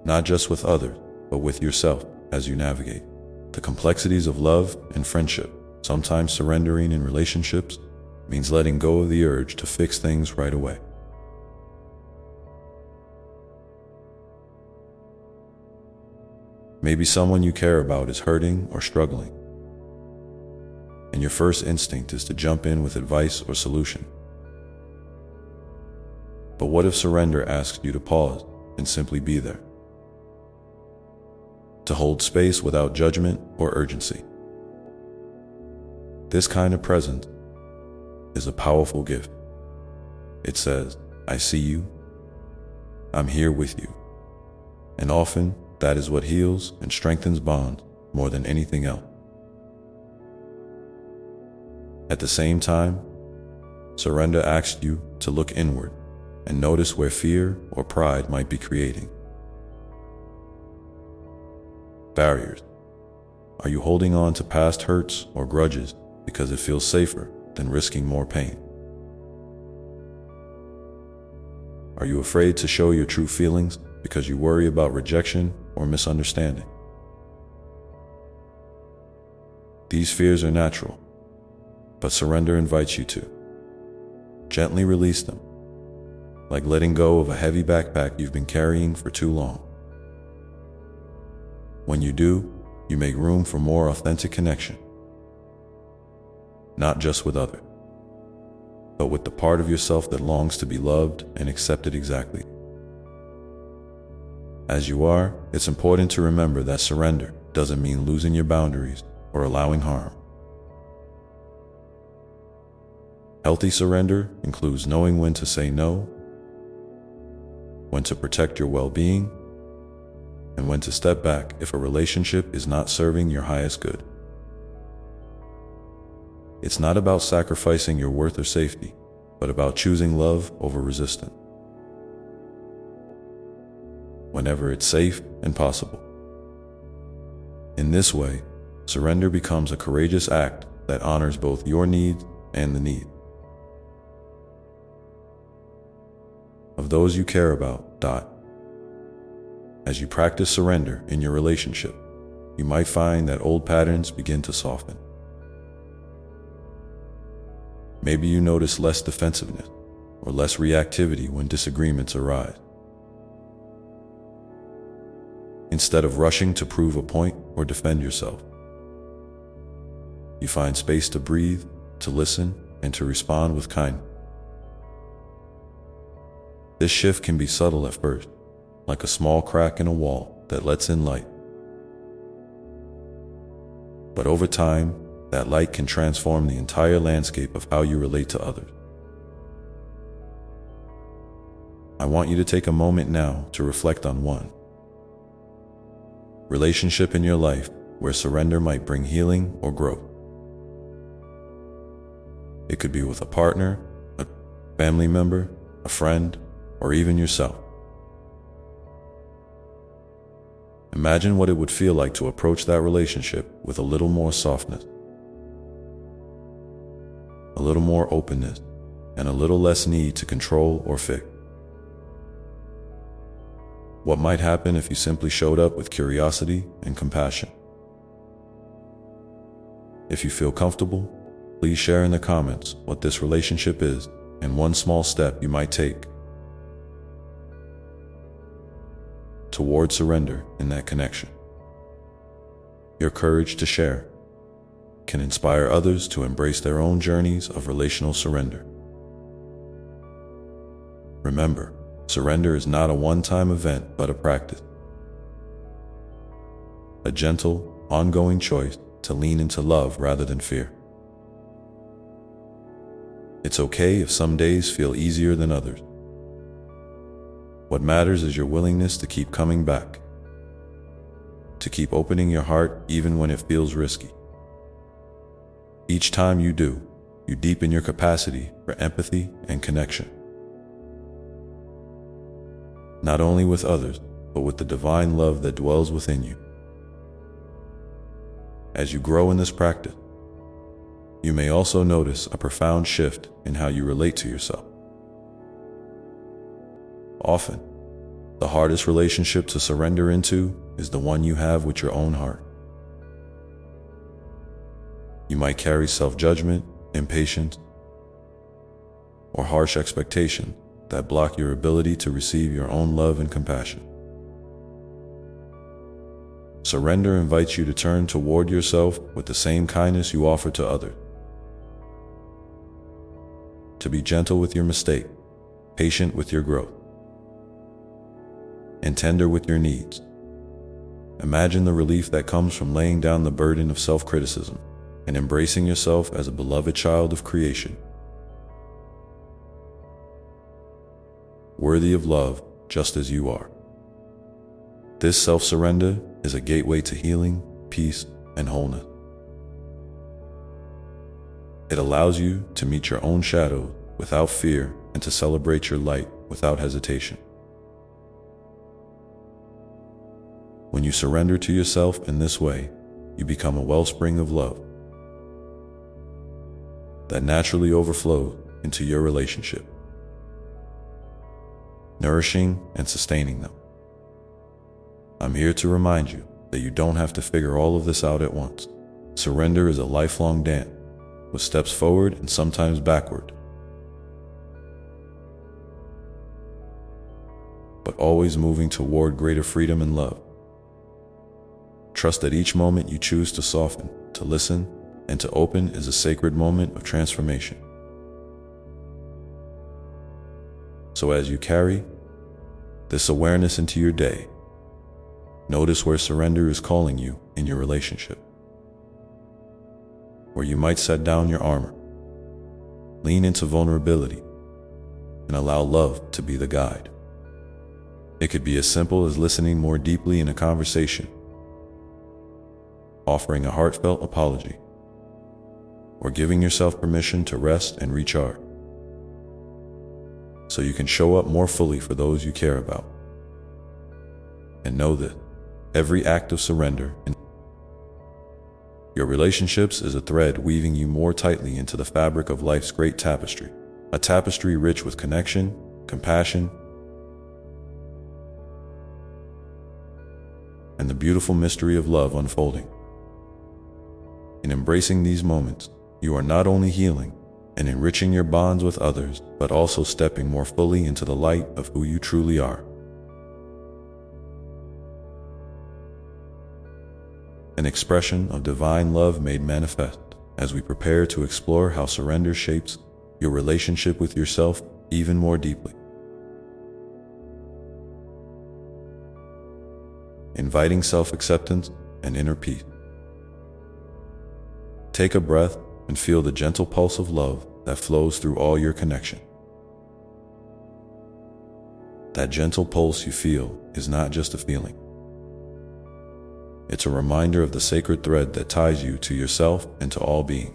not just with others, but with yourself as you navigate the complexities of love and friendship. Sometimes surrendering in relationships means letting go of the urge to fix things right away. Maybe someone you care about is hurting or struggling, and your first instinct is to jump in with advice or solution. But what if surrender asks you to pause and simply be there? To hold space without judgment or urgency. This kind of presence is a powerful gift. It says, I see you, I'm here with you. And often, that is what heals and strengthens bonds more than anything else. At the same time, surrender asks you to look inward and notice where fear or pride might be creating barriers. Are you holding on to past hurts or grudges because it feels safer than risking more pain? Are you afraid to show your true feelings because you worry about rejection or misunderstanding? These fears are natural, but surrender invites you to gently release them, like letting go of a heavy backpack you've been carrying for too long. When you do, you make room for more authentic connection, not just with others, but with the part of yourself that longs to be loved and accepted exactly as you are. It's important to remember that surrender doesn't mean losing your boundaries or allowing harm. Healthy surrender includes knowing when to say no, when to protect your well-being, and when to step back if a relationship is not serving your highest good. It's not about sacrificing your worth or safety, but about choosing love over resistance, whenever it's safe and possible. In this way, surrender becomes a courageous act that honors both your needs and the need of those you care about. As you practice surrender in your relationship, you might find that old patterns begin to soften. Maybe you notice less defensiveness or less reactivity when disagreements arise. Instead of rushing to prove a point or defend yourself, you find space to breathe, to listen, and to respond with kindness. This shift can be subtle at first, like a small crack in a wall that lets in light. But over time, that light can transform the entire landscape of how you relate to others. I want you to take a moment now to reflect on one relationship in your life where surrender might bring healing or growth. It could be with a partner, a family member, a friend, or even yourself. Imagine what it would feel like to approach that relationship with a little more softness, a little more openness, and a little less need to control or fix. What might happen if you simply showed up with curiosity and compassion? If you feel comfortable, please share in the comments what this relationship is and one small step you might take toward surrender in that connection. Your courage to share can inspire others to embrace their own journeys of relational surrender. Remember, surrender is not a one-time event, but a practice. A gentle, ongoing choice to lean into love rather than fear. It's okay if some days feel easier than others. What matters is your willingness to keep coming back, to keep opening your heart even when it feels risky. Each time you do, you deepen your capacity for empathy and connection. Not only with others, but with the divine love that dwells within you. As you grow in this practice, you may also notice a profound shift in how you relate to yourself. Often, the hardest relationship to surrender into is the one you have with your own heart. You might carry self-judgment, impatience, or harsh expectations that block your ability to receive your own love and compassion. Surrender invites you to turn toward yourself with the same kindness you offer to others. To be gentle with your mistake, patient with your growth, and tender with your needs. Imagine the relief that comes from laying down the burden of self-criticism and embracing yourself as a beloved child of creation, worthy of love just as you are. This self-surrender is a gateway to healing, peace, and wholeness. It allows you to meet your own shadow without fear and to celebrate your light without hesitation. When you surrender to yourself in this way, you become a wellspring of love that naturally overflows into your relationship, nourishing and sustaining them. I'm here to remind you that you don't have to figure all of this out at once. Surrender is a lifelong dance, with steps forward and sometimes backward, but always moving toward greater freedom and love. Trust that each moment you choose to soften, to listen, and to open is a sacred moment of transformation. So as you carry this awareness into your day, notice where surrender is calling you in your relationship, where you might set down your armor, lean into vulnerability, and allow love to be the guide. It could be as simple as listening more deeply in a conversation, offering a heartfelt apology, or giving yourself permission to rest and recharge, so you can show up more fully for those you care about. And know that every act of surrender in your relationships is a thread weaving you more tightly into the fabric of life's great tapestry, a tapestry rich with connection, compassion, and the beautiful mystery of love unfolding. In embracing these moments, you are not only healing and enriching your bonds with others, but also stepping more fully into the light of who you truly are. An expression of divine love made manifest as we prepare to explore how surrender shapes your relationship with yourself even more deeply. Inviting self-acceptance and inner peace. Take a breath and feel the gentle pulse of love that flows through all your connection. That gentle pulse you feel is not just a feeling. It's a reminder of the sacred thread that ties you to yourself and to all being.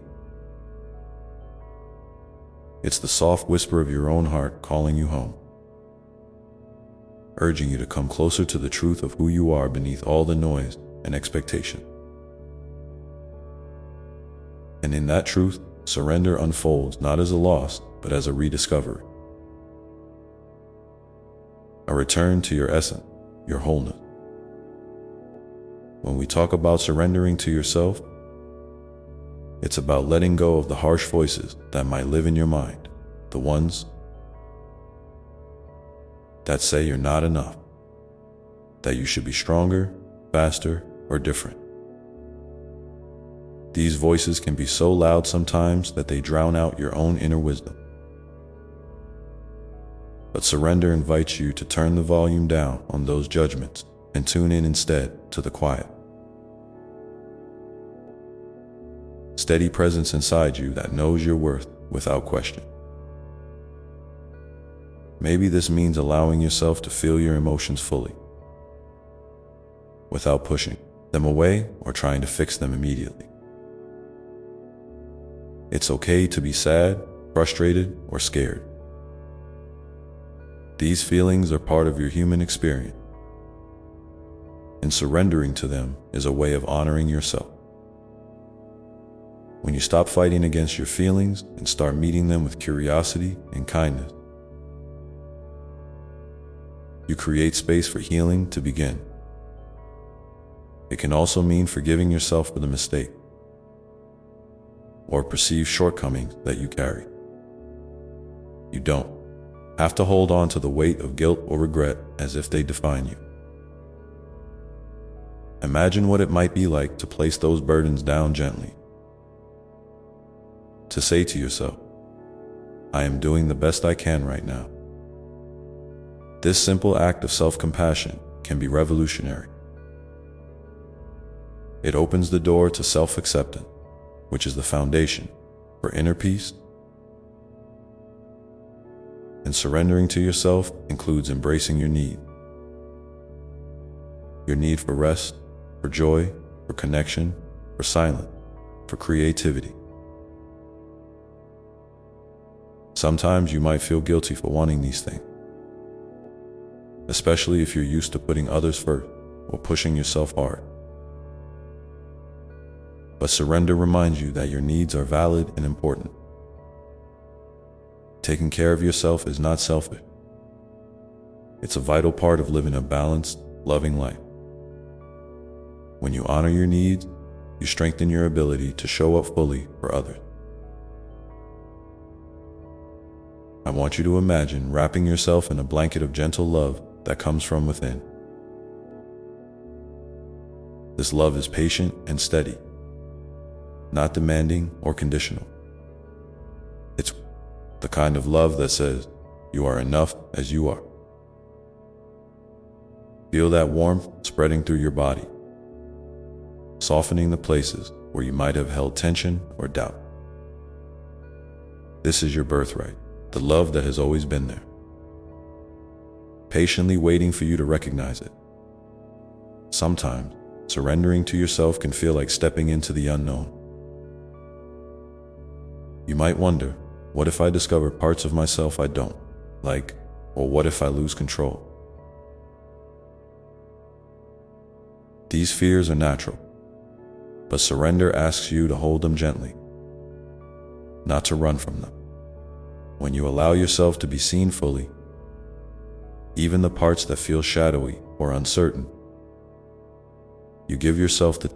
It's the soft whisper of your own heart calling you home. urging you to come closer to the truth of who you are beneath all the noise and expectation. And in that truth, surrender unfolds not as a loss, but as a rediscovery. A return to your essence, your wholeness. When we talk about surrendering to yourself, it's about letting go of the harsh voices that might live in your mind, the ones that say you're not enough, that you should be stronger, faster, or different. These voices can be so loud sometimes that they drown out your own inner wisdom. But surrender invites you to turn the volume down on those judgments and tune in instead to the quiet, steady presence inside you that knows your worth without question. Maybe this means allowing yourself to feel your emotions fully, without pushing them away or trying to fix them immediately. It's okay to be sad, frustrated, or scared. These feelings are part of your human experience, and surrendering to them is a way of honoring yourself. When you stop fighting against your feelings and start meeting them with curiosity and kindness, you create space for healing to begin. It can also mean forgiving yourself for the mistake or perceived shortcomings that you carry. You don't have to hold on to the weight of guilt or regret as if they define you. Imagine what it might be like to place those burdens down gently. To say to yourself, I am doing the best I can right now. This simple act of self-compassion can be revolutionary. It opens the door to self-acceptance, which is the foundation for inner peace. And surrendering to yourself includes embracing your need for rest, for joy, for connection, for silence, for creativity. Sometimes you might feel guilty for wanting these things, especially if you're used to putting others first or pushing yourself hard. But surrender reminds you that your needs are valid and important. Taking care of yourself is not selfish. It's a vital part of living a balanced, loving life. When you honor your needs, you strengthen your ability to show up fully for others. I want you to imagine wrapping yourself in a blanket of gentle love that comes from within. This love is patient and steady, not demanding or conditional. It's the kind of love that says, you are enough as you are. Feel that warmth spreading through your body, softening the places where you might have held tension or doubt. This is your birthright, the love that has always been there, patiently waiting for you to recognize it. Sometimes, surrendering to yourself can feel like stepping into the unknown. You might wonder, what if I discover parts of myself I don't like, or what if I lose control? These fears are natural, but surrender asks you to hold them gently, not to run from them. When you allow yourself to be seen fully, even the parts that feel shadowy or uncertain, you give yourself the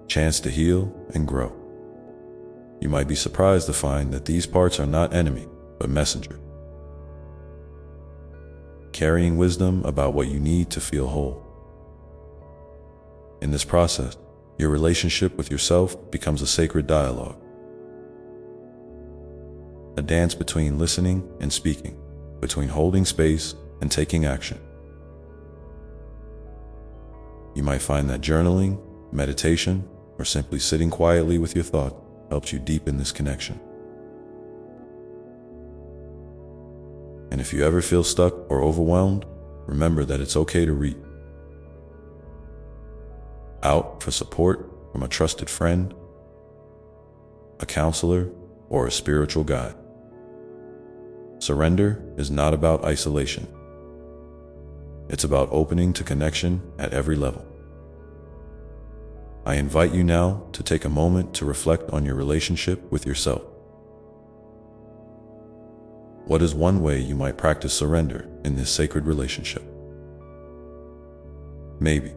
chance to heal and grow. You might be surprised to find that these parts are not enemy, but messenger, carrying wisdom about what you need to feel whole. In this process, your relationship with yourself becomes a sacred dialogue, a dance between listening and speaking, between holding space and taking action. You might find that journaling, meditation, or simply sitting quietly with your thoughts helps you deepen this connection. And if you ever feel stuck or overwhelmed, remember that it's okay to reach out for support from a trusted friend, a counselor, or a spiritual guide. Surrender is not about isolation. It's about opening to connection at every level. I invite you now to take a moment to reflect on your relationship with yourself. What is one way you might practice surrender in this sacred relationship? Maybe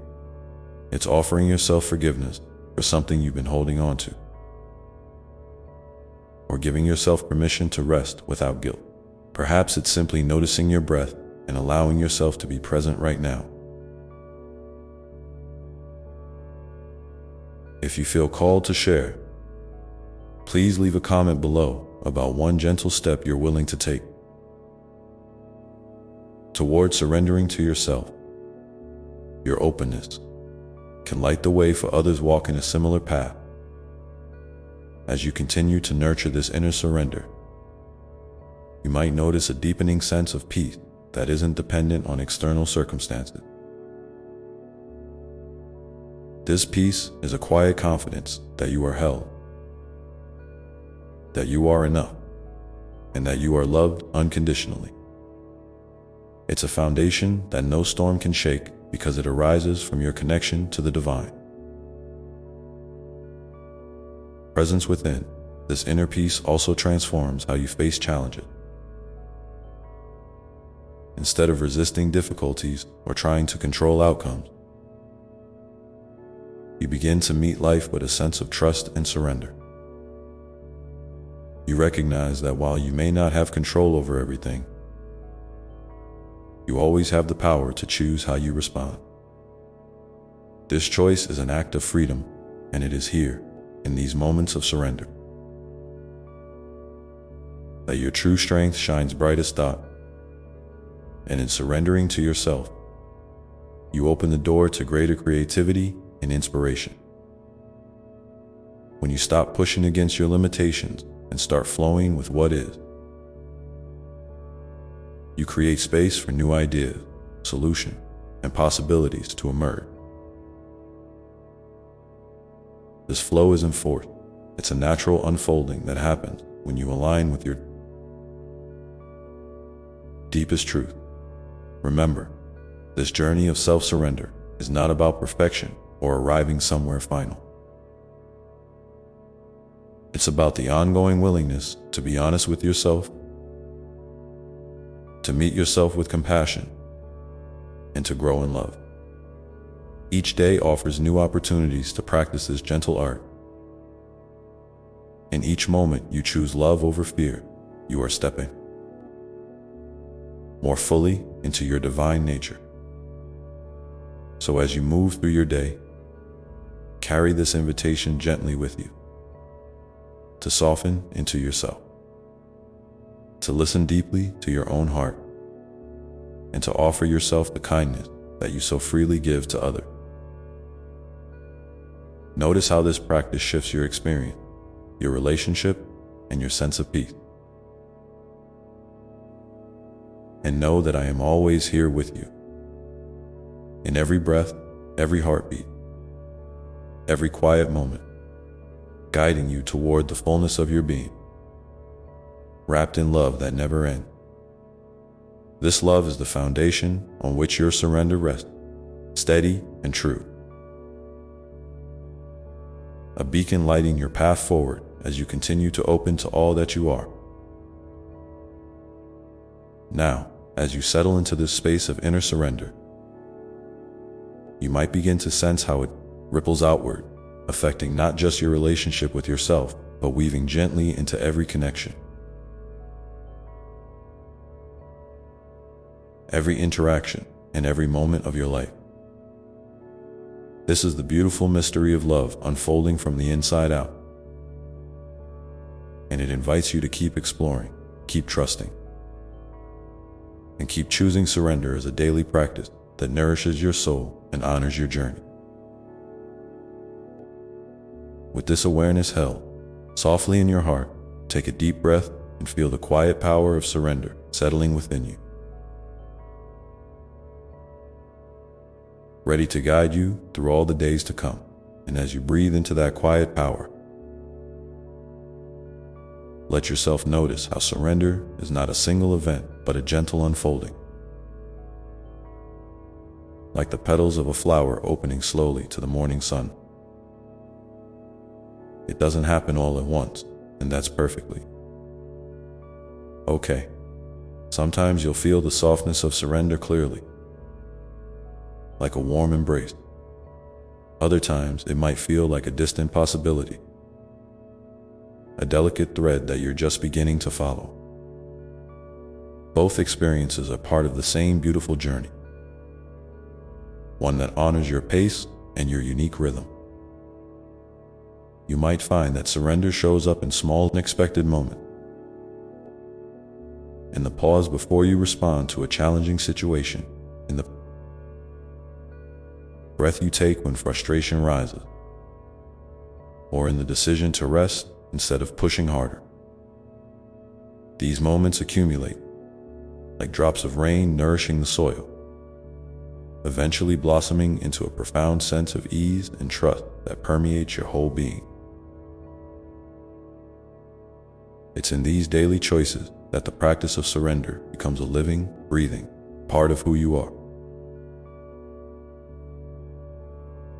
it's offering yourself forgiveness for something you've been holding on to, or giving yourself permission to rest without guilt. Perhaps it's simply noticing your breath and allowing yourself to be present right now. If you feel called to share, please leave a comment below about one gentle step you're willing to take toward surrendering to yourself. Your openness can light the way for others walking a similar path. As you continue to nurture this inner surrender, you might notice a deepening sense of peace that isn't dependent on external circumstances. This peace is a quiet confidence that you are held, that you are enough, and that you are loved unconditionally. It's a foundation that no storm can shake because it arises from your connection to the divine. Presence within, this inner peace also transforms how you face challenges. Instead of resisting difficulties or trying to control outcomes, you begin to meet life with a sense of trust and surrender. You recognize that while you may not have control over everything, you always have the power to choose how you respond. This choice is an act of freedom, and it is here, in these moments of surrender, that your true strength shines brightest out. And in surrendering to yourself, you open the door to greater creativity and inspiration. When you stop pushing against your limitations and start flowing with what is, you create space for new ideas, solutions, and possibilities to emerge. This flow isn't forced. It's a natural unfolding that happens when you align with your deepest truth. Remember, this journey of self-surrender is not about perfection or arriving somewhere final. It's about the ongoing willingness to be honest with yourself, to meet yourself with compassion, and to grow in love. Each day offers new opportunities to practice this gentle art. In each moment you choose love over fear, you are stepping more fully into your divine nature. So as you move through your day, carry this invitation gently with you, to soften into yourself, to listen deeply to your own heart, and to offer yourself the kindness that you so freely give to others. Notice how this practice shifts your experience, your relationship, and your sense of peace. And know that I am always here with you. In every breath, every heartbeat, every quiet moment, guiding you toward the fullness of your being, wrapped in love that never ends. This love is the foundation on which your surrender rests, steady and true. A beacon lighting your path forward as you continue to open to all that you are. Now, as you settle into this space of inner surrender, you might begin to sense how it ripples outward, affecting not just your relationship with yourself, but weaving gently into every connection, every interaction, and every moment of your life. This is the beautiful mystery of love unfolding from the inside out. And it invites you to keep exploring, keep trusting, and keep choosing surrender as a daily practice that nourishes your soul and honors your journey. With this awareness held softly in your heart, take a deep breath and feel the quiet power of surrender settling within you, ready to guide you through all the days to come. And as you breathe into that quiet power, let yourself notice how surrender is not a single event, but a gentle unfolding. like the petals of a flower opening slowly to the morning sun. It doesn't happen all at once, and that's perfectly okay. Sometimes you'll feel the softness of surrender clearly, like a warm embrace. Other times, it might feel like a distant possibility, a delicate thread that you're just beginning to follow. Both experiences are part of the same beautiful journey, one that honors your pace and your unique rhythm. You might find that surrender shows up in small, unexpected moments. In the pause before you respond to a challenging situation, in the breath you take when frustration rises, or in the decision to rest instead of pushing harder. These moments accumulate, like drops of rain nourishing the soil, eventually blossoming into a profound sense of ease and trust that permeates your whole being. It's in these daily choices that the practice of surrender becomes a living, breathing part of who you are.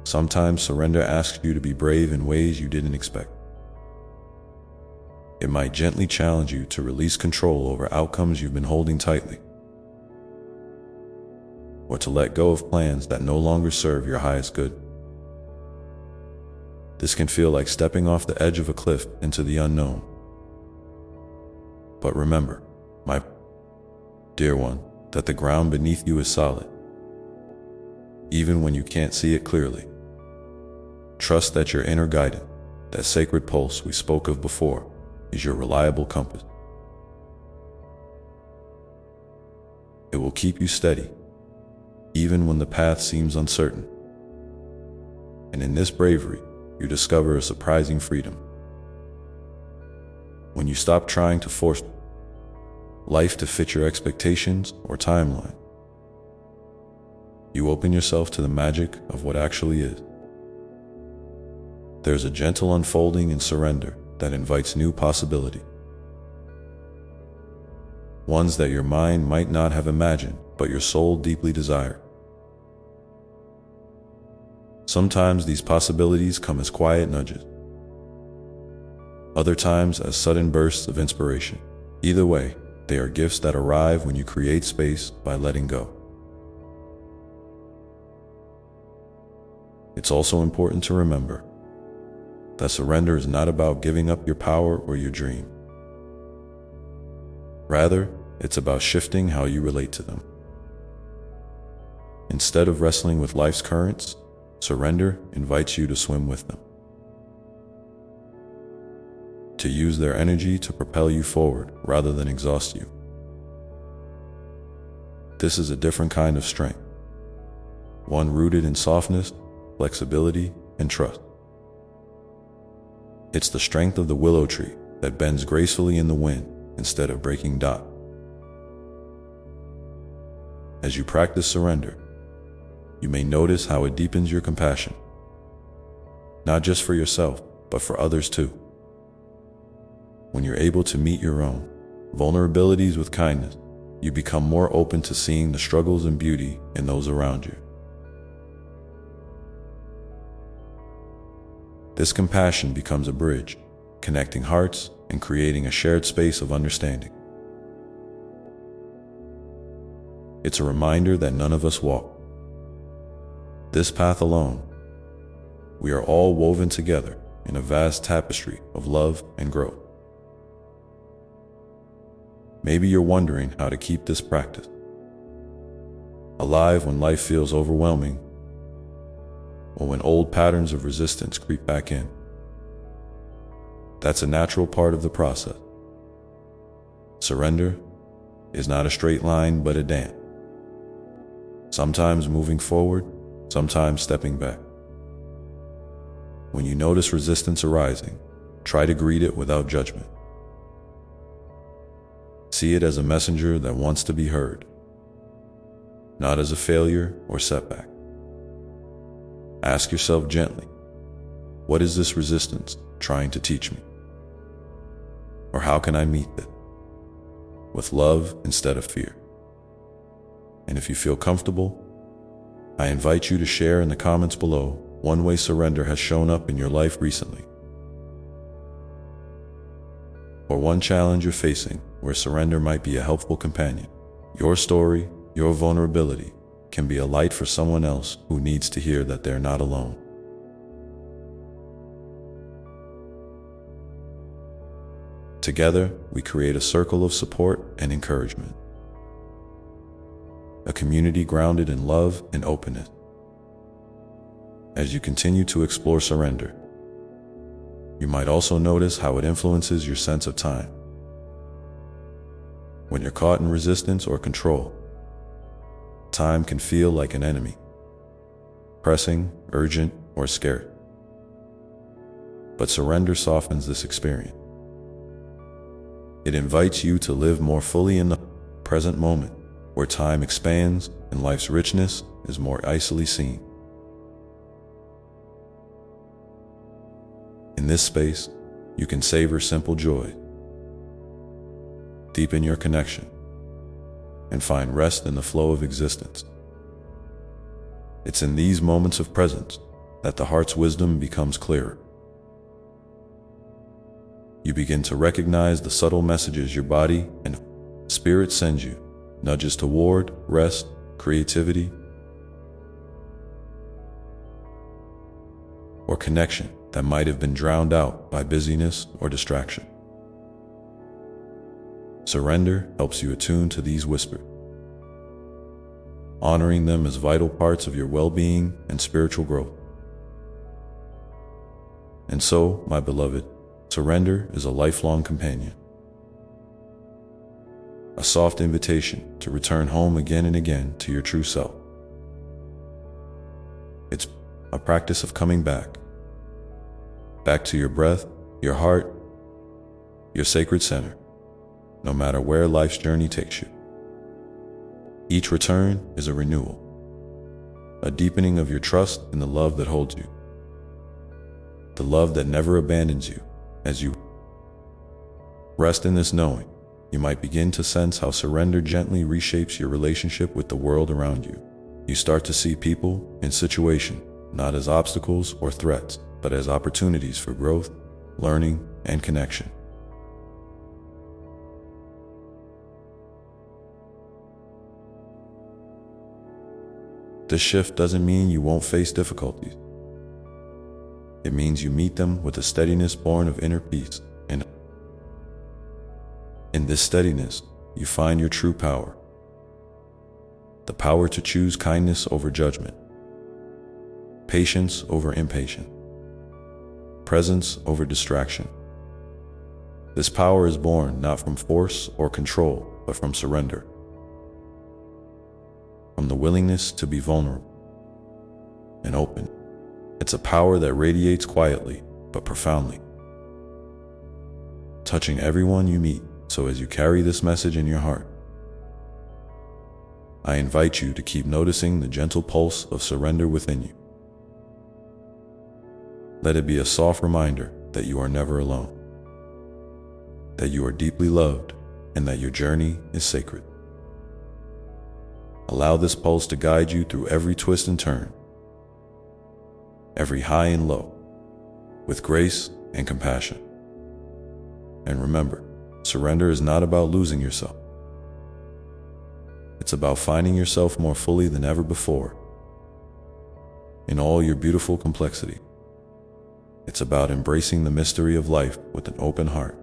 Sometimes surrender asks you to be brave in ways you didn't expect. It might gently challenge you to release control over outcomes you've been holding tightly, or to let go of plans that no longer serve your highest good. This can feel like stepping off the edge of a cliff into the unknown. But remember, my dear one, that the ground beneath you is solid, even when you can't see it clearly. Trust that your inner guidance, that sacred pulse we spoke of before, is your reliable compass. It will keep you steady, even when the path seems uncertain. And in this bravery, you discover a surprising freedom. When you stop trying to force life to fit your expectations or timeline, you open yourself to the magic of what actually is. There's a gentle unfolding in surrender that invites new possibility, ones that your mind might not have imagined, but your soul deeply desired. Sometimes these possibilities come as quiet nudges, other times as sudden bursts of inspiration. Either way, they are gifts that arrive when you create space by letting go. It's also important to remember that surrender is not about giving up your power or your dream. Rather, it's about shifting how you relate to them. Instead of wrestling with life's currents, surrender invites you to swim with them, to use their energy to propel you forward rather than exhaust you. This is a different kind of strength, one rooted in softness, flexibility, and trust. It's the strength of the willow tree that bends gracefully in the wind instead of breaking down. As you practice surrender, you may notice how it deepens your compassion, not just for yourself, but for others too. When you're able to meet your own vulnerabilities with kindness, you become more open to seeing the struggles and beauty in those around you. This compassion becomes a bridge, connecting hearts and creating a shared space of understanding. It's a reminder that none of us walk this path alone. We are all woven together in a vast tapestry of love and growth. Maybe you're wondering how to keep this practice alive when life feels overwhelming, or when old patterns of resistance creep back in. That's a natural part of the process. Surrender is not a straight line, but a dance. Sometimes moving forward, sometimes stepping back. When you notice resistance arising, try to greet it without judgment. See it as a messenger that wants to be heard, not as a failure or setback. Ask yourself gently, what is this resistance trying to teach me? Or how can I meet it with love instead of fear? And if you feel comfortable, I invite you to share in the comments below one way surrender has shown up in your life recently, or one challenge you're facing where surrender might be a helpful companion. Your story, your vulnerability, can be a light for someone else who needs to hear that they're not alone. Together, we create a circle of support and encouragement, a community grounded in love and openness. As you continue to explore surrender, you might also notice how it influences your sense of time. When you're caught in resistance or control, time can feel like an enemy, pressing, urgent, or scared. But surrender softens this experience. It invites you to live more fully in the present moment, where time expands and life's richness is more easily seen. In this space, you can savor simple joy, deepen your connection, and find rest in the flow of existence. It's in these moments of presence that the heart's wisdom becomes clearer. You begin to recognize the subtle messages your body and spirit send you, nudges toward rest, creativity, or connection that might have been drowned out by busyness or distraction. Surrender helps you attune to these whispers, honoring them as vital parts of your well-being and spiritual growth. And so, my beloved, surrender is a lifelong companion, a soft invitation to return home again and again to your true self. It's a practice of coming back to your breath, your heart, your sacred center, no matter where life's journey takes you. Each return is a renewal, a deepening of your trust in the love that holds you, the love that never abandons you. As you rest in this knowing, you might begin to sense how surrender gently reshapes your relationship with the world around you. You start to see people and situations not as obstacles or threats, but as opportunities for growth, learning, and connection. This shift doesn't mean you won't face difficulties. It means you meet them with a steadiness born of inner peace, and in this steadiness, you find your true power. The power to choose kindness over judgment, patience over impatience, presence over distraction. This power is born not from force or control, but from surrender, from the willingness to be vulnerable and open. It's a power that radiates quietly but profoundly, touching everyone you meet. So as you carry this message in your heart, I invite you to keep noticing the gentle pulse of surrender within you. Let it be a soft reminder that you are never alone, that you are deeply loved, and that your journey is sacred. Allow this pulse to guide you through every twist and turn, every high and low, with grace and compassion. And remember, surrender is not about losing yourself. It's about finding yourself more fully than ever before, in all your beautiful complexity. It's about embracing the mystery of life with an open heart,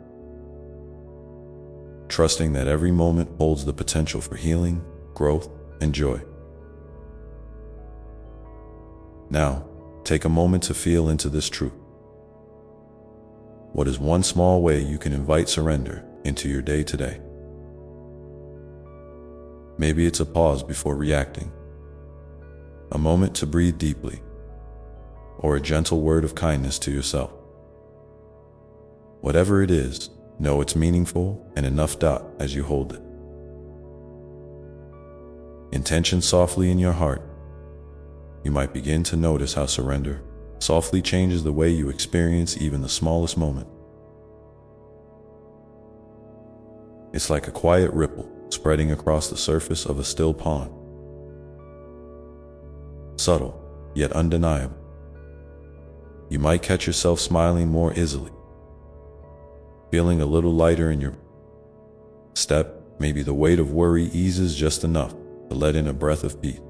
trusting that every moment holds the potential for healing, growth, and joy. Now, take a moment to feel into this truth. What is one small way you can invite surrender into your day today? Maybe it's a pause before reacting, a moment to breathe deeply, or a gentle word of kindness to yourself. Whatever it is, know it's meaningful and enough as you hold it. Intention softly in your heart, you might begin to notice how surrender softly changes the way you experience even the smallest moment. It's like a quiet ripple spreading across the surface of a still pond, subtle, yet undeniable. You might catch yourself smiling more easily, feeling a little lighter in your step. Maybe the weight of worry eases just enough to let in a breath of peace.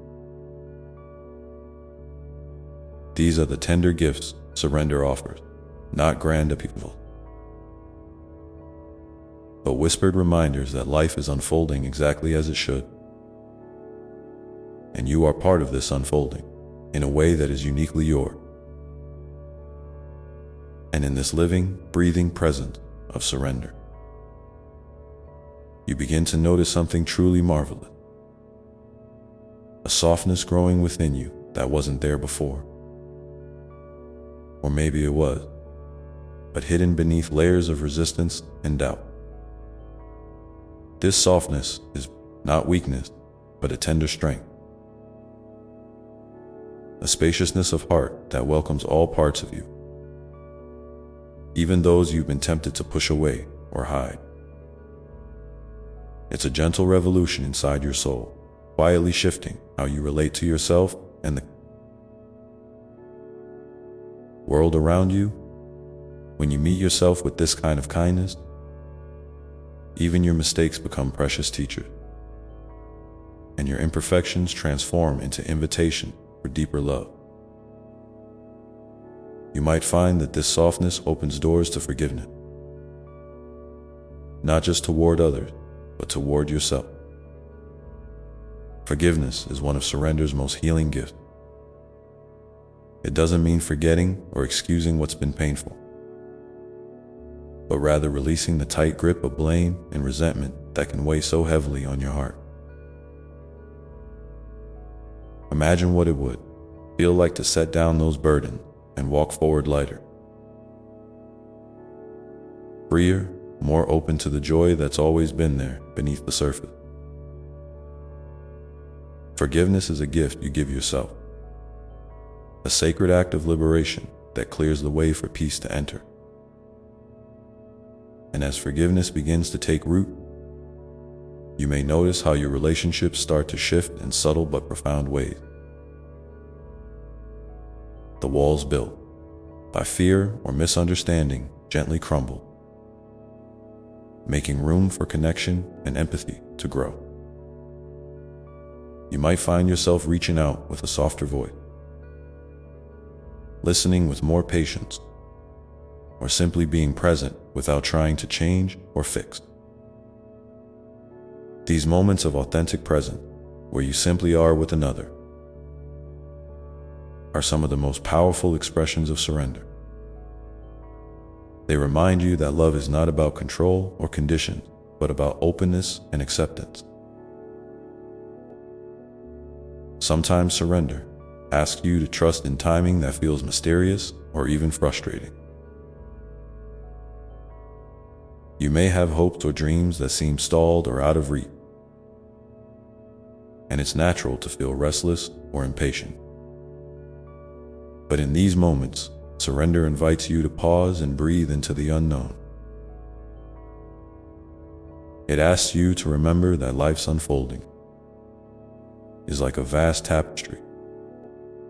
These are the tender gifts surrender offers, not grand upheavals, but whispered reminders that life is unfolding exactly as it should. And you are part of this unfolding in a way that is uniquely yours. And in this living, breathing presence of surrender, you begin to notice something truly marvelous. A softness growing within you that wasn't there before. Or maybe it was, but hidden beneath layers of resistance and doubt. This softness is not weakness, but a tender strength. A spaciousness of heart that welcomes all parts of you, even those you've been tempted to push away or hide. It's a gentle revolution inside your soul, quietly shifting how you relate to yourself and the world around you. When you meet yourself with this kind of kindness, even your mistakes become precious teachers, and your imperfections transform into invitation for deeper love. You might find that this softness opens doors to forgiveness, not just toward others, but toward yourself. Forgiveness is one of surrender's most healing gifts. It doesn't mean forgetting or excusing what's been painful, but rather releasing the tight grip of blame and resentment that can weigh so heavily on your heart. Imagine what it would feel like to set down those burdens and walk forward lighter, freer, more open to the joy that's always been there beneath the surface. Forgiveness is a gift you give yourself, a sacred act of liberation that clears the way for peace to enter. And as forgiveness begins to take root, you may notice how your relationships start to shift in subtle but profound ways. The walls built by fear or misunderstanding gently crumble, making room for connection and empathy to grow. You might find yourself reaching out with a softer voice, listening with more patience, or simply being present without trying to change or fix. These moments of authentic presence, where you simply are with another, are some of the most powerful expressions of surrender. They remind you that love is not about control or conditions, but about openness and acceptance. Sometimes surrender asks you to trust in timing that feels mysterious or even frustrating. You may have hopes or dreams that seem stalled or out of reach, and it's natural to feel restless or impatient. But in these moments, surrender invites you to pause and breathe into the unknown. It asks you to remember that life's unfolding is like a vast tapestry,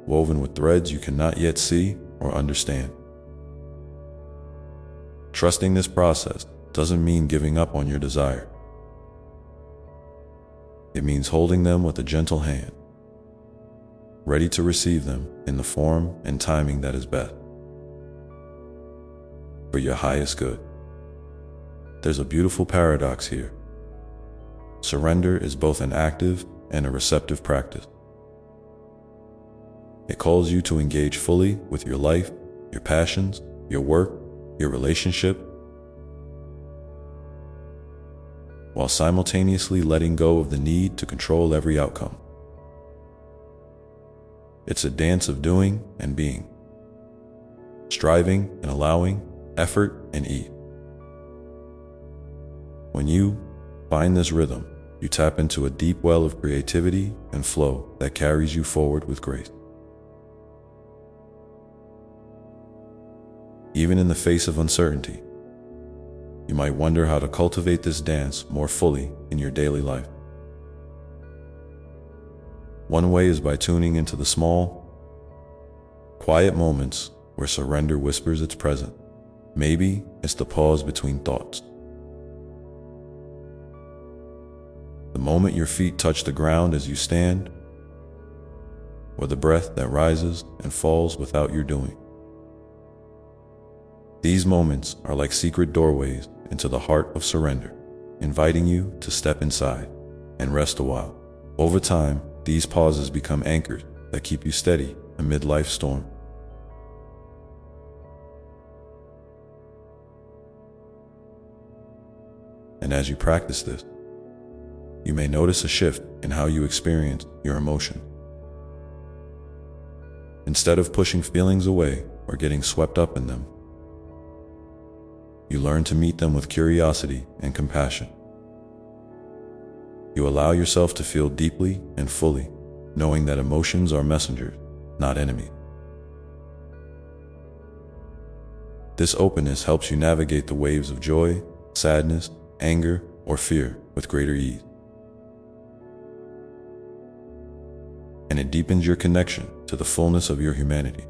woven with threads you cannot yet see or understand. Trusting this process doesn't mean giving up on your desire. It means holding them with a gentle hand, ready to receive them in the form and timing that is best for your highest good. There's a beautiful paradox here. Surrender is both an active and a receptive practice. It calls you to engage fully with your life, your passions, your work, your relationship, while simultaneously letting go of the need to control every outcome. It's a dance of doing and being, striving and allowing, effort and ease. When you find this rhythm, you tap into a deep well of creativity and flow that carries you forward with grace. Even in the face of uncertainty, you might wonder how to cultivate this dance more fully in your daily life. One way is by tuning into the small, quiet moments where surrender whispers its presence. Maybe it's the pause between thoughts, the moment your feet touch the ground as you stand, or the breath that rises and falls without your doing. These moments are like secret doorways into the heart of surrender, inviting you to step inside and rest a while. Over time, these pauses become anchors that keep you steady amid life's storm. And as you practice this, you may notice a shift in how you experience your emotion. Instead of pushing feelings away or getting swept up in them, you learn to meet them with curiosity and compassion. You allow yourself to feel deeply and fully, knowing that emotions are messengers, not enemies. This openness helps you navigate the waves of joy, sadness, anger, or fear with greater ease. And it deepens your connection to the fullness of your humanity.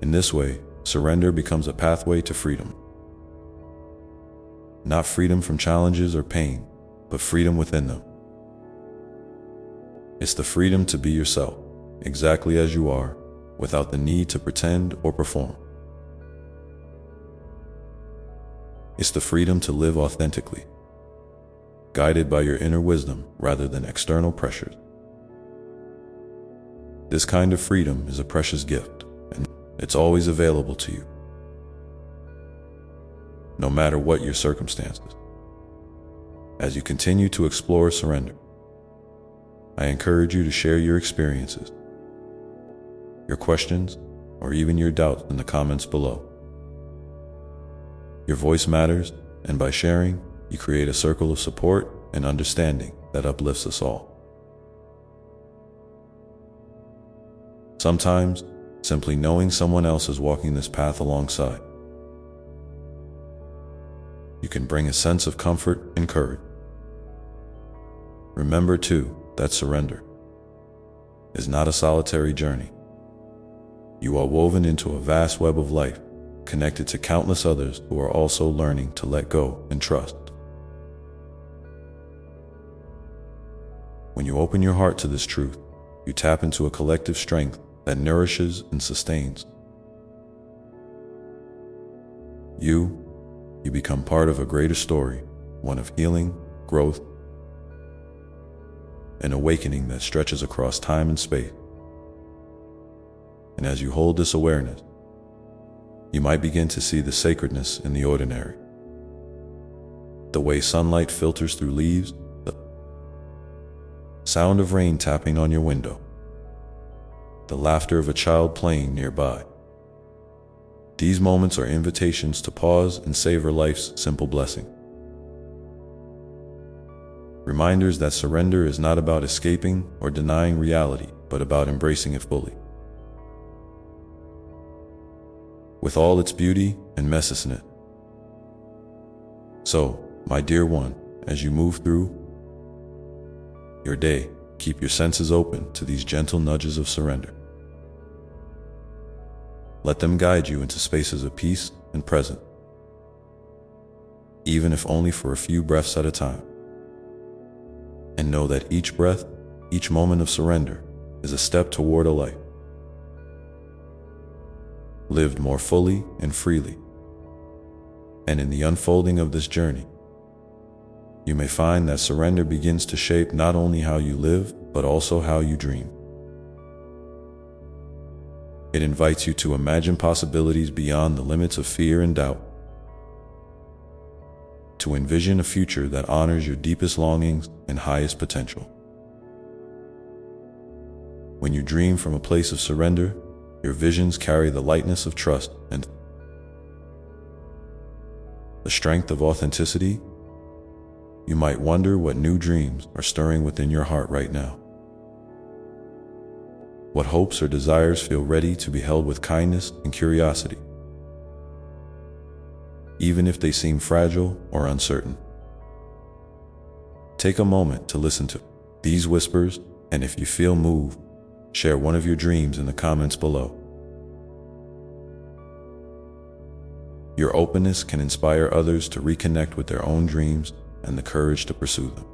In this way, surrender becomes a pathway to freedom. Not freedom from challenges or pain, but freedom within them. It's the freedom to be yourself, exactly as you are, without the need to pretend or perform. It's the freedom to live authentically, guided by your inner wisdom rather than external pressures. This kind of freedom is a precious gift, and it's always available to you, no matter what your circumstances. As you continue to explore surrender, I encourage you to share your experiences, your questions, or even your doubts in the comments below. Your voice matters, and by sharing, you create a circle of support and understanding that uplifts us all. Sometimes, simply knowing someone else is walking this path alongside you can bring a sense of comfort and courage. Remember, too, that surrender is not a solitary journey. You are woven into a vast web of life, connected to countless others who are also learning to let go and trust. When you open your heart to this truth, you tap into a collective strength that nourishes and sustains. You become part of a greater story, one of healing, growth, and awakening that stretches across time and space. And as you hold this awareness, you might begin to see the sacredness in the ordinary. The way sunlight filters through leaves, the sound of rain tapping on your window, the laughter of a child playing nearby. These moments are invitations to pause and savor life's simple blessing. Reminders that surrender is not about escaping or denying reality, but about embracing it fully, with all its beauty and messiness in it. So, my dear one, as you move through your day, keep your senses open to these gentle nudges of surrender. Let them guide you into spaces of peace and presence, even if only for a few breaths at a time. And know that each breath, each moment of surrender, is a step toward a life lived more fully and freely. And in the unfolding of this journey, you may find that surrender begins to shape not only how you live, but also how you dream. It invites you to imagine possibilities beyond the limits of fear and doubt, to envision a future that honors your deepest longings and highest potential. When you dream from a place of surrender, your visions carry the lightness of trust and the strength of authenticity. You might wonder what new dreams are stirring within your heart right now. What hopes or desires feel ready to be held with kindness and curiosity, even if they seem fragile or uncertain. Take a moment to listen to these whispers, and if you feel moved, share one of your dreams in the comments below. Your openness can inspire others to reconnect with their own dreams and the courage to pursue them.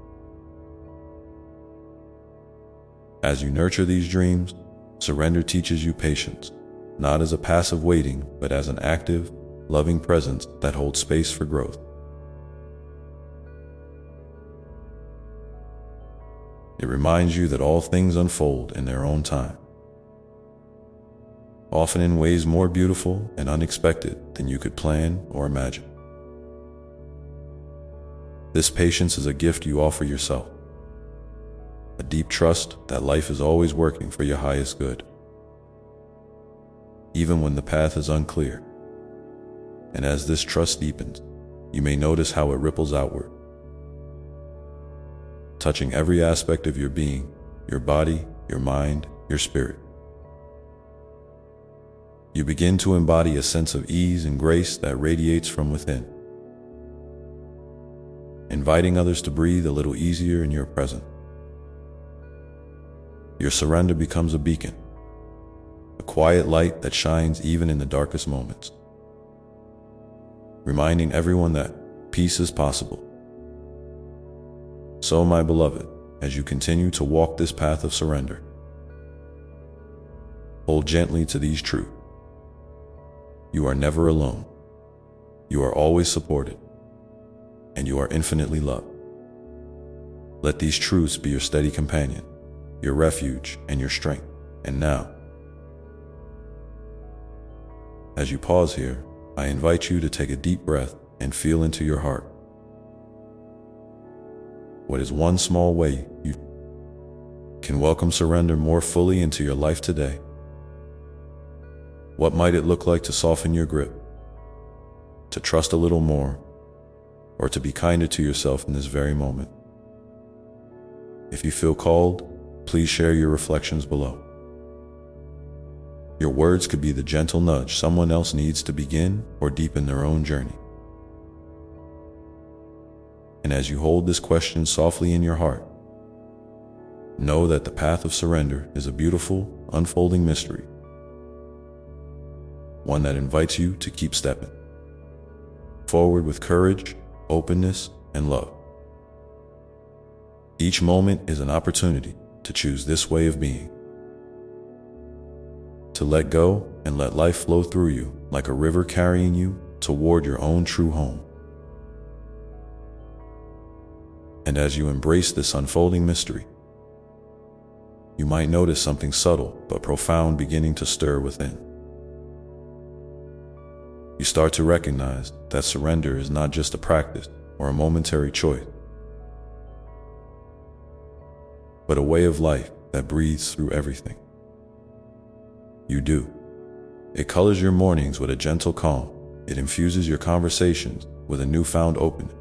As you nurture these dreams, surrender teaches you patience, not as a passive waiting, but as an active, loving presence that holds space for growth. It reminds you that all things unfold in their own time, often in ways more beautiful and unexpected than you could plan or imagine. This patience is a gift you offer yourself, a deep trust that life is always working for your highest good, even when the path is unclear. And as this trust deepens, you may notice how it ripples outward, touching every aspect of your being, your body, your mind, your spirit. You begin to embody a sense of ease and grace that radiates from within, inviting others to breathe a little easier in your presence. Your surrender becomes a beacon, a quiet light that shines even in the darkest moments, reminding everyone that peace is possible. So, my beloved, as you continue to walk this path of surrender, hold gently to these truths. You are never alone. You are always supported, and you are infinitely loved. Let these truths be your steady companion, your refuge, and your strength. And now, as you pause here, I invite you to take a deep breath and feel into your heart. What is one small way you can welcome surrender more fully into your life today? What might it look like to soften your grip, to trust a little more, or to be kinder to yourself in this very moment? If you feel called, please share your reflections below. Your words could be the gentle nudge someone else needs to begin or deepen their own journey. And as you hold this question softly in your heart, know that the path of surrender is a beautiful, unfolding mystery, one that invites you to keep stepping forward with courage, openness, and love. Each moment is an opportunity to choose this way of being, to let go and let life flow through you like a river carrying you toward your own true home. And as you embrace this unfolding mystery, you might notice something subtle but profound beginning to stir within. You start to recognize that surrender is not just a practice or a momentary choice, but a way of life that breathes through everything you do. It colors your mornings with a gentle calm. It infuses your conversations with a newfound openness,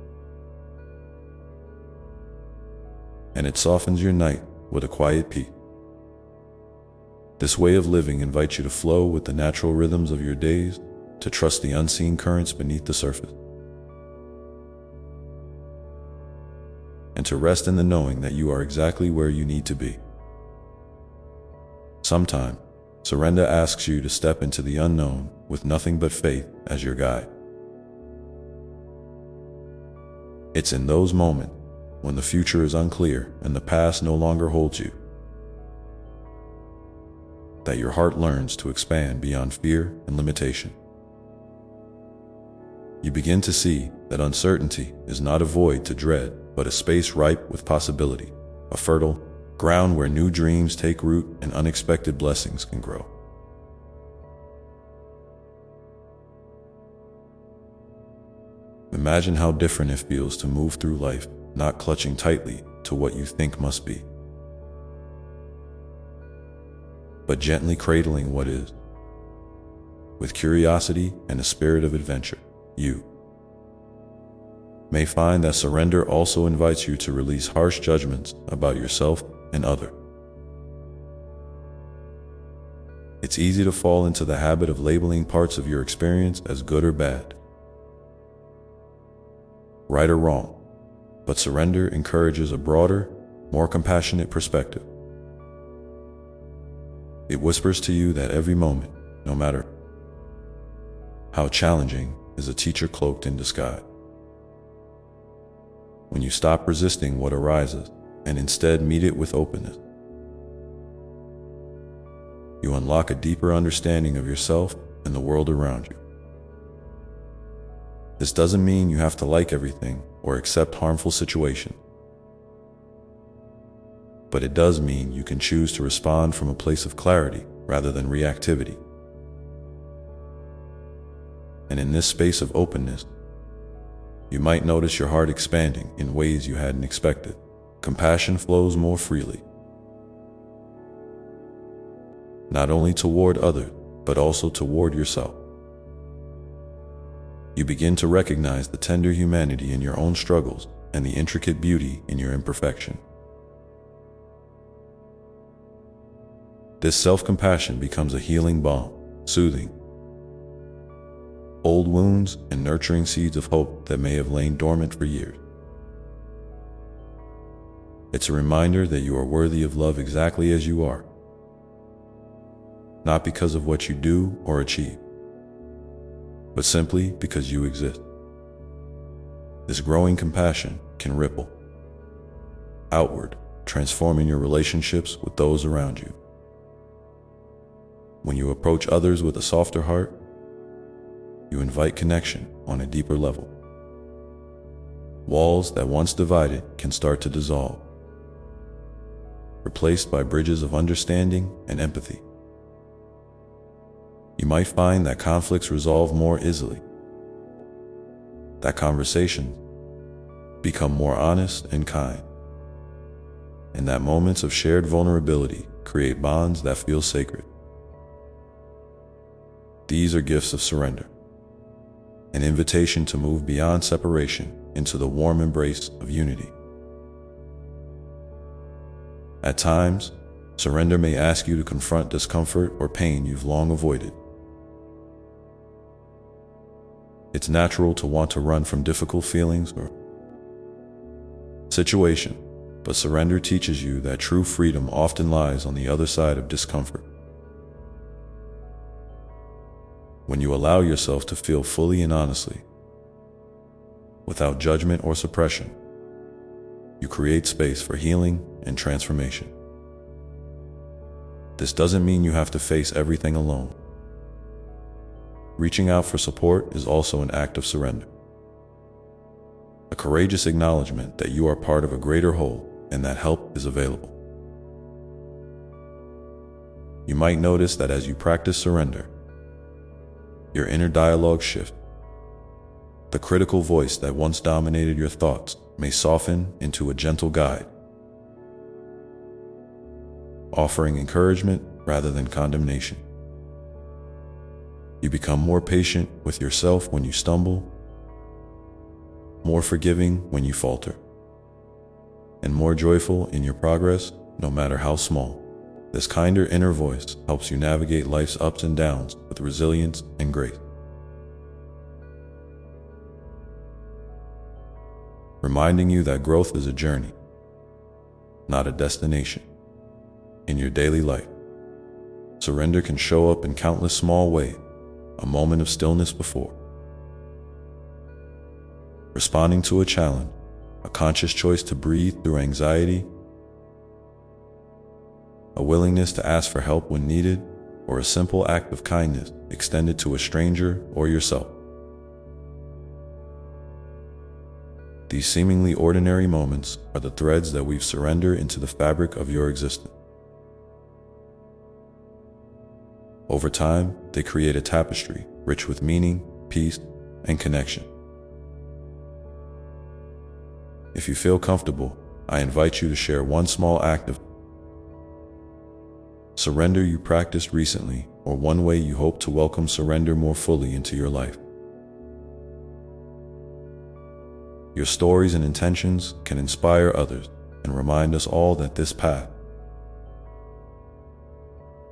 and it softens your night with a quiet peace. This way of living invites you to flow with the natural rhythms of your days, to trust the unseen currents beneath the surface, and to rest in the knowing that you are exactly where you need to be. Sometimes, surrender asks you to step into the unknown with nothing but faith as your guide. It's in those moments, when the future is unclear and the past no longer holds you, that your heart learns to expand beyond fear and limitation. You begin to see that uncertainty is not a void to dread, but a space ripe with possibility, a fertile ground where new dreams take root and unexpected blessings can grow. Imagine how different it feels to move through life, not clutching tightly to what you think must be, but gently cradling what is. With curiosity and a spirit of adventure, you may find that surrender also invites you to release harsh judgments about yourself and others. It's easy to fall into the habit of labeling parts of your experience as good or bad, right or wrong, but surrender encourages a broader, more compassionate perspective. It whispers to you that every moment, no matter how challenging, is a teacher cloaked in disguise. When you stop resisting what arises and instead meet it with openness, you unlock a deeper understanding of yourself and the world around you. This doesn't mean you have to like everything or accept harmful situations, but it does mean you can choose to respond from a place of clarity rather than reactivity. And in this space of openness, you might notice your heart expanding in ways you hadn't expected. Compassion flows more freely, not only toward others, but also toward yourself. You begin to recognize the tender humanity in your own struggles and the intricate beauty in your imperfection. This self-compassion becomes a healing balm, soothing old wounds and nurturing seeds of hope that may have lain dormant for years. It's a reminder that you are worthy of love exactly as you are, not because of what you do or achieve, but simply because you exist. This growing compassion can ripple outward, transforming your relationships with those around you. When you approach others with a softer heart, you invite connection on a deeper level. Walls that once divided can start to dissolve, replaced by bridges of understanding and empathy. You might find that conflicts resolve more easily, that conversations become more honest and kind, and that moments of shared vulnerability create bonds that feel sacred. These are gifts of surrender, an invitation to move beyond separation into the warm embrace of unity. At times, surrender may ask you to confront discomfort or pain you've long avoided. It's natural to want to run from difficult feelings or situations, but surrender teaches you that true freedom often lies on the other side of discomfort. When you allow yourself to feel fully and honestly, without judgment or suppression, you create space for healing and transformation. This doesn't mean you have to face everything alone. Reaching out for support is also an act of surrender, a courageous acknowledgement that you are part of a greater whole and that help is available. You might notice that as you practice surrender, your inner dialogue shifts. The critical voice that once dominated your thoughts may soften into a gentle guide, offering encouragement rather than condemnation. You become more patient with yourself when you stumble, more forgiving when you falter, and more joyful in your progress, no matter how small. This kinder inner voice helps you navigate life's ups and downs with resilience and grace, reminding you that growth is a journey, not a destination. In your daily life, surrender can show up in countless small ways. A moment of stillness before responding to a challenge, a conscious choice to breathe through anxiety, a willingness to ask for help when needed, or a simple act of kindness extended to a stranger or yourself. These seemingly ordinary moments are the threads that weave surrender into the fabric of your existence. Over time, they create a tapestry rich with meaning, peace, and connection. If you feel comfortable, I invite you to share one small act of surrender you practiced recently, or one way you hope to welcome surrender more fully into your life. Your stories and intentions can inspire others and remind us all that this path,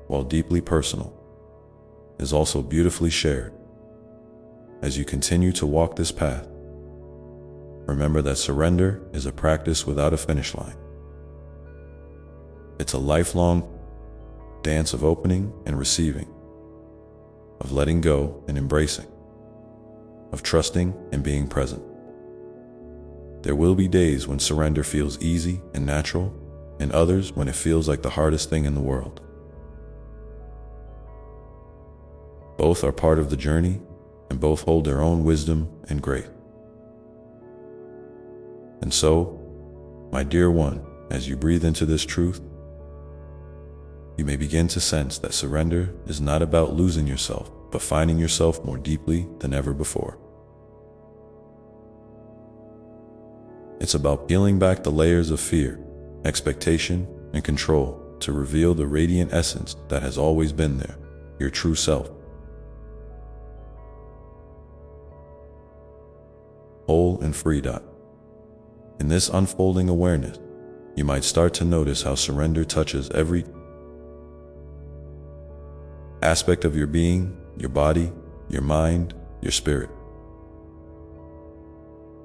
while deeply personal, is also beautifully shared. As you continue to walk this path, remember that surrender is a practice without a finish line. It's a lifelong dance of opening and receiving, of letting go and embracing, of trusting and being present. There will be days when surrender feels easy and natural, and others when it feels like the hardest thing in the world. Both are part of the journey, and both hold their own wisdom and grace. And so, my dear one, as you breathe into this truth, you may begin to sense that surrender is not about losing yourself, but finding yourself more deeply than ever before. It's about peeling back the layers of fear, expectation, and control to reveal the radiant essence that has always been there, your true self. Whole and free. In this unfolding awareness, you might start to notice how surrender touches every aspect of your being, your body, your mind, your spirit.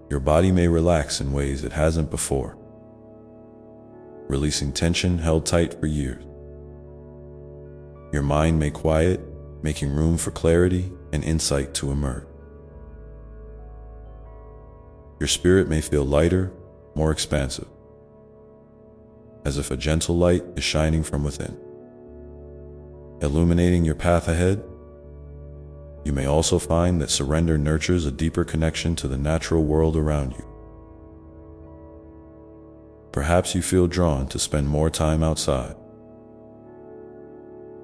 Your body may relax in ways it hasn't before, releasing tension held tight for years. Your mind may quiet, making room for clarity and insight to emerge. Your spirit may feel lighter, more expansive, as if a gentle light is shining from within, illuminating your path ahead. You may also find that surrender nurtures a deeper connection to the natural world around you. Perhaps you feel drawn to spend more time outside,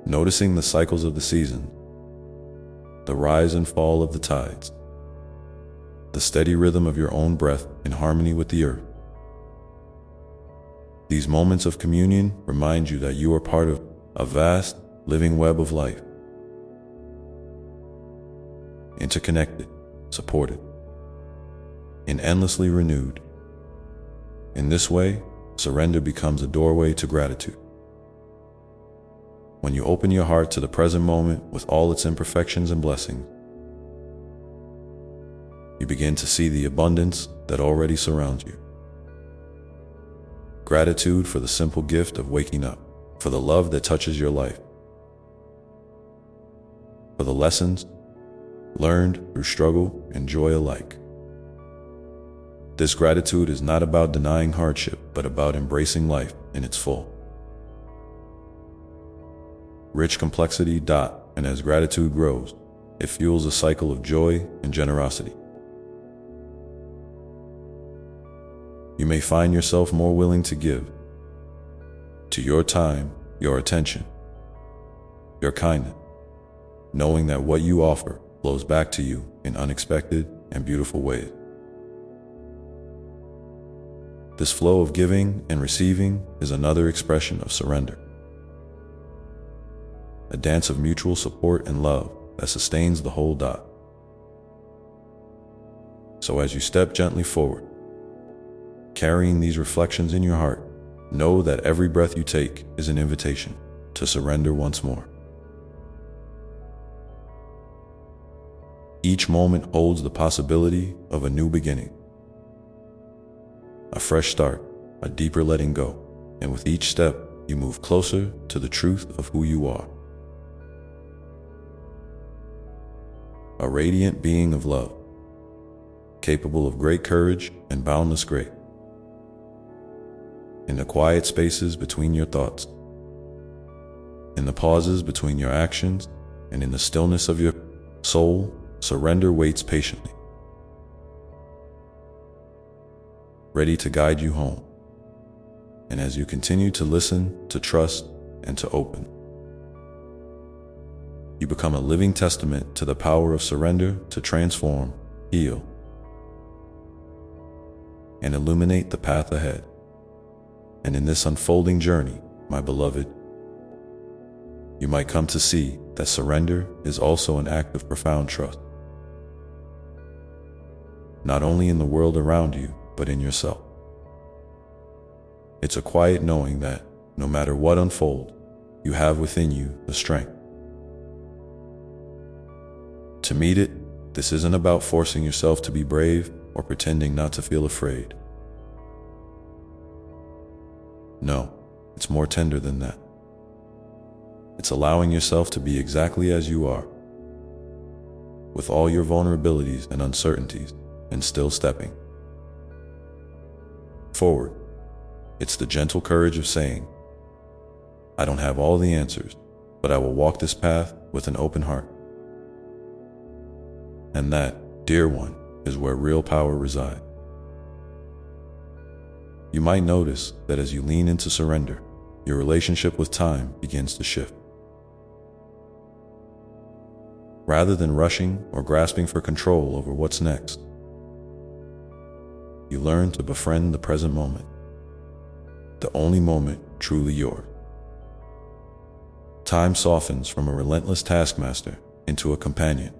noticing the cycles of the seasons, the rise and fall of the tides, the steady rhythm of your own breath in harmony with the earth. These moments of communion remind you that you are part of a vast, living web of life, interconnected, supported, and endlessly renewed. In this way, surrender becomes a doorway to gratitude. When you open your heart to the present moment with all its imperfections and blessings, you begin to see the abundance that already surrounds you. Gratitude for the simple gift of waking up, for the love that touches your life, for the lessons learned through struggle and joy alike. This gratitude is not about denying hardship, but about embracing life in its full, rich complexity. And as gratitude grows, it fuels a cycle of joy and generosity. You may find yourself more willing to give to your time, your attention, your kindness, knowing that what you offer flows back to you in unexpected and beautiful ways. This flow of giving and receiving is another expression of surrender, a dance of mutual support and love that sustains the whole. So as you step gently forward, carrying these reflections in your heart, know that every breath you take is an invitation to surrender once more. Each moment holds the possibility of a new beginning, a fresh start, a deeper letting go, and with each step, you move closer to the truth of who you are. A radiant being of love, capable of great courage and boundless grace. In the quiet spaces between your thoughts, in the pauses between your actions, and in the stillness of your soul, surrender waits patiently, ready to guide you home. And as you continue to listen, to trust, and to open, you become a living testament to the power of surrender to transform, heal, and illuminate the path ahead. And in this unfolding journey, my beloved, you might come to see that surrender is also an act of profound trust, not only in the world around you, but in yourself. It's a quiet knowing that, no matter what unfolds, you have within you the strength to meet it. This isn't about forcing yourself to be brave or pretending not to feel afraid. No, It's more tender than that. It's allowing yourself to be exactly as you are, with all your vulnerabilities and uncertainties, and still stepping forward. It's the gentle courage of saying, I don't have all the answers, but I will walk this path with an open heart. And that, dear one, is where real power resides. You might notice that as you lean into surrender, your relationship with time begins to shift. Rather than rushing or grasping for control over what's next, you learn to befriend the present moment, the only moment truly yours. Time softens from a relentless taskmaster into a companion,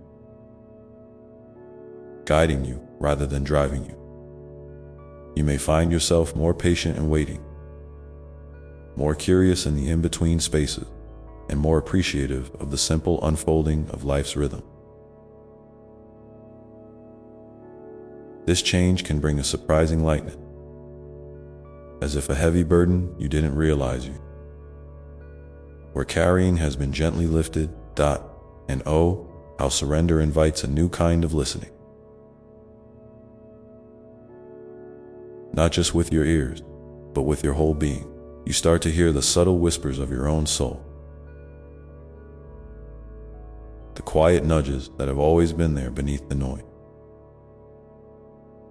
guiding you rather than driving you. You may find yourself more patient and waiting, more curious in the in-between spaces, and more appreciative of the simple unfolding of life's rhythm. This change can bring a surprising lightness, as if a heavy burden you didn't realize you were carrying has been gently lifted. And oh, how surrender invites a new kind of listening. Not just with your ears, but with your whole being. You start to hear the subtle whispers of your own soul, the quiet nudges that have always been there beneath the noise.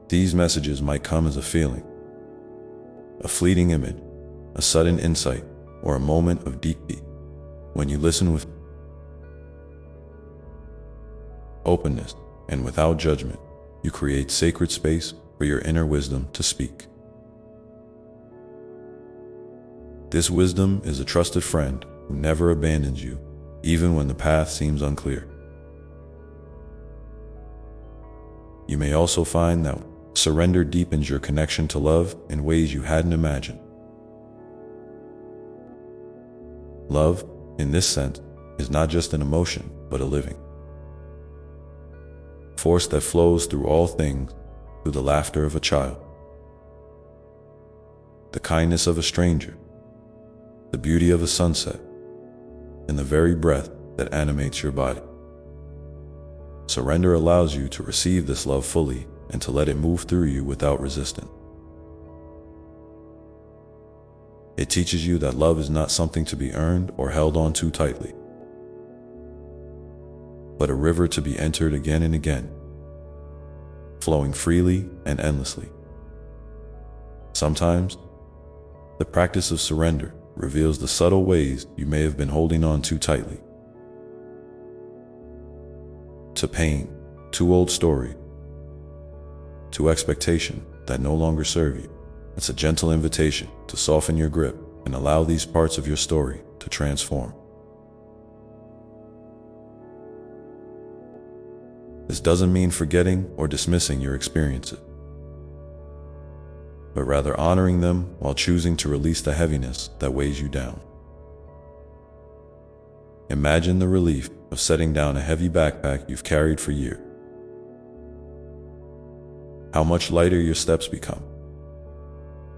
These messages might come as a feeling, a fleeting image, a sudden insight, or a moment of deep peace. When you listen with openness and without judgment, you create sacred space for your inner wisdom to speak. This wisdom is a trusted friend who never abandons you, even when the path seems unclear. You may also find that surrender deepens your connection to love in ways you hadn't imagined. Love, in this sense, is not just an emotion, but a living force that flows through all things, through the laughter of a child, the kindness of a stranger, the beauty of a sunset, and the very breath that animates your body. Surrender allows you to receive this love fully and to let it move through you without resistance. It teaches you that love is not something to be earned or held on too tightly, but a river to be entered again and again, flowing freely and endlessly. Sometimes, the practice of surrender reveals the subtle ways you may have been holding on too tightly. To pain, to old story, to expectation that no longer serve you. It's a gentle invitation to soften your grip and allow these parts of your story to transform. This doesn't mean forgetting or dismissing your experiences, but rather honoring them while choosing to release the heaviness that weighs you down. Imagine the relief of setting down a heavy backpack you've carried for years. How much lighter your steps become.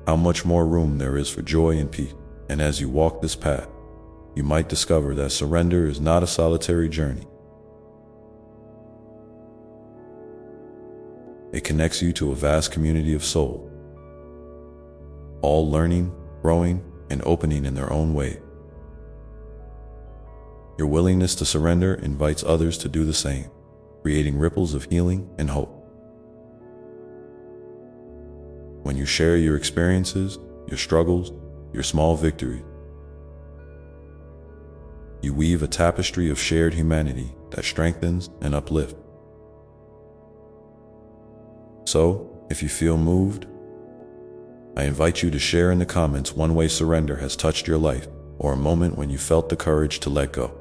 How much more room there is for joy and peace. And as you walk this path, you might discover that surrender is not a solitary journey. It connects you to a vast community of souls, all learning, growing, and opening in their own way. Your willingness to surrender invites others to do the same, creating ripples of healing and hope. When you share your experiences, your struggles, your small victories, you weave a tapestry of shared humanity that strengthens and uplifts. So, if you feel moved, I invite you to share in the comments one way surrender has touched your life, or a moment when you felt the courage to let go.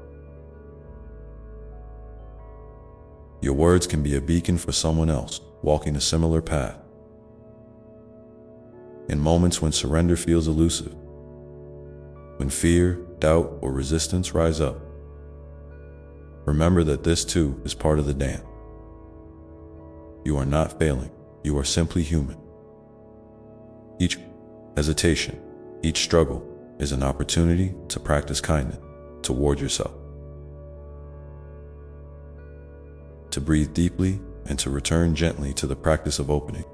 Your words can be a beacon for someone else walking a similar path. In moments when surrender feels elusive, when fear, doubt, or resistance rise up, remember that this too is part of the dance. You are not failing, you are simply human. Each hesitation, each struggle, is an opportunity to practice kindness toward yourself, to breathe deeply, and to return gently to the practice of opening.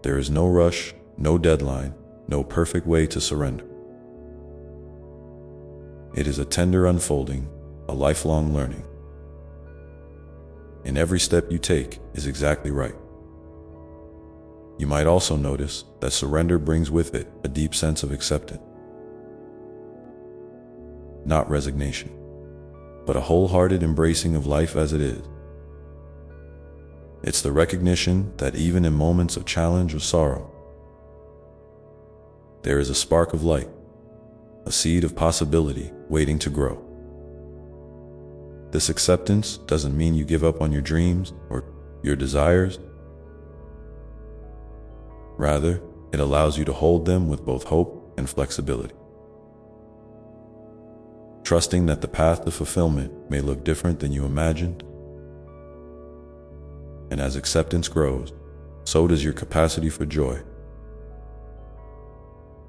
There is no rush, no deadline, no perfect way to surrender. It is a tender unfolding, a lifelong learning. And every step you take is exactly right. You might also notice that surrender brings with it a deep sense of acceptance. Not resignation, but a wholehearted embracing of life as it is. It's the recognition that even in moments of challenge or sorrow, there is a spark of light, a seed of possibility waiting to grow. This acceptance doesn't mean you give up on your dreams or your desires. Rather, it allows you to hold them with both hope and flexibility, trusting that the path to fulfillment may look different than you imagined. And as acceptance grows, so does your capacity for joy.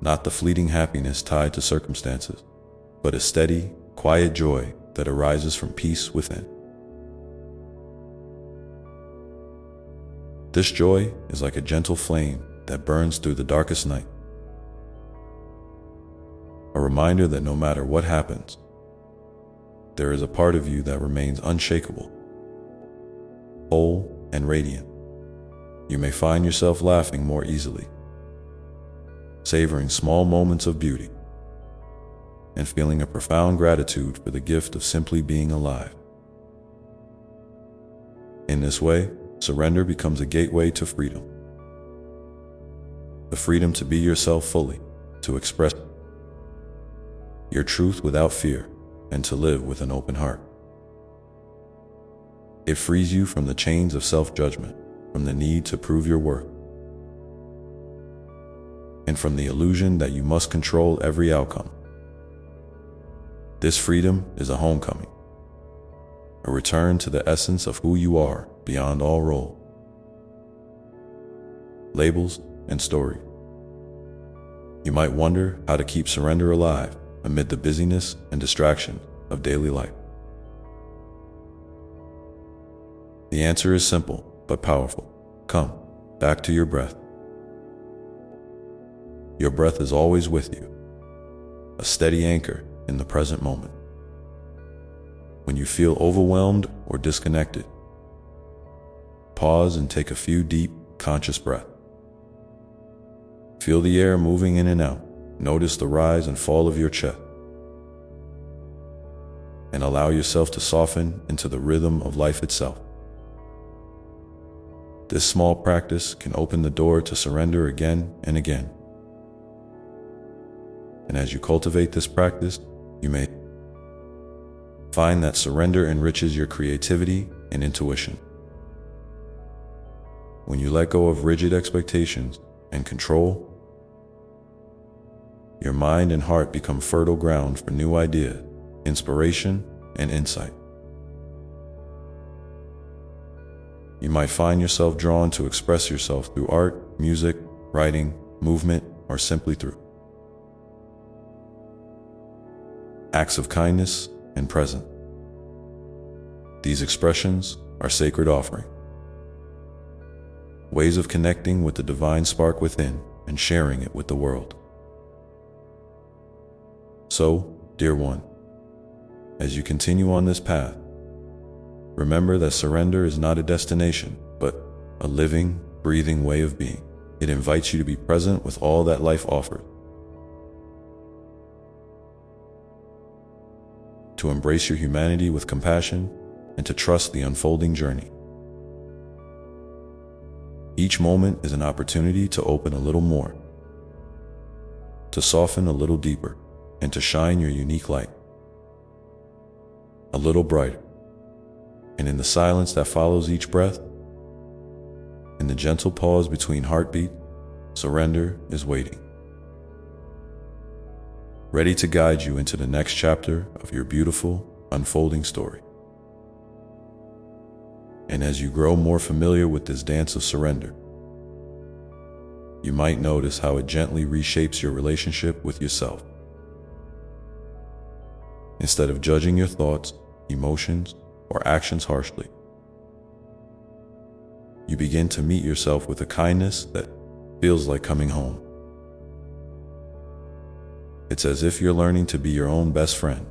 Not the fleeting happiness tied to circumstances, but a steady, quiet joy that arises from peace within. This joy is like a gentle flame that burns through the darkest night. A reminder that no matter what happens, there is a part of you that remains unshakable, whole and radiant. You may find yourself laughing more easily, savoring small moments of beauty, and feeling a profound gratitude for the gift of simply being alive. In this way, surrender becomes a gateway to freedom. The freedom to be yourself fully, to express your truth without fear, and to live with an open heart. It frees you from the chains of self-judgment, from the need to prove your worth, and from the illusion that you must control every outcome. This freedom is a homecoming, a return to the essence of who you are beyond all role, labels, and story. You might wonder how to keep surrender alive amid the busyness and distraction of daily life. The answer is simple but powerful. Come back to your breath. Your breath is always with you, a steady anchor in the present moment. When you feel overwhelmed or disconnected, pause and take a few deep, conscious breaths. Feel the air moving in and out. Notice the rise and fall of your chest, and allow yourself to soften into the rhythm of life itself. This small practice can open the door to surrender again and again. And as you cultivate this practice, you may find that surrender enriches your creativity and intuition. When you let go of rigid expectations and control, your mind and heart become fertile ground for new ideas, inspiration, and insight. You might find yourself drawn to express yourself through art, music, writing, movement, or simply through acts of kindness and presence. These expressions are sacred offerings, ways of connecting with the divine spark within and sharing it with the world. So, dear one, as you continue on this path, remember that surrender is not a destination, but a living, breathing way of being. It invites you to be present with all that life offers, to embrace your humanity with compassion, and to trust the unfolding journey. Each moment is an opportunity to open a little more, to soften a little deeper, and to shine your unique light a little brighter. And in the silence that follows each breath, in the gentle pause between heartbeat, surrender is waiting, ready to guide you into the next chapter of your beautiful, unfolding story. And as you grow more familiar with this dance of surrender, you might notice how it gently reshapes your relationship with yourself. Instead of judging your thoughts, emotions, or actions harshly, you begin to meet yourself with a kindness that feels like coming home. It's as if you're learning to be your own best friend,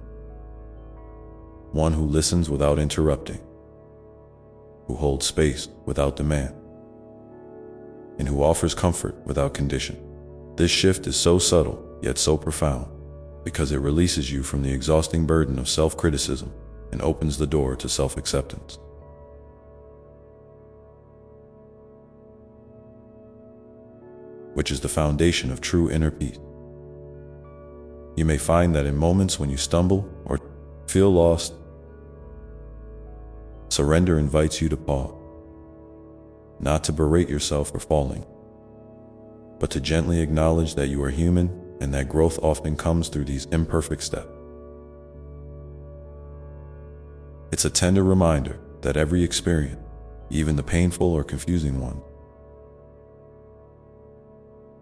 one who listens without interrupting, who holds space without demand, and who offers comfort without condition. This shift is so subtle, yet so profound, because it releases you from the exhausting burden of self-criticism and opens the door to self-acceptance. Which is the foundation of true inner peace. You may find that in moments when you stumble or feel lost, surrender invites you to pause, not to berate yourself for falling, but to gently acknowledge that you are human and that growth often comes through these imperfect steps. It's a tender reminder that every experience, even the painful or confusing one,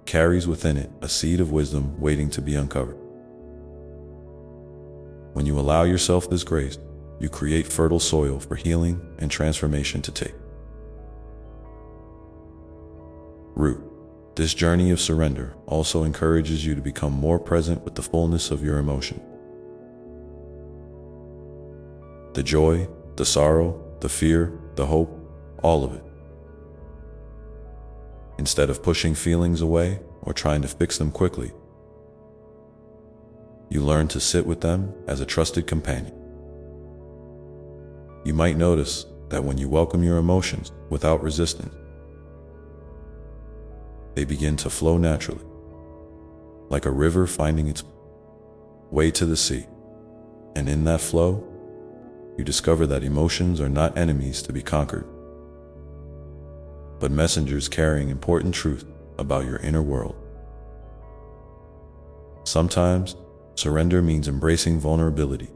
carries within it a seed of wisdom waiting to be uncovered. When you allow yourself this grace, you create fertile soil for healing and transformation to take root. This journey of surrender also encourages you to become more present with the fullness of your emotion. The joy, the sorrow, the fear, the hope, all of it. Instead of pushing feelings away or trying to fix them quickly, you learn to sit with them as a trusted companion. You might notice that when you welcome your emotions without resistance, they begin to flow naturally, like a river finding its way to the sea. And in that flow, you discover that emotions are not enemies to be conquered, but messengers carrying important truth about your inner world. Sometimes, surrender means embracing vulnerability,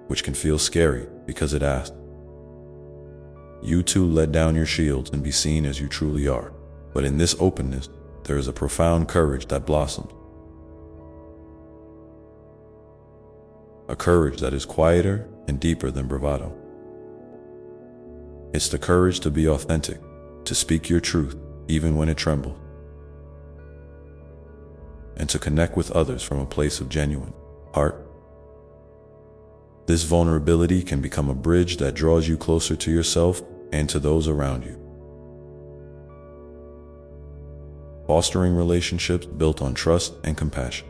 which can feel scary because it asks you to let down your shields and be seen as you truly are. But in this openness, there is a profound courage that blossoms. A courage that is quieter and deeper than bravado. It's the courage to be authentic, to speak your truth even when it trembles, and to connect with others from a place of genuine heart. This vulnerability can become a bridge that draws you closer to yourself and to those around you, fostering relationships built on trust and compassion.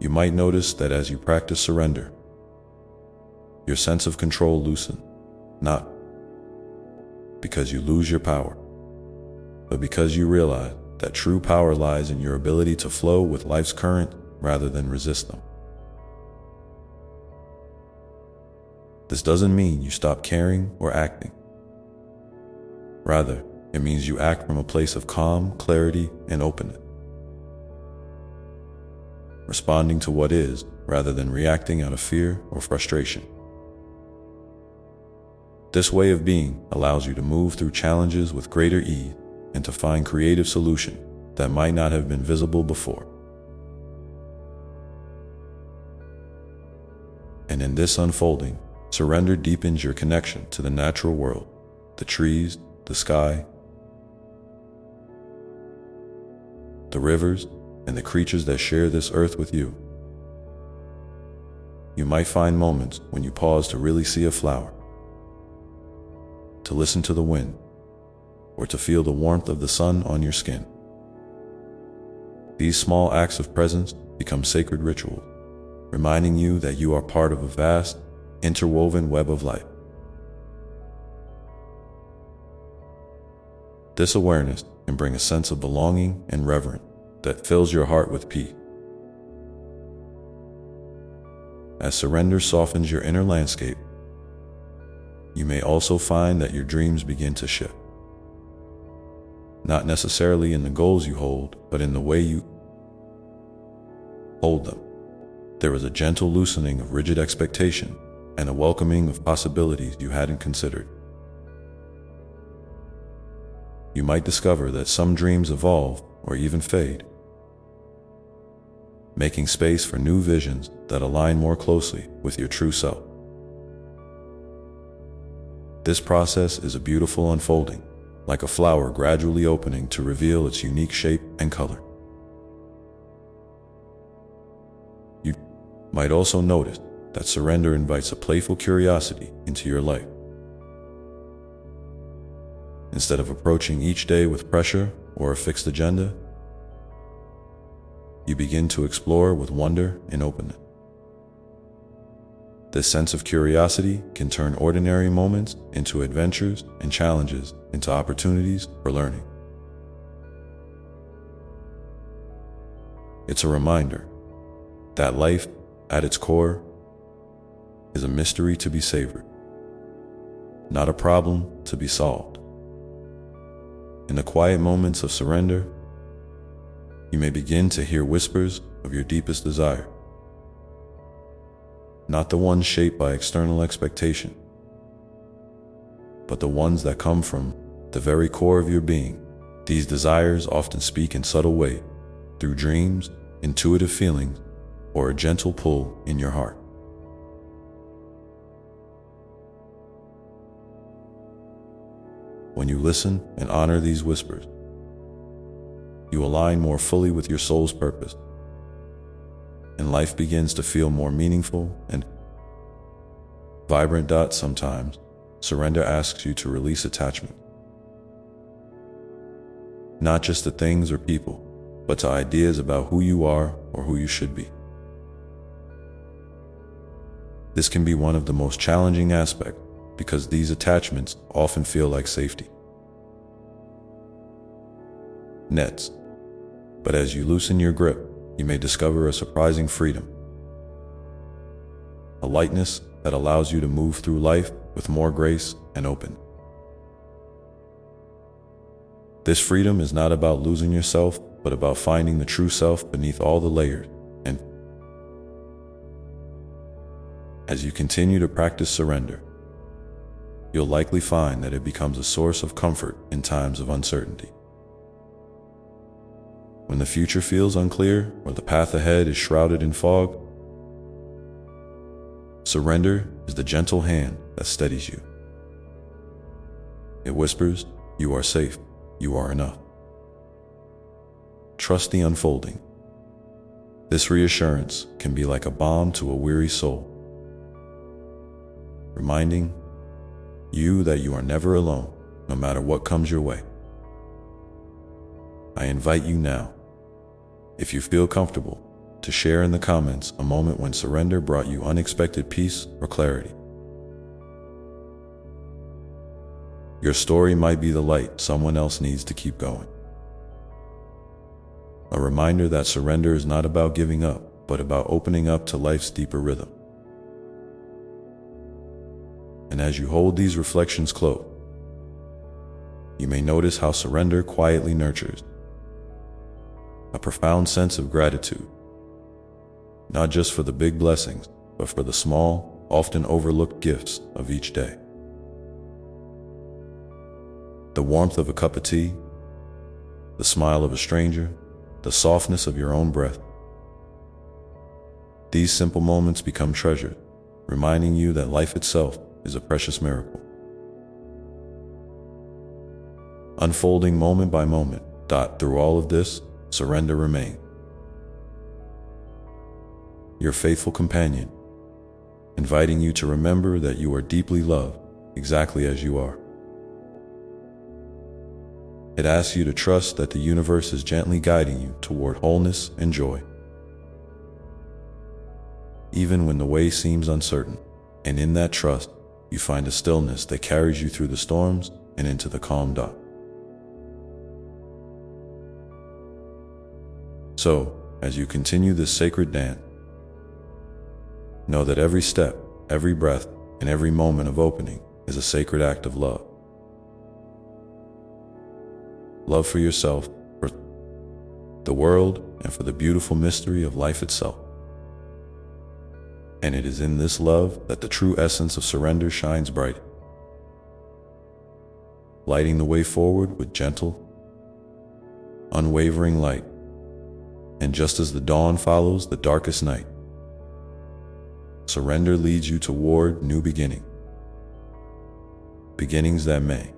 You might notice that as you practice surrender, your sense of control loosens, not because you lose your power, but because you realize that true power lies in your ability to flow with life's current rather than resist them. This doesn't mean you stop caring or acting. Rather, it means you act from a place of calm, clarity, and openness, responding to what is rather than reacting out of fear or frustration. This way of being allows you to move through challenges with greater ease and to find creative solutions that might not have been visible before. And in this unfolding, surrender deepens your connection to the natural world, the trees, the sky, the rivers, and the creatures that share this earth with you. You might find moments when you pause to really see a flower, to listen to the wind, or to feel the warmth of the sun on your skin. These small acts of presence become sacred rituals, reminding you that you are part of a vast, interwoven web of life. This awareness can bring a sense of belonging and reverence that fills your heart with peace. As surrender softens your inner landscape, you may also find that your dreams begin to shift. Not necessarily in the goals you hold, but in the way you hold them. There is a gentle loosening of rigid expectation and a welcoming of possibilities you hadn't considered. you might discover that some dreams evolve or even fade, making space for new visions that align more closely with your true self. This process is a beautiful unfolding, like a flower gradually opening to reveal its unique shape and color. You might also notice that surrender invites a playful curiosity into your life. Instead of approaching each day with pressure or a fixed agenda, you begin to explore with wonder and openness. This sense of curiosity can turn ordinary moments into adventures and challenges into opportunities for learning. It's a reminder that life, at its core, is a mystery to be savored, not a problem to be solved. In the quiet moments of surrender, you may begin to hear whispers of your deepest desire, not the ones shaped by external expectation, but the ones that come from the very core of your being. These desires often speak in subtle ways, through dreams, intuitive feelings, or a gentle pull in your heart. When you listen and honor these whispers, you align more fully with your soul's purpose, and life begins to feel more meaningful and vibrant. Sometimes, surrender asks you to release attachment, not just to things or people, but to ideas about who you are or who you should be. This can be one of the most challenging aspects, because these attachments often feel like safety nets. But as you loosen your grip, you may discover a surprising freedom, a lightness that allows you to move through life with more grace and openness. This freedom is not about losing yourself, but about finding the true self beneath all the layers. And as you continue to practice surrender, you'll likely find that it becomes a source of comfort in times of uncertainty. When the future feels unclear or the path ahead is shrouded in fog, surrender is the gentle hand that steadies you. It whispers, "You are safe, you are enough. Trust the unfolding." This reassurance can be like a balm to a weary soul, reminding you that you are never alone, no matter what comes your way. I invite you now, if you feel comfortable, to share in the comments a moment when surrender brought you unexpected peace or clarity. Your story might be the light someone else needs to keep going. A reminder that surrender is not about giving up, but about opening up to life's deeper rhythm. And as you hold these reflections close, you may notice how surrender quietly nurtures a profound sense of gratitude, not just for the big blessings, but for the small, often overlooked gifts of each day. The warmth of a cup of tea, the smile of a stranger, the softness of your own breath. These simple moments become treasured, reminding you that life itself is a precious miracle. Unfolding moment by moment. Through all of this, surrender remains your faithful companion, inviting you to remember that you are deeply loved exactly as you are. It asks you to trust that the universe is gently guiding you toward wholeness and joy, even when the way seems uncertain. And in that trust, you find a stillness that carries you through the storms and into the calm. So, as you continue this sacred dance, know that every step, every breath, and every moment of opening is a sacred act of love. Love for yourself, for the world, and for the beautiful mystery of life itself. And it is in this love that the true essence of surrender shines bright. lighting the way forward with gentle, unwavering light. And just as the dawn follows the darkest night, surrender leads you toward new beginnings. Beginnings that may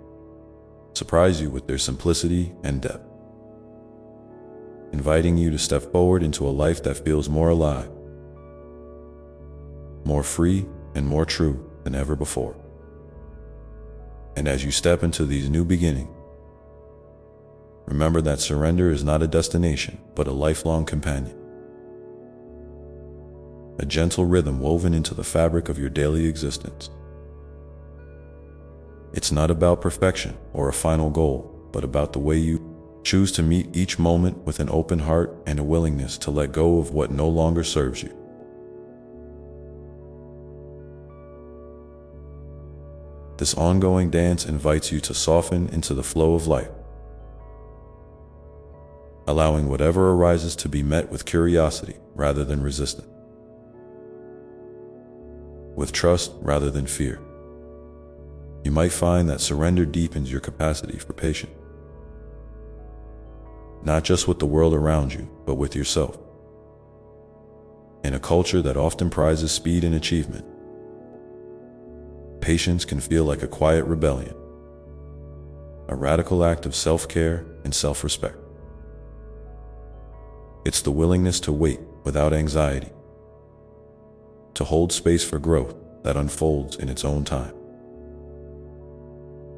surprise you with their simplicity and depth, inviting you to step forward into a life that feels more alive, more free, and more true than ever before. And as you step into these new beginnings, remember that surrender is not a destination, but a lifelong companion. A gentle rhythm woven into the fabric of your daily existence. It's not about perfection or a final goal, but about the way you choose to meet each moment with an open heart and a willingness to let go of what no longer serves you. This ongoing dance invites you to soften into the flow of life, allowing whatever arises to be met with curiosity rather than resistance, with trust rather than fear. You might find that surrender deepens your capacity for patience, not just with the world around you, but with yourself. In a culture that often prizes speed and achievement, patience can feel like a quiet rebellion, a radical act of self-care and self-respect. It's the willingness to wait without anxiety, to hold space for growth that unfolds in its own time,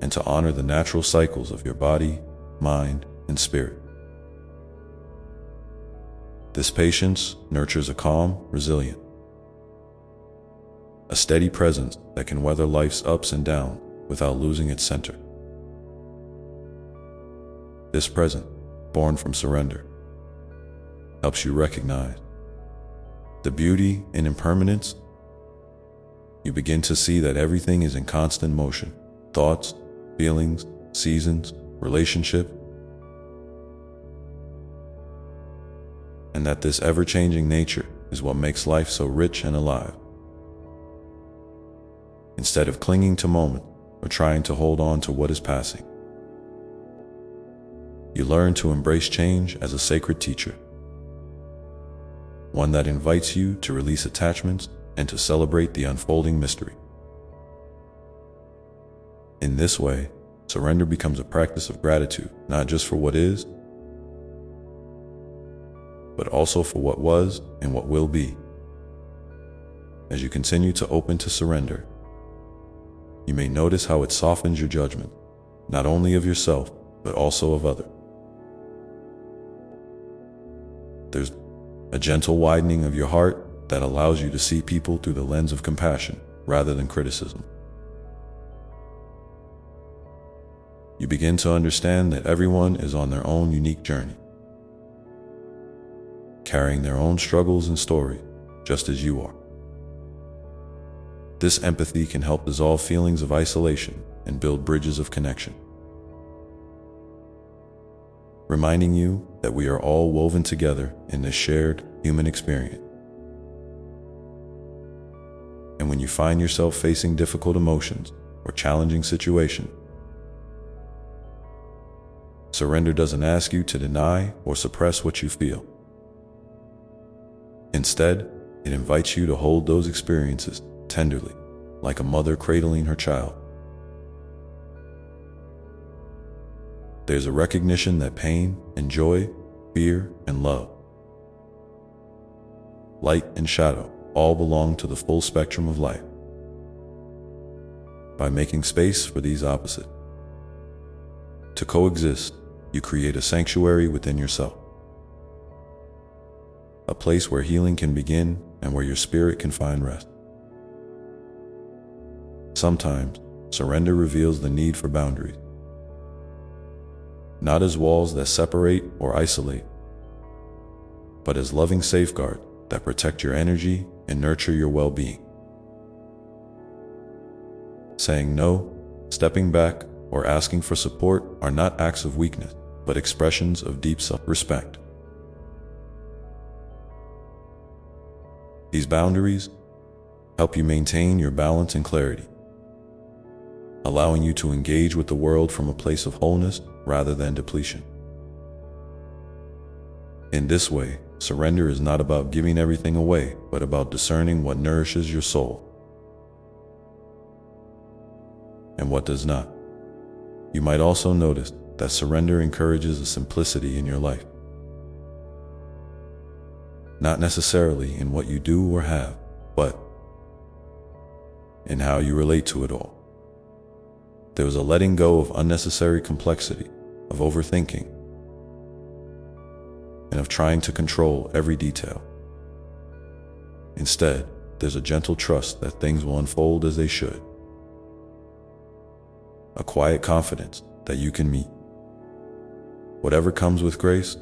and to honor the natural cycles of your body, mind, and spirit. This patience nurtures a calm resilience, a steady presence that can weather life's ups and downs without losing its center. This presence, born from surrender, helps you recognize the beauty in impermanence. You begin to see that everything is in constant motion: thoughts, feelings, seasons, relationship, and that this ever-changing nature is what makes life so rich and alive. Instead of clinging to moments or trying to hold on to what is passing, you learn to embrace change as a sacred teacher, one that invites you to release attachments and to celebrate the unfolding mystery. In this way, surrender becomes a practice of gratitude, not just for what is, but also for what was and what will be. As you continue to open to surrender, you may notice how it softens your judgment, not only of yourself, but also of others. There's a gentle widening of your heart that allows you to see people through the lens of compassion rather than criticism. You begin to understand that everyone is on their own unique journey, carrying their own struggles and stories, just as you are. This empathy can help dissolve feelings of isolation and build bridges of connection, reminding you that we are all woven together in this shared human experience. And when you find yourself facing difficult emotions or challenging situations, surrender doesn't ask you to deny or suppress what you feel. Instead, it invites you to hold those experiences tenderly, like a mother cradling her child. There's a recognition that pain and joy, fear and love, light and shadow, all belong to the full spectrum of life. By making space for these opposites to coexist, you create a sanctuary within yourself, a place where healing can begin and where your spirit can find rest. Sometimes, surrender reveals the need for boundaries, not as walls that separate or isolate, but as loving safeguards that protect your energy and nurture your well-being. Saying no, stepping back, or asking for support are not acts of weakness, but expressions of deep self-respect. These boundaries help you maintain your balance and clarity, allowing you to engage with the world from a place of wholeness rather than depletion. In this way, surrender is not about giving everything away, but about discerning what nourishes your soul and what does not. You might also notice that surrender encourages a simplicity in your life, not necessarily in what you do or have, but in how you relate to it all. There is a letting go of unnecessary complexity, of overthinking, and of trying to control every detail. Instead, there's a gentle trust that things will unfold as they should, a quiet confidence that you can meet whatever comes with grace.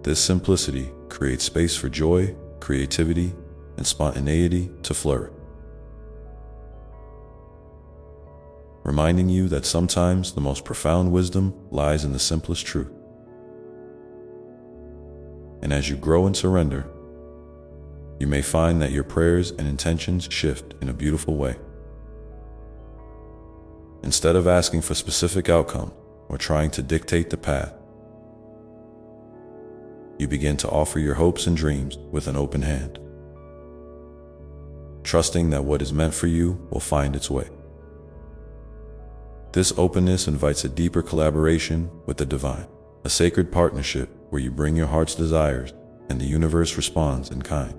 This simplicity creates space for joy, creativity, and spontaneity to flourish, reminding you that sometimes the most profound wisdom lies in the simplest truth. And as you grow in surrender, you may find that your prayers and intentions shift in a beautiful way. Instead of asking for specific outcomes or trying to dictate the path, you begin to offer your hopes and dreams with an open hand, trusting that what is meant for you will find its way. This openness invites a deeper collaboration with the divine, a sacred partnership where you bring your heart's desires and the universe responds in kind.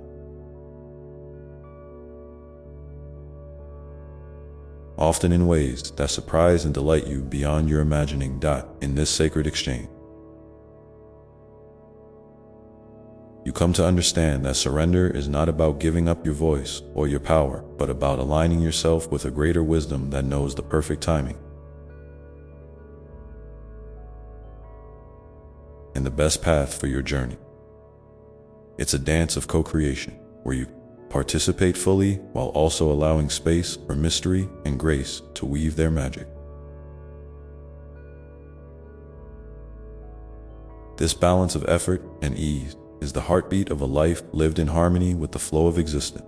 Often in ways that surprise and delight you beyond your imagining. In this sacred exchange, you come to understand that surrender is not about giving up your voice or your power, but about aligning yourself with a greater wisdom that knows the perfect timing and the best path for your journey. It's a dance of co-creation where you participate fully while also allowing space for mystery and grace to weave their magic. This balance of effort and ease is the heartbeat of a life lived in harmony with the flow of existence.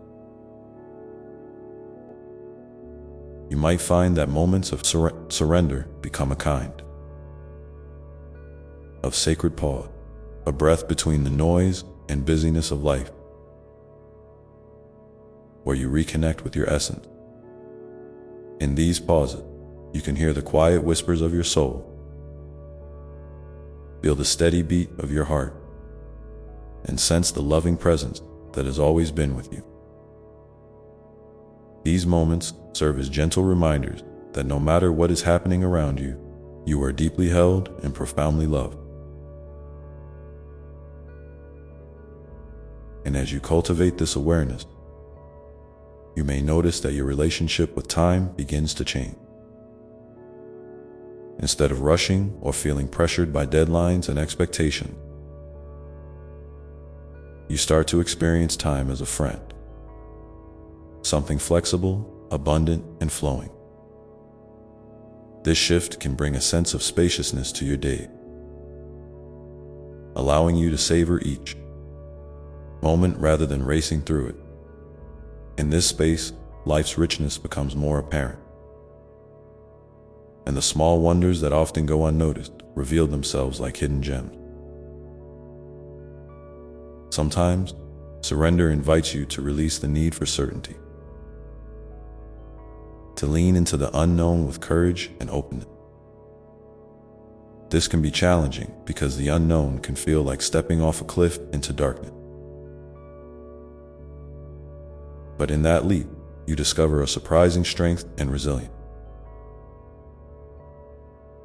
You might find that moments of surrender become a kind of sacred pause, a breath between the noise and busyness of life, where you reconnect with your essence. In these pauses, you can hear the quiet whispers of your soul, feel the steady beat of your heart, and sense the loving presence that has always been with you. These moments serve as gentle reminders that no matter what is happening around you, you are deeply held and profoundly loved. And as you cultivate this awareness, you may notice that your relationship with time begins to change. Instead of rushing or feeling pressured by deadlines and expectations, you start to experience time as a friend, something flexible, abundant, and flowing. This shift can bring a sense of spaciousness to your day, allowing you to savor each moment rather than racing through it. In this space, life's richness becomes more apparent, and the small wonders that often go unnoticed reveal themselves like hidden gems. Sometimes, surrender invites you to release the need for certainty, to lean into the unknown with courage and openness. This can be challenging because the unknown can feel like stepping off a cliff into darkness. But in that leap, you discover a surprising strength and resilience.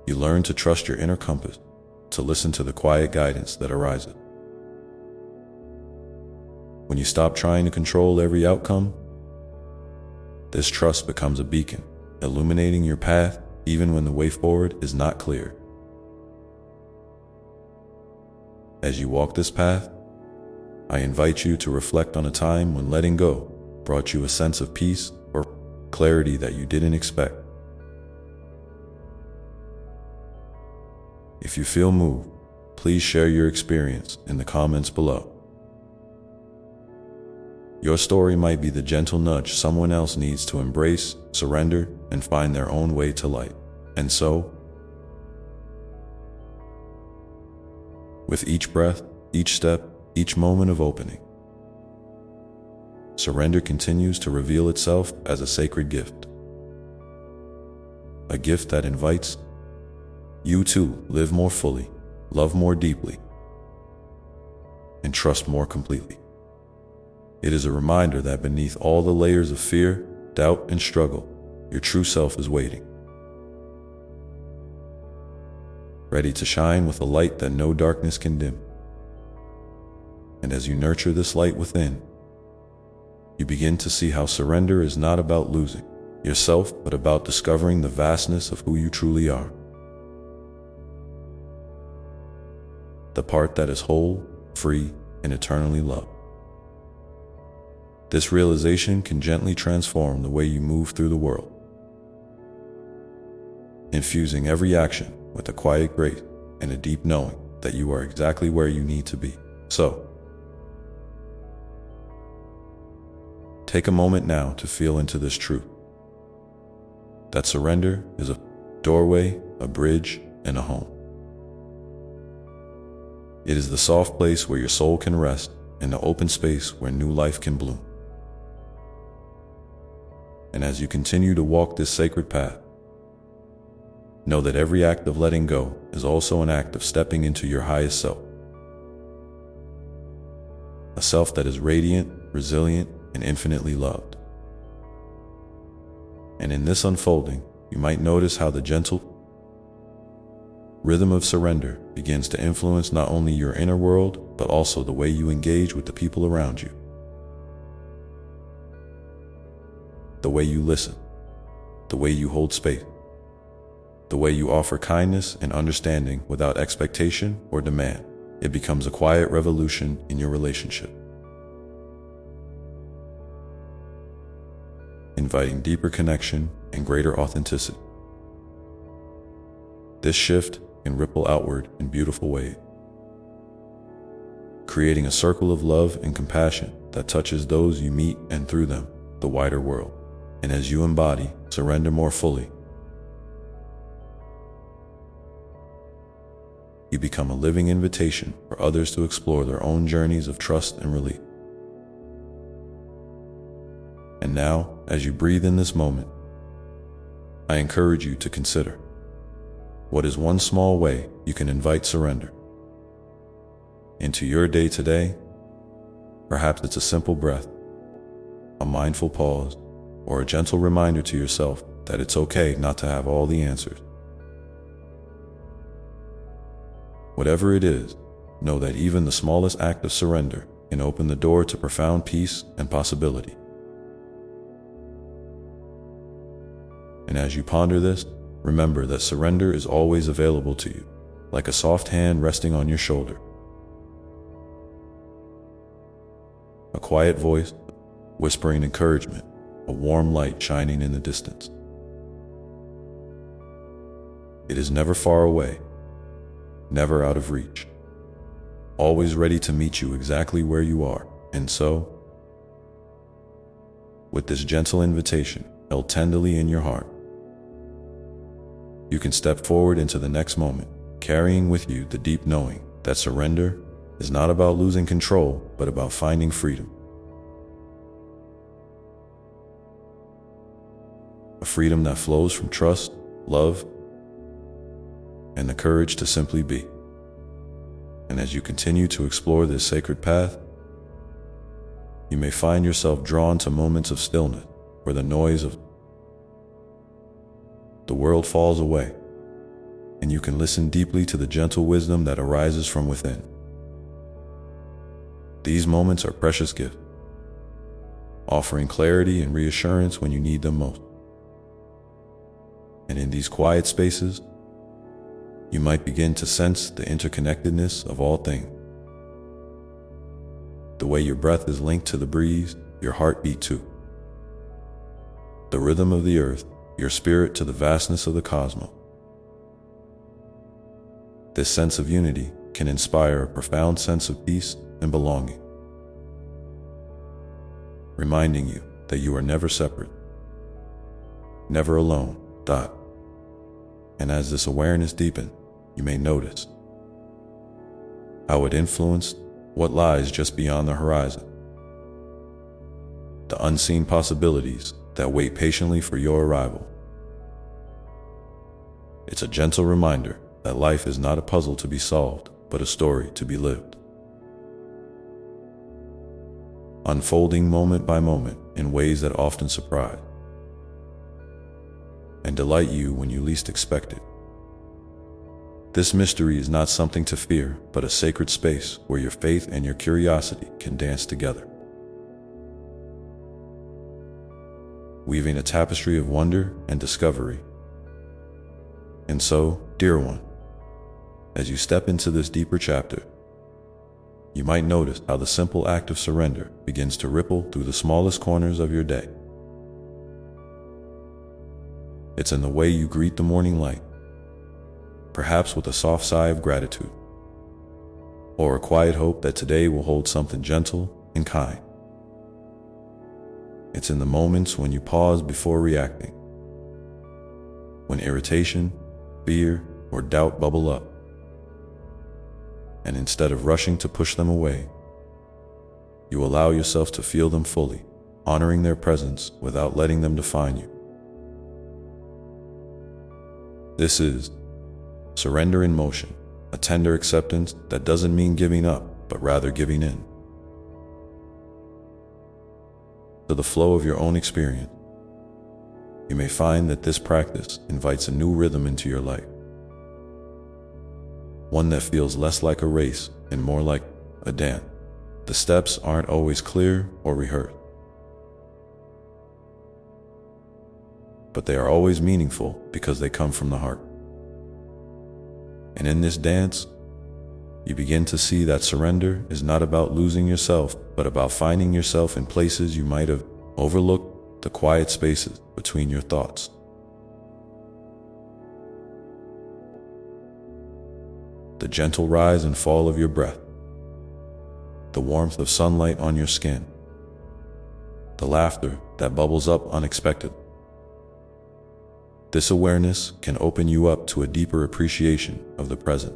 You learn to trust your inner compass, to listen to the quiet guidance that arises. When you stop trying to control every outcome, this trust becomes a beacon, illuminating your path even when the way forward is not clear. As you walk this path, I invite you to reflect on a time when letting go brought you a sense of peace or clarity that you didn't expect. If you feel moved, please share your experience in the comments below. Your story might be the gentle nudge someone else needs to embrace, surrender, and find their own way to light. And so, with each breath, each step, each moment of opening, surrender continues to reveal itself as a sacred gift. A gift that invites you to live more fully, love more deeply, and trust more completely. It is a reminder that beneath all the layers of fear, doubt, and struggle, your true self is waiting, ready to shine with a light that no darkness can dim. And as you nurture this light within, you begin to see how surrender is not about losing yourself, but about discovering the vastness of who you truly are. The part that is whole, free, and eternally loved. This realization can gently transform the way you move through the world, infusing every action with a quiet grace and a deep knowing that you are exactly where you need to be. So, take a moment now to feel into this truth, that surrender is a doorway, a bridge, and a home. It is the soft place where your soul can rest and the open space where new life can bloom. And as you continue to walk this sacred path, know that every act of letting go is also an act of stepping into your highest self. A self that is radiant, resilient, and infinitely loved. And in this unfolding, you might notice how the gentle rhythm of surrender begins to influence not only your inner world, but also the way you engage with the people around you. The way you listen, the way you hold space, the way you offer kindness and understanding without expectation or demand. It becomes a quiet revolution in your relationship, inviting deeper connection and greater authenticity. This shift can ripple outward in beautiful ways, creating a circle of love and compassion that touches those you meet and through them, the wider world. And as you embody surrender more fully, you become a living invitation for others to explore their own journeys of trust and relief. And now, as you breathe in this moment, I encourage you to consider, what is one small way you can invite surrender into your day today? Perhaps it's a simple breath, a mindful pause, or a gentle reminder to yourself that it's okay not to have all the answers. Whatever it is, know that even the smallest act of surrender can open the door to profound peace and possibility. And as you ponder this, remember that surrender is always available to you, like a soft hand resting on your shoulder. A quiet voice whispering encouragement, a warm light shining in the distance. It is never far away, never out of reach, always ready to meet you exactly where you are. And so, with this gentle invitation held tenderly in your heart, you can step forward into the next moment, carrying with you the deep knowing that surrender is not about losing control, but about finding freedom. A freedom that flows from trust, love, and the courage to simply be. And as you continue to explore this sacred path, you may find yourself drawn to moments of stillness where the noise of the world falls away, and you can listen deeply to the gentle wisdom that arises from within. These moments are precious gifts, offering clarity and reassurance when you need them most. And in these quiet spaces, you might begin to sense the interconnectedness of all things. The way your breath is linked to the breeze, your heartbeat too. The rhythm of the earth, your spirit to the vastness of the cosmos. This sense of unity can inspire a profound sense of peace and belonging. reminding you that you are never separate, never alone. And as this awareness deepens, you may notice how it influenced what lies just beyond the horizon, the unseen possibilities that wait patiently for your arrival. It's a gentle reminder that life is not a puzzle to be solved, but a story to be lived, unfolding moment by moment in ways that often surprise and delight you when you least expect it. This mystery is not something to fear, but a sacred space where your faith and your curiosity can dance together, weaving a tapestry of wonder and discovery. And so, dear one, as you step into this deeper chapter, you might notice how the simple act of surrender begins to ripple through the smallest corners of your day. It's in the way you greet the morning light, perhaps with a soft sigh of gratitude, or a quiet hope that today will hold something gentle and kind. It's in the moments when you pause before reacting, when irritation, fear, or doubt bubble up, and instead of rushing to push them away, you allow yourself to feel them fully, honoring their presence without letting them define you. This is surrender in motion, a tender acceptance that doesn't mean giving up, but rather giving in to the flow of your own experience. You may find that this practice invites a new rhythm into your life, one that feels less like a race and more like a dance. The steps aren't always clear or rehearsed, but they are always meaningful because they come from the heart. And in this dance, you begin to see that surrender is not about losing yourself, but about finding yourself in places you might have overlooked, the quiet spaces between your thoughts, the gentle rise and fall of your breath, the warmth of sunlight on your skin, the laughter that bubbles up unexpectedly. This awareness can open you up to a deeper appreciation of the present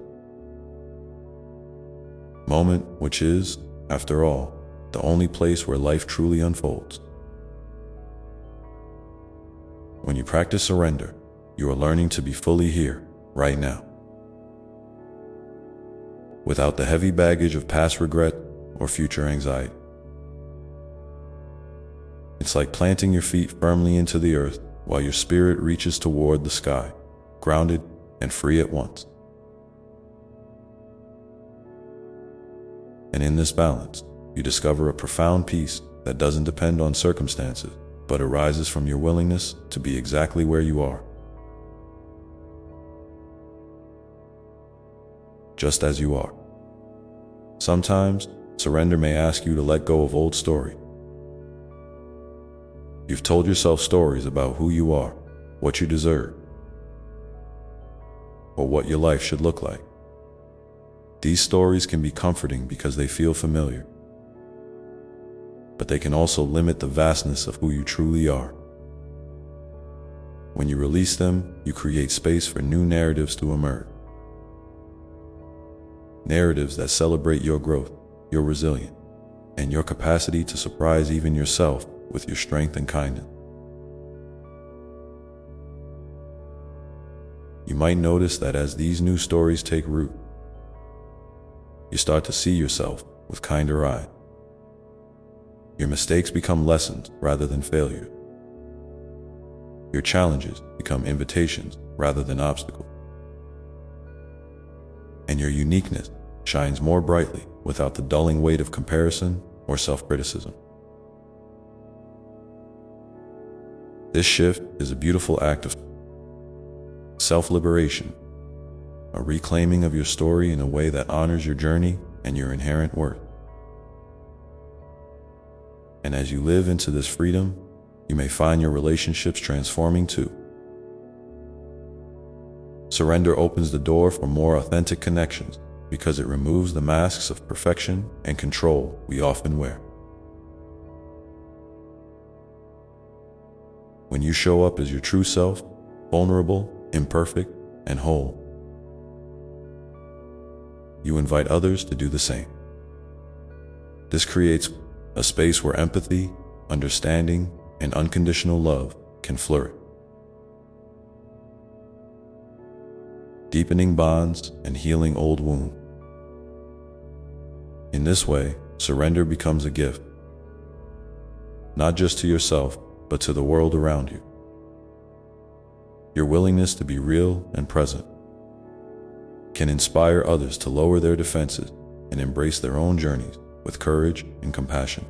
moment, which is, after all, the only place where life truly unfolds. When you practice surrender, you are learning to be fully here, right now, without the heavy baggage of past regret or future anxiety. It's like planting your feet firmly into the earth while your spirit reaches toward the sky, grounded and free at once. And in this balance, you discover a profound peace that doesn't depend on circumstances, but arises from your willingness to be exactly where you are, just as you are. Sometimes, surrender may ask you to let go of old stories. You've told yourself stories about who you are, what you deserve, or what your life should look like. These stories can be comforting because they feel familiar, but they can also limit the vastness of who you truly are. When you release them, you create space for new narratives to emerge. Narratives that celebrate your growth, your resilience, and your capacity to surprise even yourself with your strength and kindness. You might notice that as these new stories take root, you start to see yourself with kinder eyes. Your mistakes become lessons rather than failures. Your challenges become invitations rather than obstacles. And your uniqueness shines more brightly without the dulling weight of comparison or self-criticism. This shift is a beautiful act of self-liberation, a reclaiming of your story in a way that honors your journey and your inherent worth. And as you live into this freedom, you may find your relationships transforming too. Surrender opens the door for more authentic connections because it removes the masks of perfection and control we often wear. When you show up as your true self, vulnerable, imperfect, and whole, you invite others to do the same. This creates a space where empathy, understanding, and unconditional love can flourish, deepening bonds and healing old wounds. In this way, surrender becomes a gift, not just to yourself, but to the world around you. Your willingness to be real and present can inspire others to lower their defenses and embrace their own journeys with courage and compassion.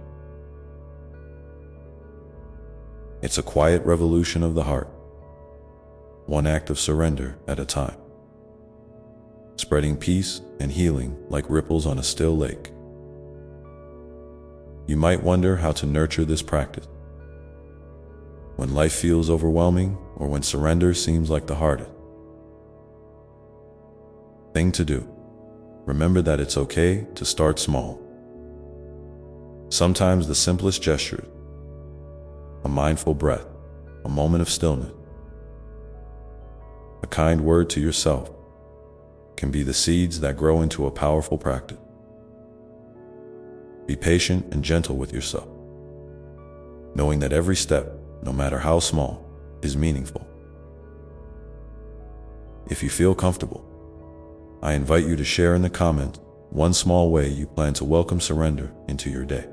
It's a quiet revolution of the heart, one act of surrender at a time, spreading peace and healing like ripples on a still lake. You might wonder how to nurture this practice. When life feels overwhelming or when surrender seems like the hardest thing to do, remember that it's okay to start small. Sometimes the simplest gestures, a mindful breath, a moment of stillness, a kind word to yourself, can be the seeds that grow into a powerful practice. Be patient and gentle with yourself, knowing that every step, no matter how small, is meaningful. If you feel comfortable, I invite you to share in the comments one small way you plan to welcome surrender into your day.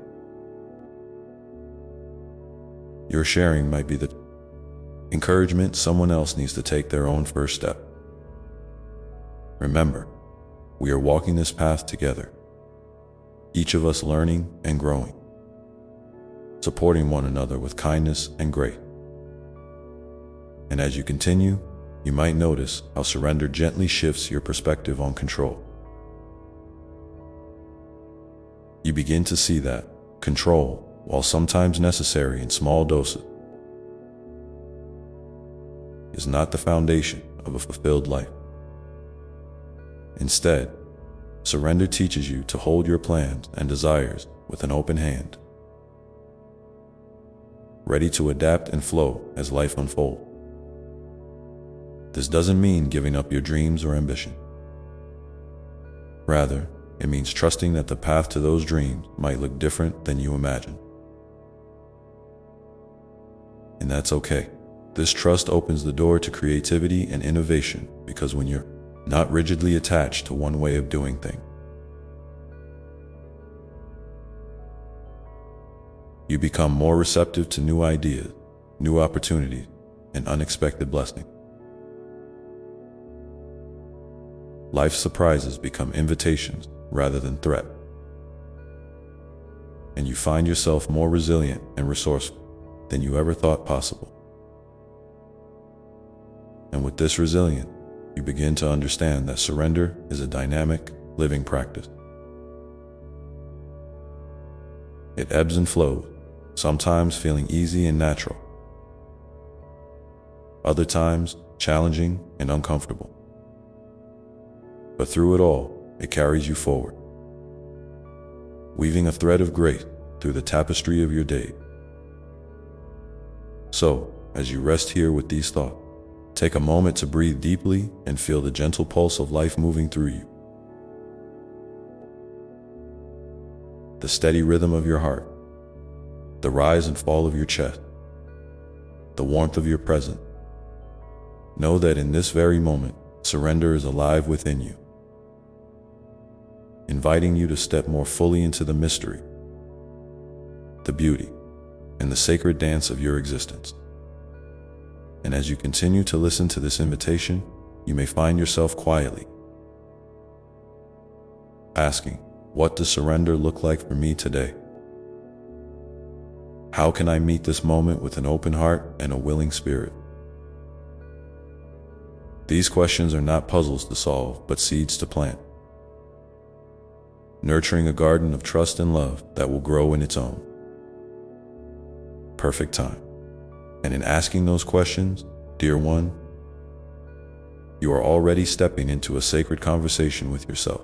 Your sharing might be the encouragement someone else needs to take their own first step. Remember, we are walking this path together, each of us learning and growing, supporting one another with kindness and grace. And as you continue, you might notice how surrender gently shifts your perspective on control. You begin to see that control, while sometimes necessary in small doses, is not the foundation of a fulfilled life. Instead, surrender teaches you to hold your plans and desires with an open hand, ready to adapt and flow as life unfolds. This doesn't mean giving up your dreams or ambition. Rather, it means trusting that the path to those dreams might look different than you imagined. And that's okay. This trust opens the door to creativity and innovation, because when you're not rigidly attached to one way of doing things, you become more receptive to new ideas, new opportunities, and unexpected blessings. Life's surprises become invitations rather than threats, and you find yourself more resilient and resourceful than you ever thought possible. And with this resilience, you begin to understand that surrender is a dynamic, living practice. It ebbs and flows, sometimes feeling easy and natural, other times challenging and uncomfortable. But through it all, it carries you forward, weaving a thread of grace through the tapestry of your day. So, as you rest here with these thoughts, take a moment to breathe deeply and feel the gentle pulse of life moving through you. The steady rhythm of your heart, the rise and fall of your chest, the warmth of your presence. Know that in this very moment, surrender is alive within you, inviting you to step more fully into the mystery, the beauty, and the sacred dance of your existence. And as you continue to listen to this invitation, you may find yourself quietly asking, what does surrender look like for me today? How can I meet this moment with an open heart and a willing spirit? These questions are not puzzles to solve, but seeds to plant, nurturing a garden of trust and love that will grow in its own perfect time. And in asking those questions, dear one, you are already stepping into a sacred conversation with yourself,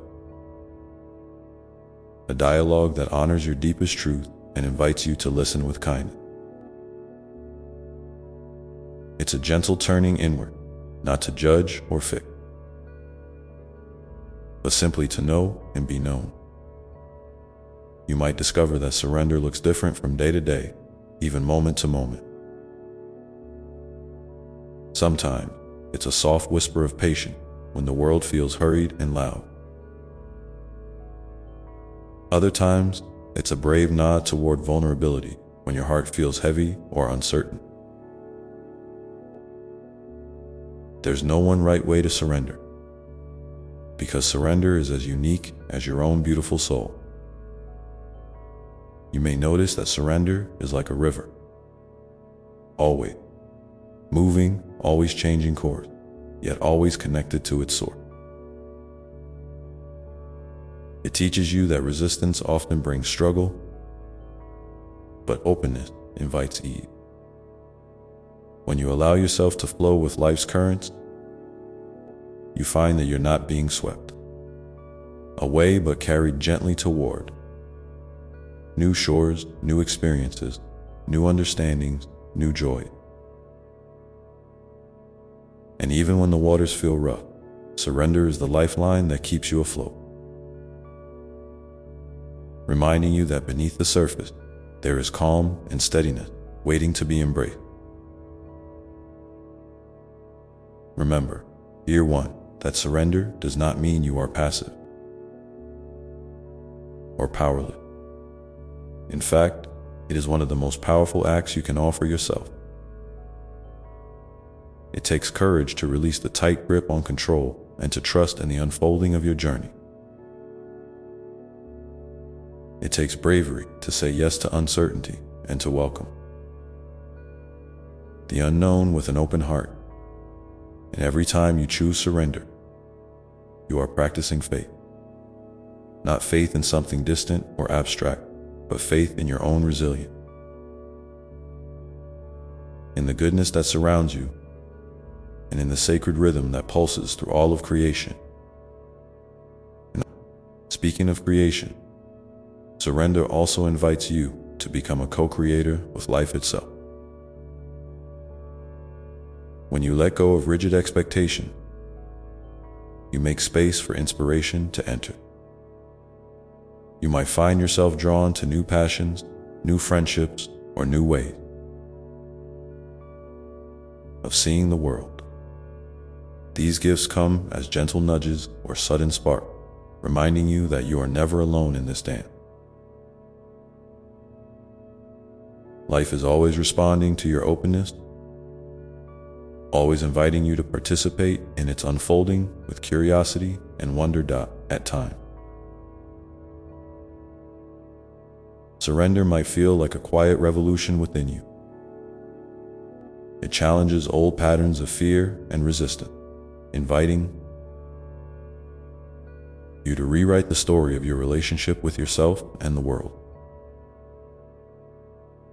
a dialogue that honors your deepest truth and invites you to listen with kindness. It's a gentle turning inward, not to judge or fix, but simply to know and be known. You might discover that surrender looks different from day to day, even moment to moment. Sometimes, it's a soft whisper of patience when the world feels hurried and loud. Other times, it's a brave nod toward vulnerability when your heart feels heavy or uncertain. There's no one right way to surrender, because surrender is as unique as your own beautiful soul. You may notice that surrender is like a river, always moving, always changing course, yet always connected to its source. It teaches you that resistance often brings struggle, but openness invites ease. When you allow yourself to flow with life's currents, you find that you're not being swept away, but carried gently toward new shores, new experiences, new understandings, new joy. And even when the waters feel rough, surrender is the lifeline that keeps you afloat, reminding you that beneath the surface, there is calm and steadiness waiting to be embraced. Remember, year one, that surrender does not mean you are passive or powerless. In fact, it is one of the most powerful acts you can offer yourself. It takes courage to release the tight grip on control and to trust in the unfolding of your journey. It takes bravery to say yes to uncertainty and to welcome the unknown with an open heart. And every time you choose surrender, you are practicing faith. Not faith in something distant or abstract, but faith in your own resilience, in the goodness that surrounds you, and in the sacred rhythm that pulses through all of creation. And speaking of creation, surrender also invites you to become a co-creator with life itself. When you let go of rigid expectation, you make space for inspiration to enter. You might find yourself drawn to new passions, new friendships, or new ways of seeing the world. These gifts come as gentle nudges or sudden sparks, reminding you that you are never alone in this dance. Life is always responding to your openness, always inviting you to participate in its unfolding with curiosity and wonder at times. Surrender might feel like a quiet revolution within you. It challenges old patterns of fear and resistance, inviting you to rewrite the story of your relationship with yourself and the world.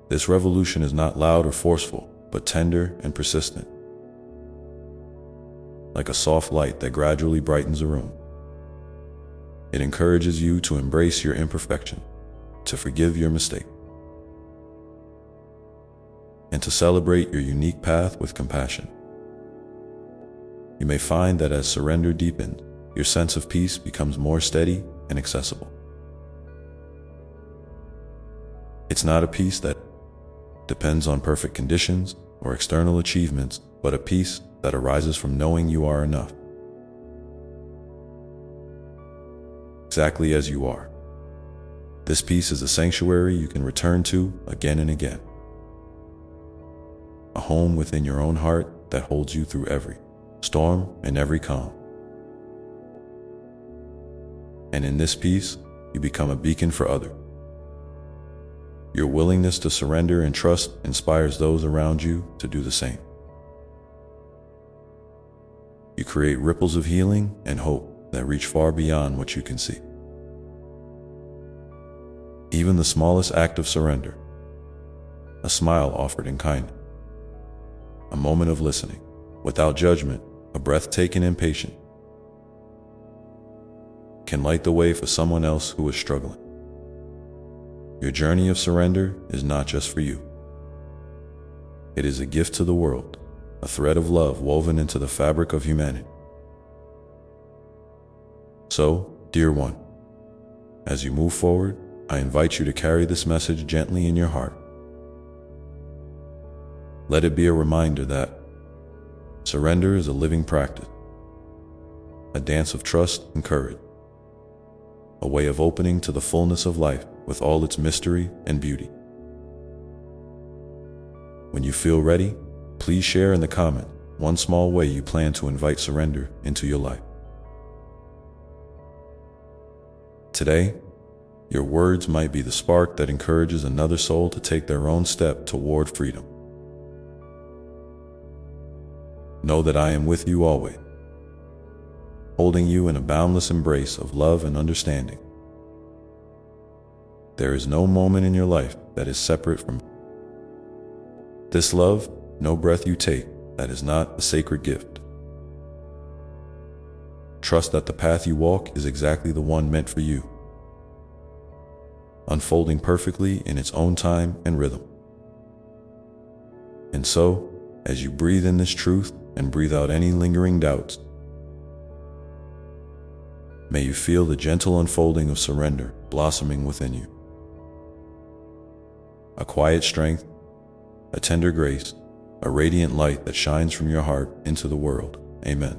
This revolution is not loud or forceful, but tender and persistent, like a soft light that gradually brightens a room. It encourages you to embrace your imperfection, to forgive your mistake, and to celebrate your unique path with compassion. You may find that as surrender deepens, your sense of peace becomes more steady and accessible. It's not a peace that depends on perfect conditions or external achievements, but a peace that arises from knowing you are enough, exactly as you are. This peace is a sanctuary you can return to again and again, a home within your own heart that holds you through every storm and every calm. And in this peace, you become a beacon for others. Your willingness to surrender and trust inspires those around you to do the same. You create ripples of healing and hope that reach far beyond what you can see. Even the smallest act of surrender, a smile offered in kindness, a moment of listening without judgment, a breath taken in patience, can light the way for someone else who is struggling. Your journey of surrender is not just for you. It is a gift to the world, a thread of love woven into the fabric of humanity. So, dear one, as you move forward, I invite you to carry this message gently in your heart. Let it be a reminder that surrender is a living practice, a dance of trust and courage, a way of opening to the fullness of life with all its mystery and beauty. When you feel ready, please share in the comment one small way you plan to invite surrender into your life. Today, your words might be the spark that encourages another soul to take their own step toward freedom. Know that I am with you always, holding you in a boundless embrace of love and understanding. There is no moment in your life that is separate from this love, no breath you take that is not a sacred gift. Trust that the path you walk is exactly the one meant for you, unfolding perfectly in its own time and rhythm. And so, as you breathe in this truth and breathe out any lingering doubts, may you feel the gentle unfolding of surrender blossoming within you. A quiet strength, a tender grace, a radiant light that shines from your heart into the world. Amen.